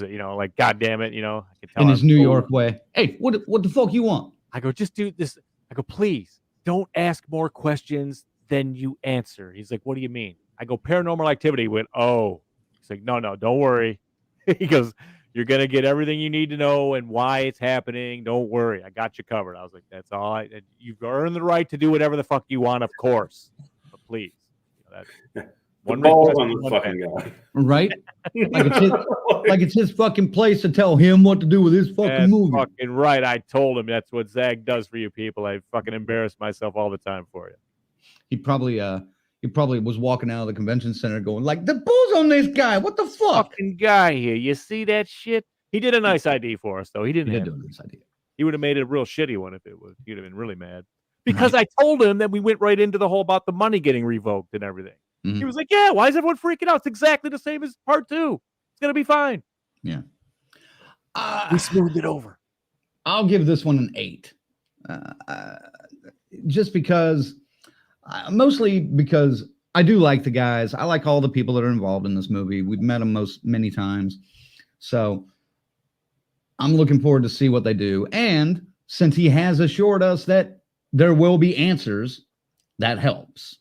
it? You know, like, God damn it, you know. I can tell In his New York way. Hey, what the fuck you want? I go, just do this. I go, please, don't ask more questions than you answer. He's like, what do you mean? I go, paranormal activity. He went, oh. He's like, no, don't worry. He goes, you're going to get everything you need to know and why it's happening. Don't worry. I got you covered. I was like, that's all. You've earned the right to do whatever the fuck you want, of course. But please. That's one balls on the fucking guy. Right? Like it's his fucking place to tell him what to do with his fucking movie. Fucking right. I told him that's what Zag does for you people. I fucking embarrass myself all the time for you. He probably was walking out of the convention center going like, the booze on this guy. What the fuck? Fucking guy here. You see that shit? He did a nice ID for us though. He did do a nice ID. He would have made it a real shitty one if it was. He'd have been really mad. Because I told him that we went right into the whole about the money getting revoked and everything. Mm-hmm. He was like, yeah, why is everyone freaking out? It's exactly the same as part 2. It's going to be fine. Yeah. We smoothed it over. I'll give this one an 8. Just because, mostly because I do like the guys. I like all the people that are involved in this movie. We've met them many times. So I'm looking forward to see what they do. And since he has assured us that there will be answers, that helps.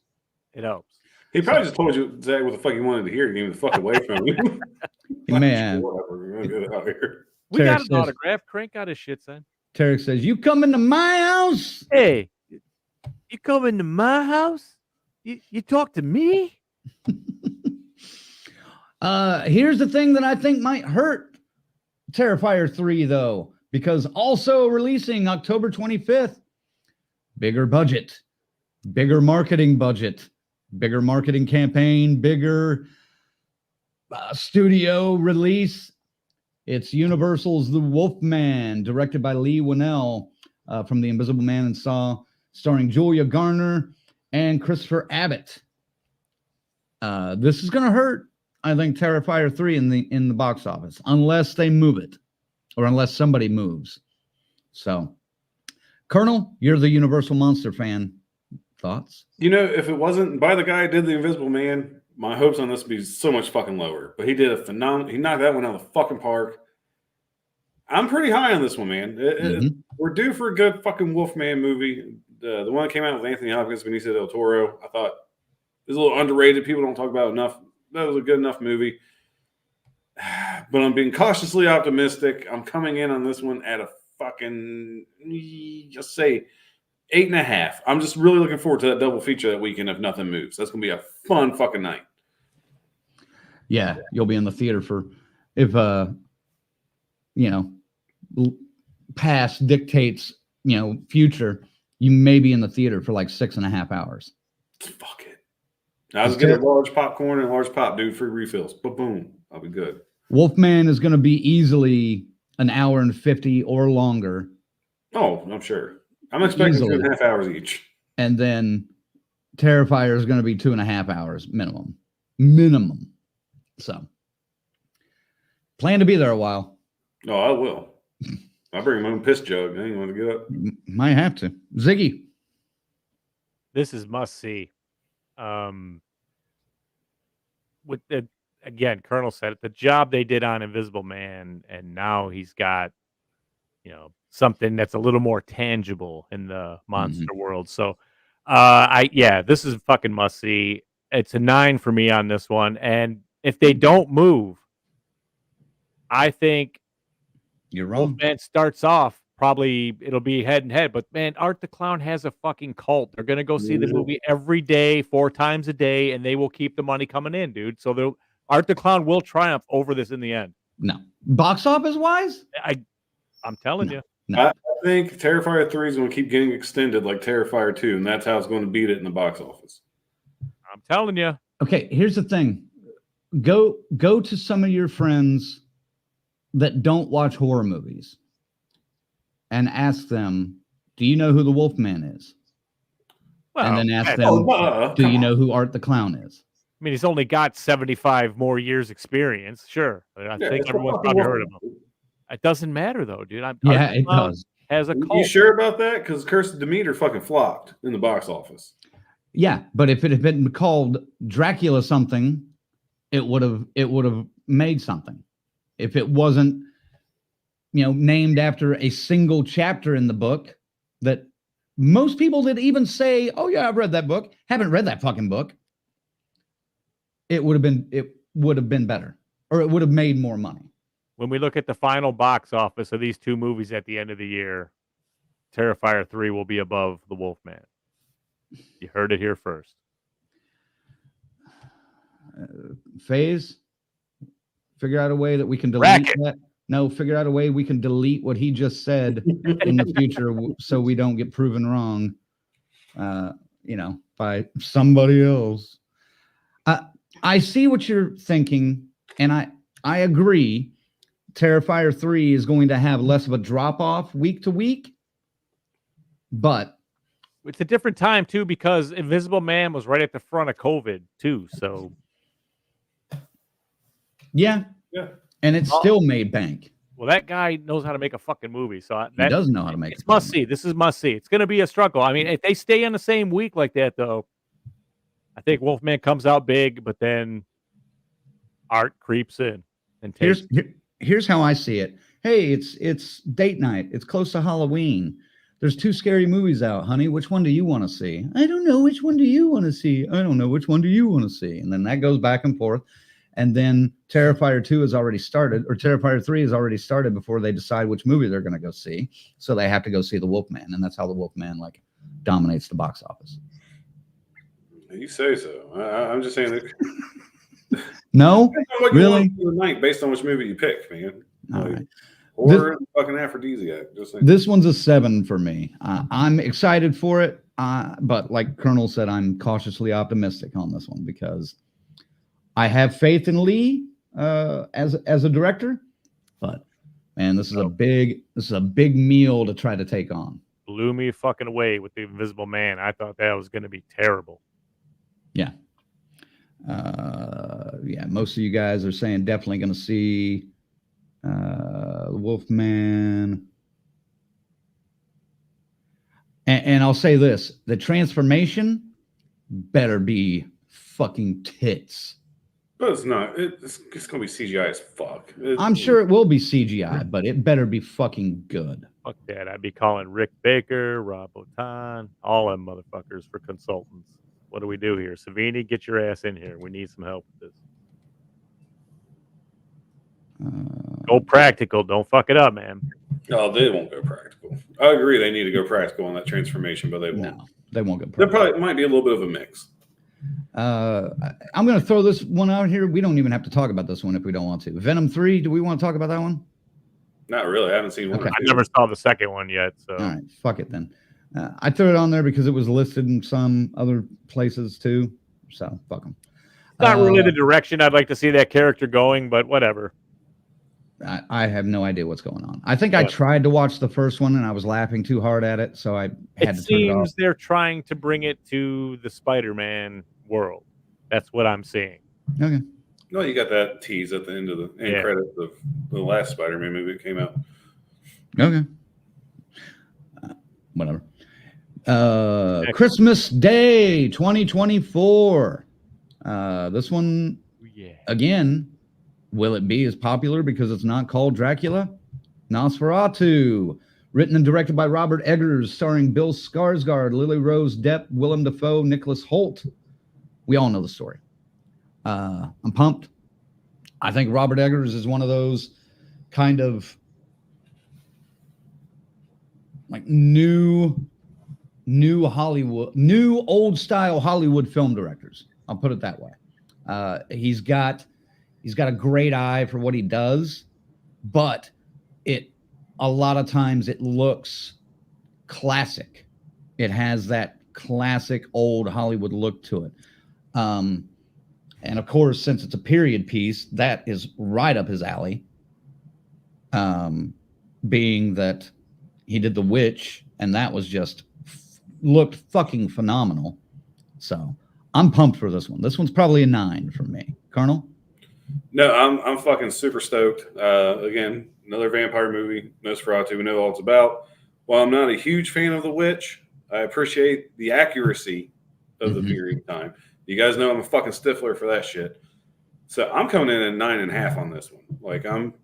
It helps. He probably just told you, Zach, what the fuck you wanted to hear. You gave the fuck away from him. Man. Whatever. We got an autograph. Crank got his shit, son. Tarek says, "You come into my house." Hey, you come into my house? You talk to me? Here's the thing that I think might hurt Terrifier 3, though, because also releasing October 25th, bigger budget, bigger marketing budget, bigger marketing campaign, bigger studio release. It's Universal's The Wolfman, directed by Lee Winnell from The Invisible Man and Saw, starring Julia Garner and Christopher Abbott. This is going to hurt, I think, Terrifier 3 in the box office, unless they move it, or unless somebody moves. So, Colonel, you're the Universal Monster fan. Thoughts? You know, if it wasn't by the guy who did The Invisible Man, my hopes on this would be so much fucking lower. But he did a phenomenal. He knocked that one out of the fucking park. I'm pretty high on this one, man. We're due for a good fucking Wolfman movie. The one that came out with Anthony Hopkins, Benicio del Toro, I thought it was a little underrated. People don't talk about it enough. That was a good enough movie. But I'm being cautiously optimistic. I'm coming in on this one at a fucking, just say, 8.5. I'm just really looking forward to that double feature that weekend if nothing moves. That's going to be a fun fucking night. Yeah, you'll be in the theater for, if, past dictates, future, you may be in the theater for like 6.5 hours. Fuck it. I was getting a large popcorn and a large pop, dude, free refills. But boom, I'll be good. Wolfman is going to be easily an hour and 50 or longer. Oh, I'm sure. I'm expecting 2.5 hours each. And then Terrifier is going to be 2.5 hours minimum. So plan to be there a while. Oh, I will. I'll bring my own piss jug. I ain't want to get up. Might have to. Ziggy. This is must see. With the, again, Colonel said it, the job they did on Invisible Man, and now he's got, something that's a little more tangible in the monster world. So, this is a fucking must see. It's a 9 for me on this one. And if they don't move, I think you're wrong. Wolfman starts off, probably it'll be head and head, but man, Art the Clown has a fucking cult. They're gonna go see the movie every day, 4 times a day, and they will keep the money coming in, dude. So Art the Clown will triumph over this in the end. No, box office wise, I'm telling you. No. I think Terrifier 3 is going to keep getting extended like Terrifier 2, and that's how it's going to beat it in the box office. I'm telling you. Okay, here's the thing. Go to some of your friends that don't watch horror movies and ask them, do you know who the Wolfman is? Well, and then ask them, do you know who Art the Clown is? I mean, he's only got 75 more years experience. Sure. I think everyone's probably heard of him. It doesn't matter, though, dude. It does. Has a cult. You sure about that? Because Curse of Demeter fucking flopped in the box office. Yeah, but if it had been called Dracula something, it would have made something. If it wasn't, named after a single chapter in the book that most people that even say, "Oh yeah, I've read that book," haven't read that fucking book. It would have been better, or it would have made more money. When we look at the final box office of these two movies at the end of the year, Terrifier 3 will be above The Wolfman. You heard it here first. Phase, figure out a way that we can delete that. No, figure out a way we can delete what he just said in the future so we don't get proven wrong, by somebody else. I see what you're thinking, and I agree. Terrifier 3 is going to have less of a drop-off week to week, but it's a different time, too, because Invisible Man was right at the front of COVID, too, so... Yeah. And it still made bank. Well, that guy knows how to make a fucking movie, so he does know how to make it. It's must-see. This is must-see. It's going to be a struggle. I mean, if they stay on the same week like that, though, I think Wolfman comes out big, but then Art creeps in and takes... Here's how I see it. Hey, it's date night. It's close to Halloween. There's 2 scary movies out, honey. Which one do you want to see? I don't know. Which one do you want to see? I don't know. Which one do you want to see? And then that goes back and forth. And then Terrifier 2 has already started, or Terrifier 3 has already started before they decide which movie they're going to go see. So they have to go see The Wolfman, and that's how The Wolfman like dominates the box office. You say so. I'm just saying that. No, What really? you want tonight based on which movie you pick, man. All Like, right. Horror and fucking aphrodisiac. Just saying. This one's a 7 for me. I'm excited for it, but like Colonel said, I'm cautiously optimistic on this one because I have faith in Lee as a director. But man, this is a big meal to try to take on. Blew me fucking away with the Invisible Man. I thought that was going to be terrible. Yeah. Yeah, most of you guys are saying definitely going to see Wolfman. And I'll say this, the transformation better be fucking tits. But it's not. It's going to be CGI as fuck. I'm sure it will be CGI, but it better be fucking good. Fuck that. I'd be calling Rick Baker, Rob Bottin, all them motherfuckers for consultants. What do we do here? Savini, get your ass in here. We need some help with this. Go practical. Don't fuck it up, man. No, they won't go practical. I agree. They need to go practical on that transformation, but they won't. No, they won't go There practical. probably might be a little bit of a mix. I'm going to throw this one out here. We don't even have to talk about this one if we don't want to. Venom 3, do we want to talk about that one? Not really. I haven't seen one. Okay. I never saw the second one yet. So All right, fuck it then. I threw it on there because it was listed in some other places too. So fuck them. not really the direction I'd like to see that character going, but whatever. I have no idea what's going on. I think I tried to watch the first one and I was laughing too hard at it, so I had to turn it off. It seems they're trying to bring it to the Spider-Man world. That's what I'm seeing. Okay. No, you got that tease at the end of the end credits of the last Spider-Man movie that came out. Okay. Whatever. Christmas Day 2024. This one, again, will it be as popular because it's not called Dracula? Nosferatu, written and directed by Robert Eggers, starring Bill Skarsgård, Lily Rose Depp, Willem Dafoe, Nicholas Hoult. We all know the story. I'm pumped. I think Robert Eggers is one of those kind of like new Hollywood, new old style Hollywood film directors. I'll put it that way. He's got a great eye for what he does, but a lot of times it looks classic. It has that classic old Hollywood look to it. And of course, since it's a period piece, that is right up his alley. Being that he did The Witch, and that was just looked fucking phenomenal. So I'm pumped for this one. This one's probably a 9 for me. Colonel? No, I'm fucking super stoked. Again, another vampire movie, Nosferatu. We know all it's about. While I'm not a huge fan of The Witch, I appreciate the accuracy of the period of time. You guys know I'm a fucking stiffler for that shit. So I'm coming in at 9.5 on this one. Like I'm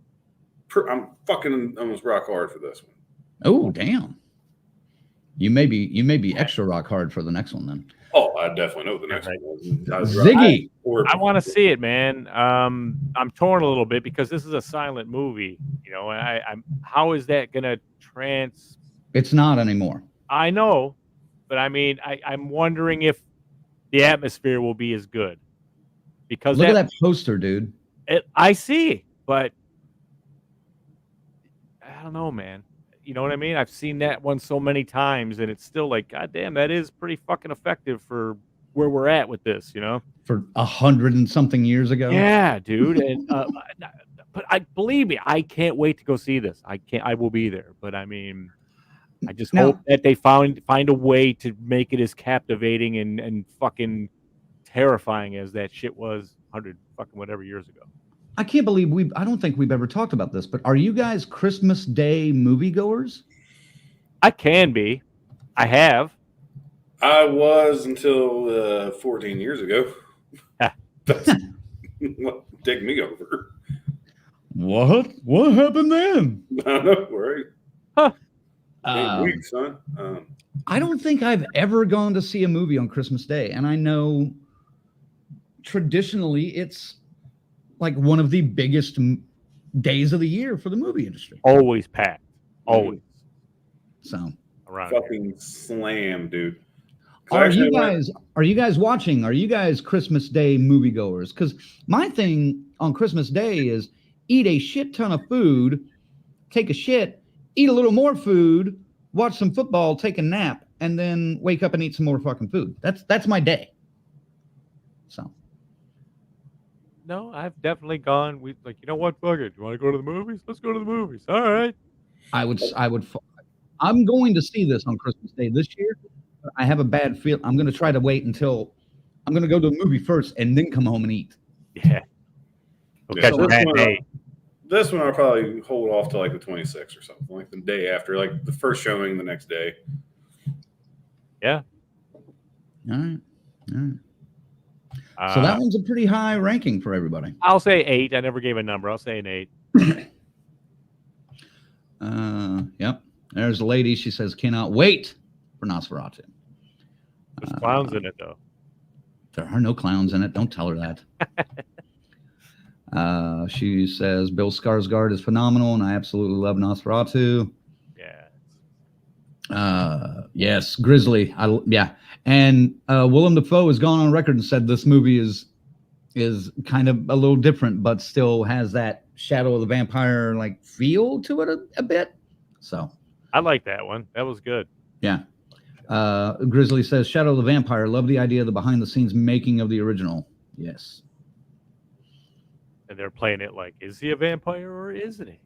fucking almost rock hard for this one. Oh, damn. You may be extra rock hard for the next one then. Oh, I definitely know the next one. Ziggy. I want to see it, man. I'm torn a little bit because this is a silent movie, you know. And I'm how is that gonna trans? It's not anymore. I know, but I mean, I'm wondering if the atmosphere will be as good because look at that poster, dude. I see, but I don't know, man. You know what I mean? I've seen that one so many times, and it's still like, God damn, that is pretty fucking effective for where we're at with this, you know? For 100 and something years ago. Yeah, dude. And but believe me, I can't wait to go see this. I will be there. But I mean, I just hope that they find a way to make it as captivating and fucking terrifying as that shit was 100 fucking whatever years ago. I can't believe I don't think we've ever talked about this, but are you guys Christmas Day moviegoers? I can be. I have. I was until 14 years ago. That's what take me over. What? What happened then? I know, right? Huh. 8 weeks, son. I don't think I've ever gone to see a movie on Christmas Day, and I know traditionally it's like one of the biggest days of the year for the movie industry. Always packed. Always. So Around here. Fucking slam, dude. 'Cause I are actually you went- guys watching? Are you guys Christmas Day moviegoers? Because my thing on Christmas Day is eat a shit ton of food, take a shit, eat a little more food, watch some football, take a nap, and then wake up and eat some more fucking food. That's my day. So No, I've definitely gone. We like, you know what? Fuck it. You want to go to the movies? Let's go to the movies. All right. I'm going to see this on Christmas Day this year. I have a bad feel. I'm going to try to wait until I'm going to go to the movie first and then come home and eat. Yeah. We'll Yeah, catch a bad day. This one I'll probably hold off to like the 26th or something, like the day after, like the first showing the next day. Yeah. All right. So that one's a pretty high ranking for everybody. I'll say 8. I never gave a number. I'll say an 8. Yep. There's a lady. She says, cannot wait for Nosferatu. There's clowns in it, though. There are no clowns in it. Don't tell her that. She says, Bill Skarsgård is phenomenal, and I absolutely love Nosferatu. Yeah. Yes, Grizzly. Yeah. And Willem Dafoe has gone on record and said this movie is kind of a little different, but still has that Shadow of the Vampire like feel to it a bit. So I like that one. That was good. yeah. Grizzly says Shadow of the Vampire. Love the idea of the behind the scenes making of the original. Yes. And they're playing it like, is he a vampire or isn't he?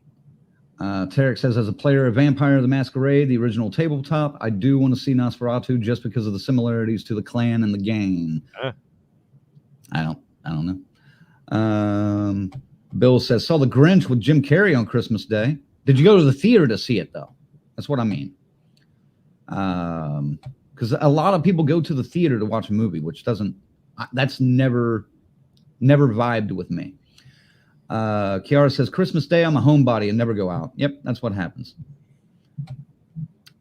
Tarek says, as a player of Vampire the Masquerade, the original tabletop, I do want to see Nosferatu just because of the similarities to the clan and the gang. I don't know. Bill says, saw The Grinch with Jim Carrey on Christmas Day. Did you go to the theater to see it, though? That's what I mean. Because a lot of people go to the theater to watch a movie, which that's never vibed with me. Kiara says, Christmas Day, I'm a homebody and never go out. Yep, that's what happens.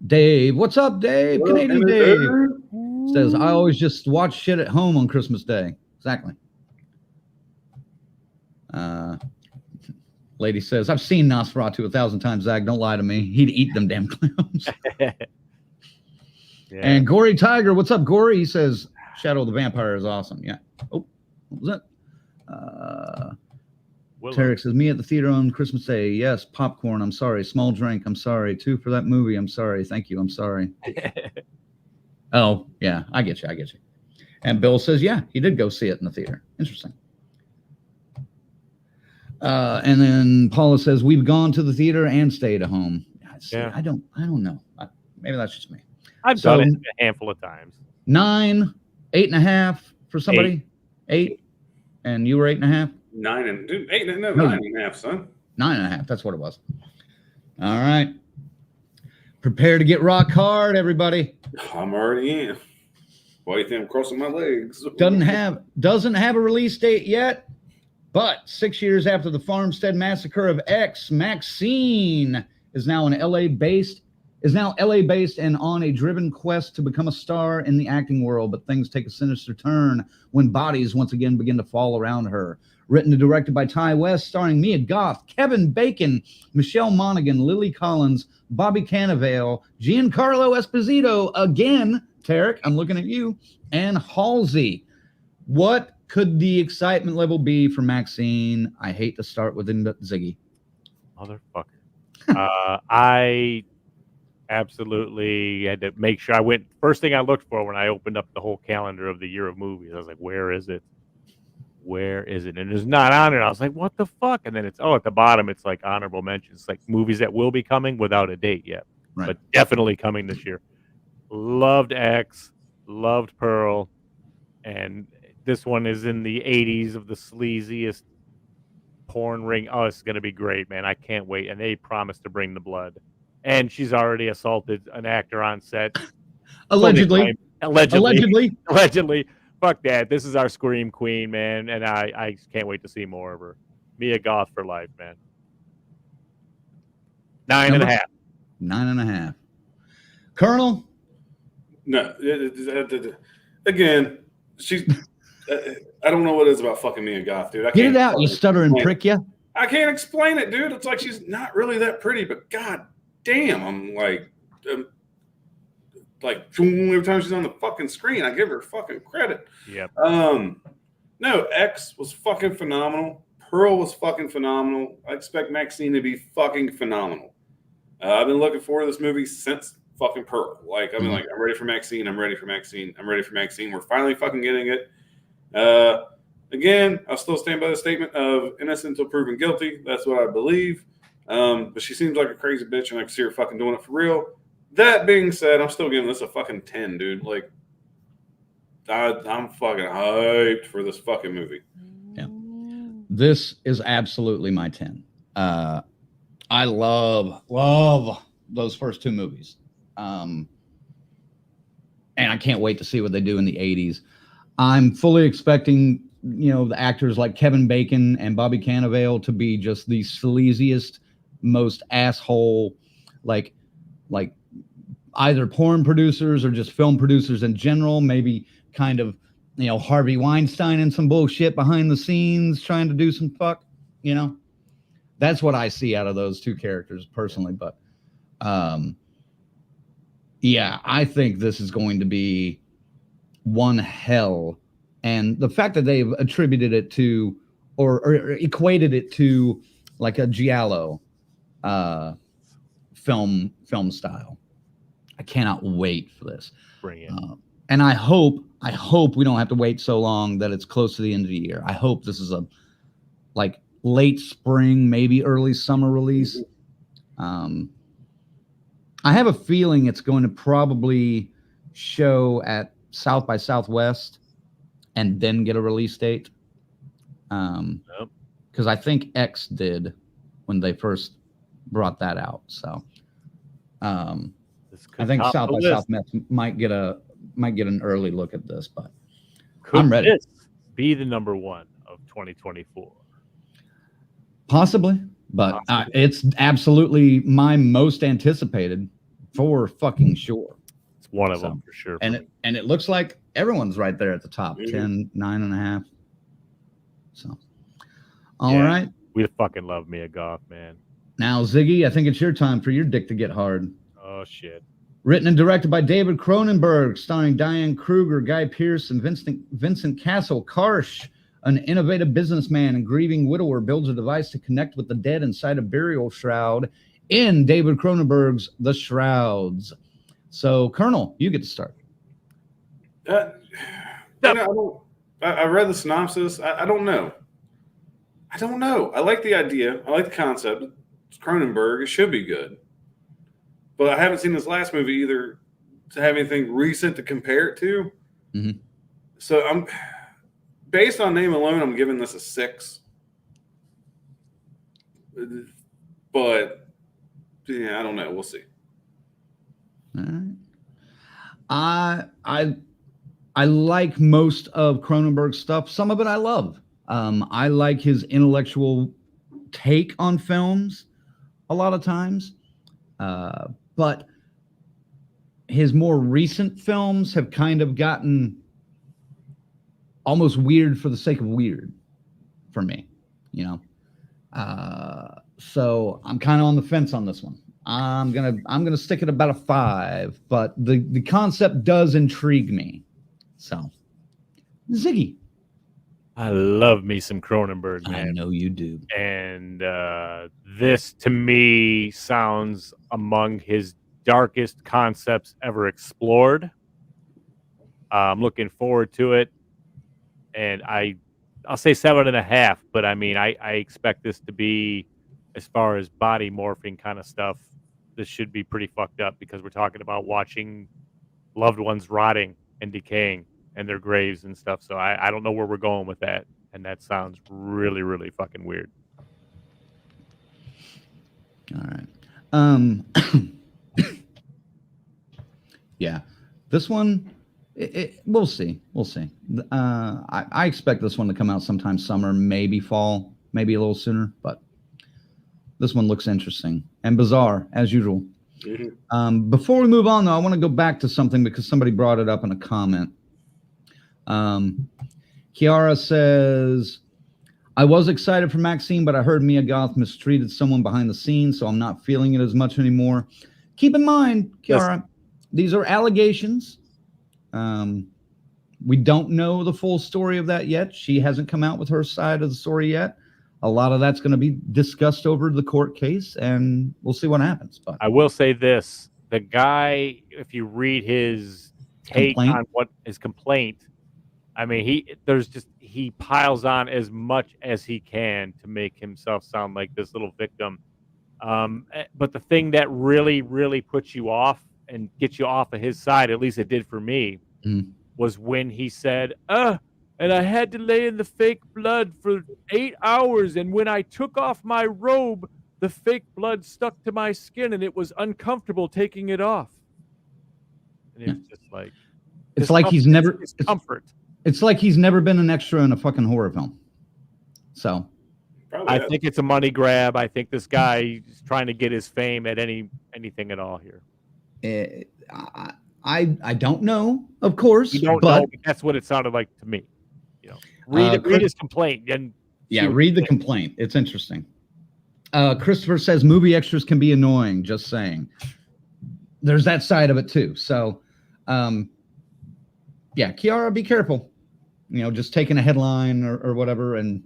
Dave, what's up, Dave? Canadian Dave says, I always just watch shit at home on Christmas Day. Exactly. Lady says, I've seen Nosferatu 1,000 times, Zach. Don't lie to me. He'd eat them damn clowns. Yeah. And Gory Tiger, what's up, Gory? He says, Shadow of the Vampire is awesome. Yeah. Oh, what was that? Tarek says, me at the theater on Christmas Day. Yes, popcorn. I'm sorry. Small drink. I'm sorry. 2 for that movie. I'm sorry. Thank you. I'm sorry. Oh, yeah. I get you. And Bill says, yeah, he did go see it in the theater. Interesting. And then Paula says, we've gone to the theater and stayed at home. Yeah. I don't know. Maybe that's just me. I've done it a handful of times. 9, 8.5 for somebody. 8. And you were 8.5? 9 and 9.5, son. 9.5. That's what it was. All right. Prepare to get rock hard, everybody. I'm already in. Why do you think I'm crossing my legs? Doesn't have a release date yet, but 6 years after the Farmstead Massacre of X, Maxine is now LA-based and on a driven quest to become a star in the acting world, but things take a sinister turn when bodies once again begin to fall around her. Written and directed by Ty West, starring Mia Goth, Kevin Bacon, Michelle Monaghan, Lily Collins, Bobby Cannavale, Giancarlo Esposito, again, Tarek, I'm looking at you, and Halsey. What could the excitement level be for Maxine? I hate to start with Ziggy. Motherfucker. I absolutely had to make sure I went. First thing I looked for when I opened up the whole calendar of the year of movies, I was like, where is it? Where is it? And it's not on it. I was like, what the fuck? And then it's, at the bottom, it's like honorable mentions, like movies that will be coming without a date yet, but definitely coming this year. Loved X, loved Pearl, and this one is in the 80s of the sleaziest porn ring. Oh, it's going to be great, man. I can't wait. And they promised to bring the blood. And she's already assaulted an actor on set. Allegedly. Fuck that. This is our Scream Queen, man. And I can't wait to see more of her. Mia Goth for life, man. 9.5. 9.5. Colonel? No. Again, she's I don't know what it is about fucking Mia Goth, dude. I Get can't it out, you stutter and prick you. I can't explain it, dude. It's like she's not really that pretty, but god damn, I'm like every time she's on the fucking screen, I give her fucking credit. Yep. No, X was fucking phenomenal. Pearl was fucking phenomenal. I expect Maxine to be fucking phenomenal. I've been looking forward to this movie since fucking Pearl. Like, I've been like, I'm ready for Maxine. I'm ready for Maxine. I'm ready for Maxine. We're finally fucking getting it. Again, I'll still stand by the statement of innocent until proven guilty. That's what I believe. But she seems like a crazy bitch, and I can see her fucking doing it for real. That being said, I'm still giving this a fucking 10, dude. Like, I'm fucking hyped for this fucking movie. Yeah. This is absolutely my 10. I love those first two movies. And I can't wait to see what they do in the 80s. I'm fully expecting, the actors like Kevin Bacon and Bobby Cannavale to be just the sleaziest, most asshole, like either porn producers or just film producers in general, maybe kind of, Harvey Weinstein and some bullshit behind the scenes trying to do some fuck, That's what I see out of those two characters personally. But yeah, I think this is going to be one hell. And the fact that they've attributed it to or equated it to like a giallo film style. I cannot wait for this. Bring it. And I hope we don't have to wait so long that it's close to the end of the year. I hope this is a late spring, maybe early summer release. I have a feeling it's going to probably show at South by Southwest and then get a release date. Because I think X did when they first brought that out. So I think South by Southwest might get an early look at this, but I'm ready. This be the number one of 2024? Possibly, but it's absolutely my most anticipated for fucking sure. It's one of them for sure. And it looks like everyone's right there at the top, 10, 9.5. So, all right. We fucking love Mia Goth, man. Now, Ziggy, I think it's your time for your dick to get hard. Oh, shit. Written and directed by David Cronenberg, starring Diane Kruger, Guy Pearce, and Vincent Castle. Karsh, an innovative businessman and grieving widower, builds a device to connect with the dead inside a burial shroud in David Cronenberg's The Shrouds. So, Colonel, you get to start. I read the synopsis. I don't know. I like the idea. I like the concept. It's Cronenberg. It should be good. But I haven't seen this last movie either to have anything recent to compare it to. Mm-hmm. So I'm based on name alone, I'm giving this a 6. But yeah, I don't know. We'll see. All right. I like most of Cronenberg's stuff. Some of it I love. I like his intellectual take on films a lot of times. But his more recent films have kind of gotten almost weird for the sake of weird for me, so I'm kind of on the fence on this one. I'm gonna stick at about a 5, but the concept does intrigue me. So, Ziggy, I love me some Cronenberg, man. I know you do. And this, to me, sounds among his darkest concepts ever explored. I'm looking forward to it. And I'll say 7.5, but I mean, I expect this to be, as far as body morphing kind of stuff, this should be pretty fucked up, because we're talking about watching loved ones rotting and decaying and their graves and stuff. So I don't know where we're going with that. And that sounds really, really fucking weird. All right. Yeah, this one, we'll see. We'll see. I expect this one to come out sometime summer, maybe fall, maybe a little sooner, but this one looks interesting and bizarre as usual. Mm-hmm. Before we move on, though, I want to go back to something because somebody brought it up in a comment. Kiara says, I was excited for Maxine, but I heard Mia Goth mistreated someone behind the scenes, so I'm not feeling it as much anymore. Keep in mind, Kiara, these are allegations. We don't know the full story of that yet. She hasn't come out with her side of the story yet. A lot of that's going to be discussed over the court case, and we'll see what happens. But I will say this. The guy, if you read his take on what his complaint, I mean, he piles on as much as he can to make himself sound like this little victim. But the thing that really, really puts you off and gets you off of his side, at least it did for me, was when he said, and I had to lay in the fake blood for 8 hours, and when I took off my robe, the fake blood stuck to my skin, and it was uncomfortable taking it off. And it's just like, it's like he's never comfort. It's like he's never been an extra in a fucking horror film. So I think it's a money grab. I think this guy is trying to get his fame at anything at all here. I don't know, of course. You don't know, but that's what it sounded like to me. You know, read his complaint and read the complaint. It's interesting. Christopher says movie extras can be annoying. Just saying. There's that side of it too. So, Kiara, be careful. You know, just taking a headline or whatever, and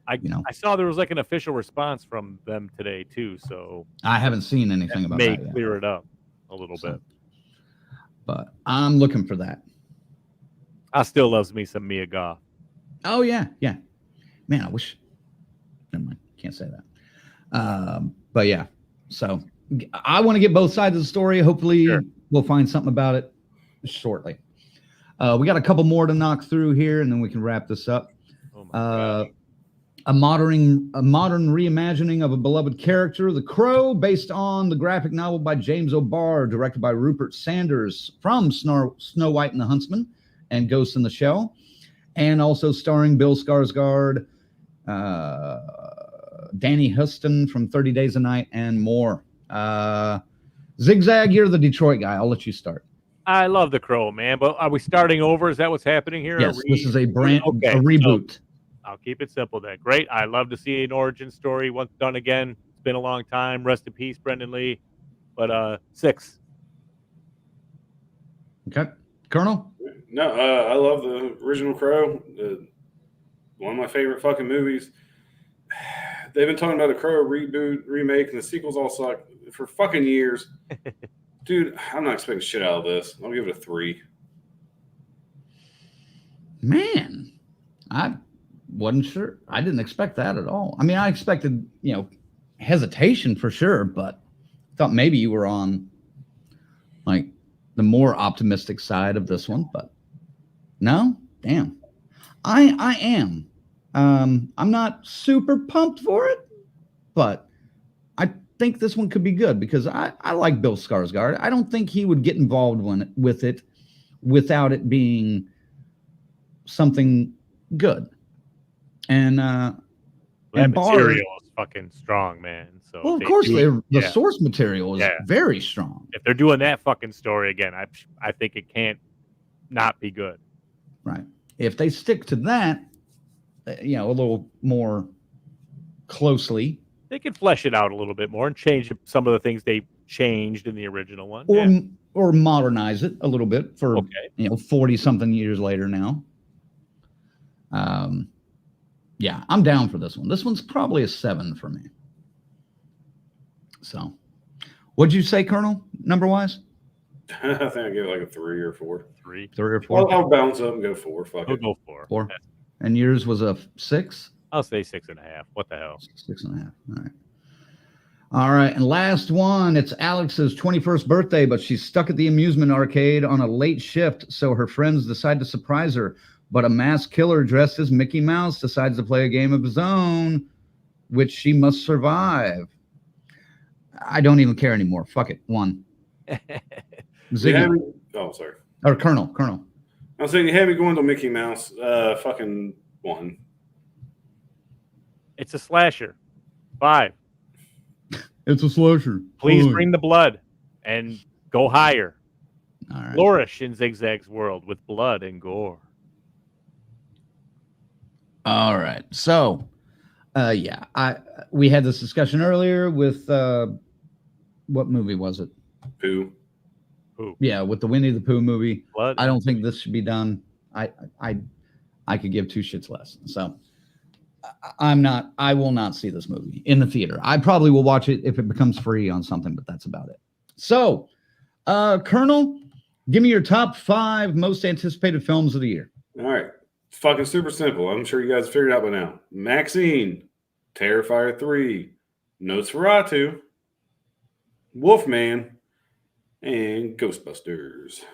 I saw there was like an official response from them today too. So I haven't seen anything about that. May clear it up a little bit. But I'm looking for that. I still loves me some Mia Goth. Oh yeah. Man, I wish. Never mind. Can't say that. But yeah. So I want to get both sides of the story. Hopefully we'll find something about it shortly. We got a couple more to knock through here, and then we can wrap this up. A modern reimagining of a beloved character, The Crow, based on the graphic novel by James O'Barr, directed by Rupert Sanders, from Snow White and the Huntsman and Ghost in the Shell, and also starring Bill Skarsgård, Danny Huston from 30 Days a Night, and more. Zigzag, you're the Detroit guy. I'll let you start. I love The Crow, man, but are we starting over? Is that what's happening here? Yes, this is a reboot. So I'll keep it simple then. Great. I love to see an origin story once done again. It's been a long time. Rest in peace, Brendan Lee. But 6. Okay. Colonel? No, I love the original Crow. One of my favorite fucking movies. They've been talking about a Crow reboot, remake, and the sequels all suck for fucking years. Dude, I'm not expecting shit out of this. I'll give it a 3. Man, I wasn't sure. I didn't expect that at all. I mean, I expected, hesitation for sure, but I thought maybe you were on like the more optimistic side of this one, but no, damn. I am. I'm not super pumped for it, but I think this one could be good because I like Bill Skarsgård. I don't think he would get involved with it without it being something good. And that Barr, material is fucking strong, man. So well, of course, the source material is very strong. If they're doing that fucking story again, I think it can't not be good. Right. If they stick to that, a little more closely, they could flesh it out a little bit more and change some of the things they changed in the original one, or modernize it a little bit for 40 something years later now. I'm down for this one. This one's probably a 7 for me. So, what'd you say, Colonel? Number wise? I think I give it like a 3 or 4. 3 or 4. I'll bounce up and go 4. Fuck I'll it. go 4. 4. And yours was a 6? I'll say 6.5. What the hell? 6.5. All right. All right. And last one. It's Alex's 21st birthday, but she's stuck at the amusement arcade on a late shift. So her friends decide to surprise her. But a masked killer dressed as Mickey Mouse decides to play a game of his own, which she must survive. I don't even care anymore. Fuck it. 1. Ziggy. Sorry. Or Colonel. I was saying you had me going to Mickey Mouse. Fucking 1. It's a slasher. 5. It's a slasher. Please bring the blood and go higher. All right. Flourish in Zigzag's world with blood and gore. All right. So, we had this discussion earlier with what movie was it? Pooh. Yeah, with the Winnie the Pooh movie. Blood. I don't think this should be done. I could give two shits less. So I will not see this movie in the theater. I probably will watch it if it becomes free on something, but that's about it. So, Colonel, give me your top 5 most anticipated films of the year. All right. It's fucking super simple. I'm sure you guys figured it out by now. Maxine, Terrifier 3, Nosferatu, Wolfman, and Ghostbusters.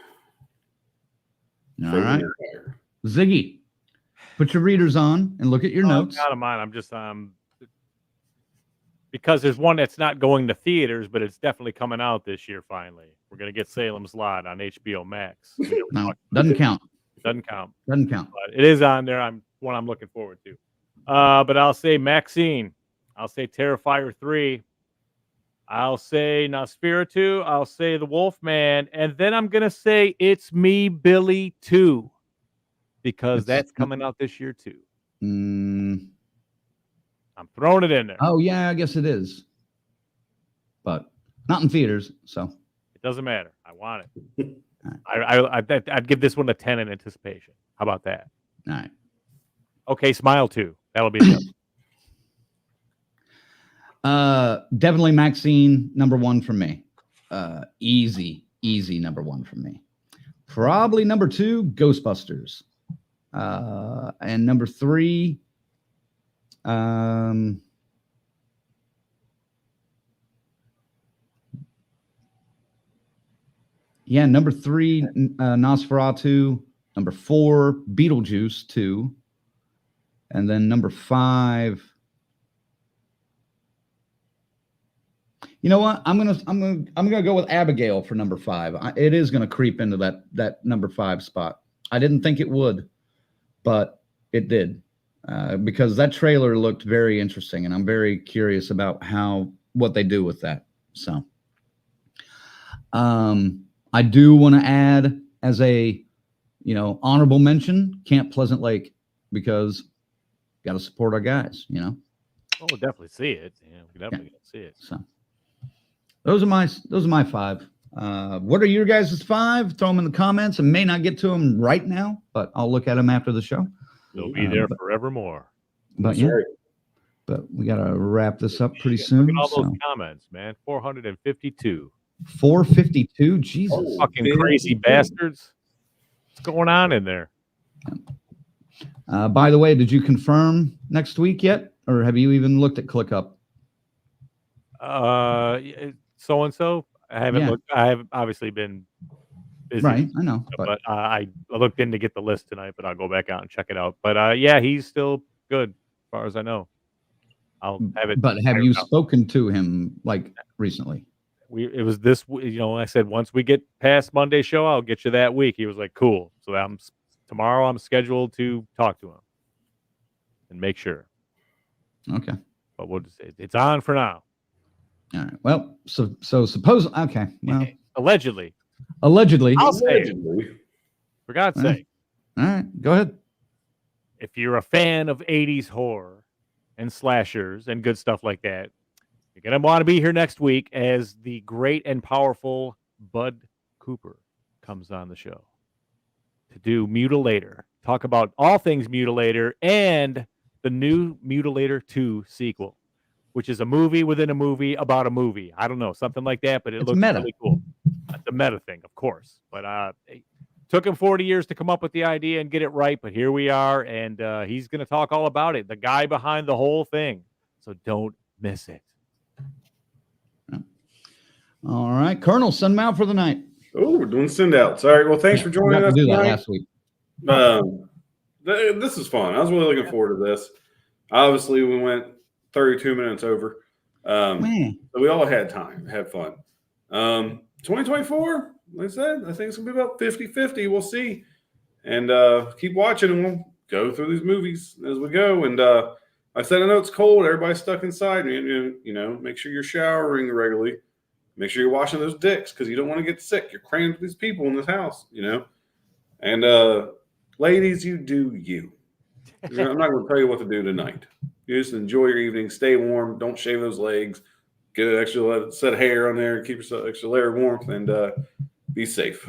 All right. Ziggy, put your readers on and look at your notes. Out of mine. I'm just because there's one that's not going to theaters, but it's definitely coming out this year. Finally, we're gonna get Salem's Lot on HBO Max. No, doesn't count. Doesn't count. Doesn't count. But it is on there. I'm looking forward to. But I'll say Maxine. I'll say Terrifier 3. I'll say Nosferatu. I'll say The Wolfman, and then I'm gonna say It's Me, Billy 2, because that's coming out this year too. I'm throwing it in there. Oh yeah, I guess it is, but not in theaters, so it doesn't matter. I want it. I'd give this one a 10 in anticipation. How about that? All right. Okay, Smile 2. That'll be the definitely Maxine, number 1 for me. Easy number 1 for me. Probably number 2, Ghostbusters. And number 3, number 3, Nosferatu. Number 4, Beetlejuice 2. And then number 5. You know what? I'm gonna go with Abigail for number 5. It is gonna creep into that number 5 spot. I didn't think it would, but it did, because that trailer looked very interesting, and I'm very curious about what they do with that. So, I do want to add as a honorable mention Camp Pleasant Lake, because got to support our guys. Oh, we'll definitely see it. Yeah, we definitely see it. So. Those are my 5. What are your guys' 5? Throw them in the comments. I may not get to them right now, but I'll look at them after the show. They'll be there forevermore. But but we gotta wrap this up pretty soon. Look at all those comments, man. 452. 452. Jesus, fucking crazy bastards. What's going on in there? By the way, did you confirm next week yet, or have you even looked at ClickUp? So and so. I haven't looked. I have obviously been busy. Right, I know. But I looked in to get the list tonight, but I'll go back out and check it out. But yeah, he's still good as far as I know. I'll have it. But have you spoken to him recently? It was this. I said once we get past Monday's show, I'll get you that week. He was like, cool. So tomorrow I'm scheduled to talk to him and make sure. Okay. But we'll just say it's on for now. All right. Well, so suppose. Okay. Well, allegedly. I'll say it. For God's sake. All right. Go ahead. If you're a fan of 80s horror and slashers and good stuff like that, you're going to want to be here next week as the great and powerful Bud Cooper comes on the show to do Mutilator. Talk about all things Mutilator and the new Mutilator 2 sequel, which is a movie within a movie about a movie. I don't know, something like that, but it looks really cool. That's a meta thing, of course. But it took him 40 years to come up with the idea and get it right, but here we are, and he's going to talk all about it. The guy behind the whole thing. So don't miss it. All right, Colonel, send them out for the night. Oh, we're doing send outs. All right. Well, thanks for joining us. Do that last week. This is fun. I was really looking forward to this. Obviously, we went 32 minutes over. So we all had time, had fun. 2024, like I said, I think it's going to be about 50-50. We'll see. And keep watching, and we'll go through these movies as we go. And I said, I know it's cold. Everybody's stuck inside. Make sure you're showering regularly. Make sure you're washing those dicks because you don't want to get sick. You're crammed with these people in this house, And ladies, you do you. I'm not going to tell you what to do tonight. You just enjoy your evening. Stay warm. Don't shave those legs. Get an extra set of hair on there. Keep yourself extra layer of warmth, and be safe.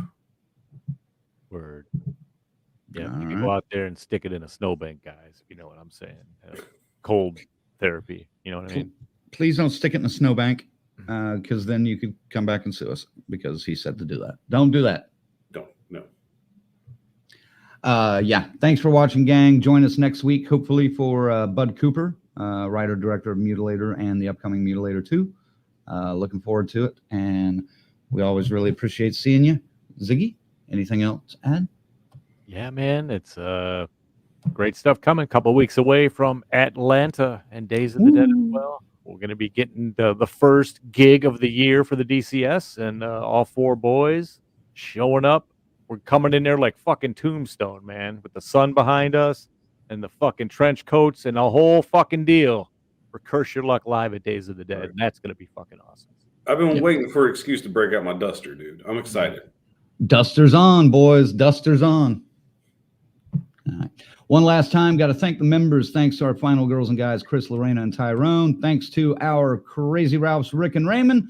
Word. Yeah, All you can right. go out there and stick it in a snowbank, guys. If you know what I'm saying. Cold therapy. You know what I mean? Please don't stick it in a snowbank, because then you could come back and sue us because he said to do that. Don't do that. Don't. No. Yeah. Thanks for watching, gang. Join us next week, hopefully, for Bud Cooper, writer, director of Mutilator and the upcoming Mutilator 2. Looking forward to it. And we always really appreciate seeing you. Ziggy, anything else to add? Yeah, man. It's great stuff coming. A couple weeks away from Atlanta and Days of the Dead as well. We're going to be getting the first gig of the year for the DCS, and all 4 boys showing up. We're coming in there like fucking Tombstone, man, with the sun behind us and the fucking trench coats and a whole fucking deal for Curse Your Luck live at Days of the Dead. Right. And that's going to be fucking awesome. I've been waiting for an excuse to break out my duster, dude. I'm excited. Dusters on, boys. Dusters on. All right. One last time, got to thank the members. Thanks to our final girls and guys, Chris, Lorena, and Tyrone. Thanks to our Crazy Ralphs, Rick and Raymond.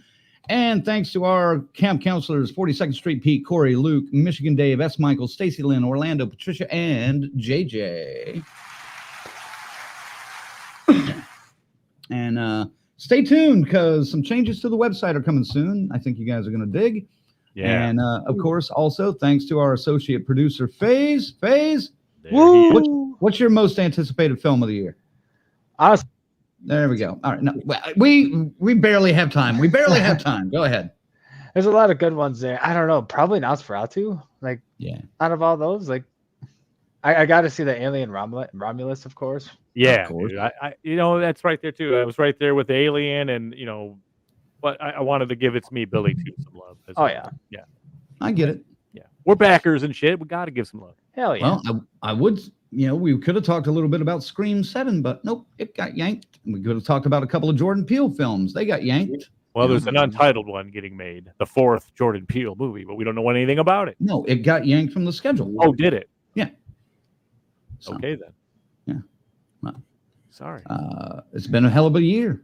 And thanks to our camp counselors, 42nd Street Pete, Corey, Luke, Michigan Dave, S. Michael, Stacy Lynn, Orlando, Patricia, and JJ. And stay tuned, because some changes to the website are coming soon. I think you guys are going to dig. Yeah. And of course, also thanks to our associate producer, FaZe. FaZe, There he is. what's your most anticipated film of the year? Us. There we go. All right. No, we barely have time. We barely have time. Go ahead. There's a lot of good ones there. I don't know. Probably Nosferatu. Like, Yeah. out of all those, like, I got to see the Alien Romulus, of course. Yeah, Of course. dude. I that's right there too. I was right there with Alien, and but I wanted to give It's Me, Billy too some love. as Oh, well. yeah. I get it. Yeah. We're backers and shit. We got to give some love. Hell yeah. Well, I would, we could have talked a little bit about Scream 7, but nope, it got yanked. We could have talked about a couple of Jordan Peele films. They got yanked. Well, there's an untitled one getting made, the 4th Jordan Peele movie, but we don't know anything about it. No, it got yanked from the schedule. Oh, did it? Yeah. So, Okay then. Yeah. Well, Sorry. it's been a hell of a year,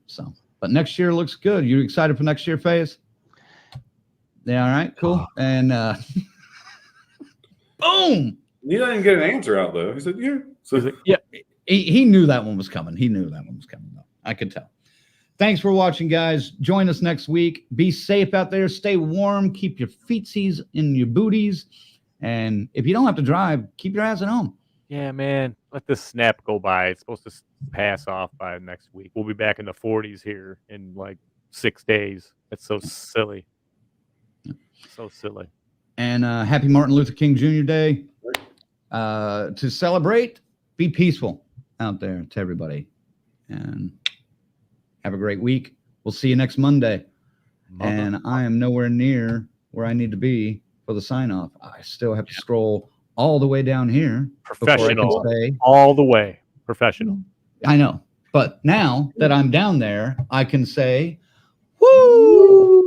so. But next year looks good. You excited for next year, FaZe? Yeah, all right, cool. And boom! You didn't get an answer out, though. He said, yeah. So, Yeah. He knew that one was coming. He knew that one was coming, though. I could tell. Thanks for watching, guys. Join us next week. Be safe out there. Stay warm. Keep your feetsies in your booties. And if you don't have to drive, keep your ass at home. Yeah, man. Let this snap go by. It's supposed to pass off by next week. We'll be back in the 40s here in like 6 days. That's so silly. So silly. And happy Martin Luther King Jr. Day. To celebrate, be peaceful out there to everybody. And have a great week. We'll see you next Monday. And I am nowhere near where I need to be for the sign off. I still have to scroll all the way down here. before I can Professional. say, All the way. Professional. I know. But now that I'm down there, I can say, woo!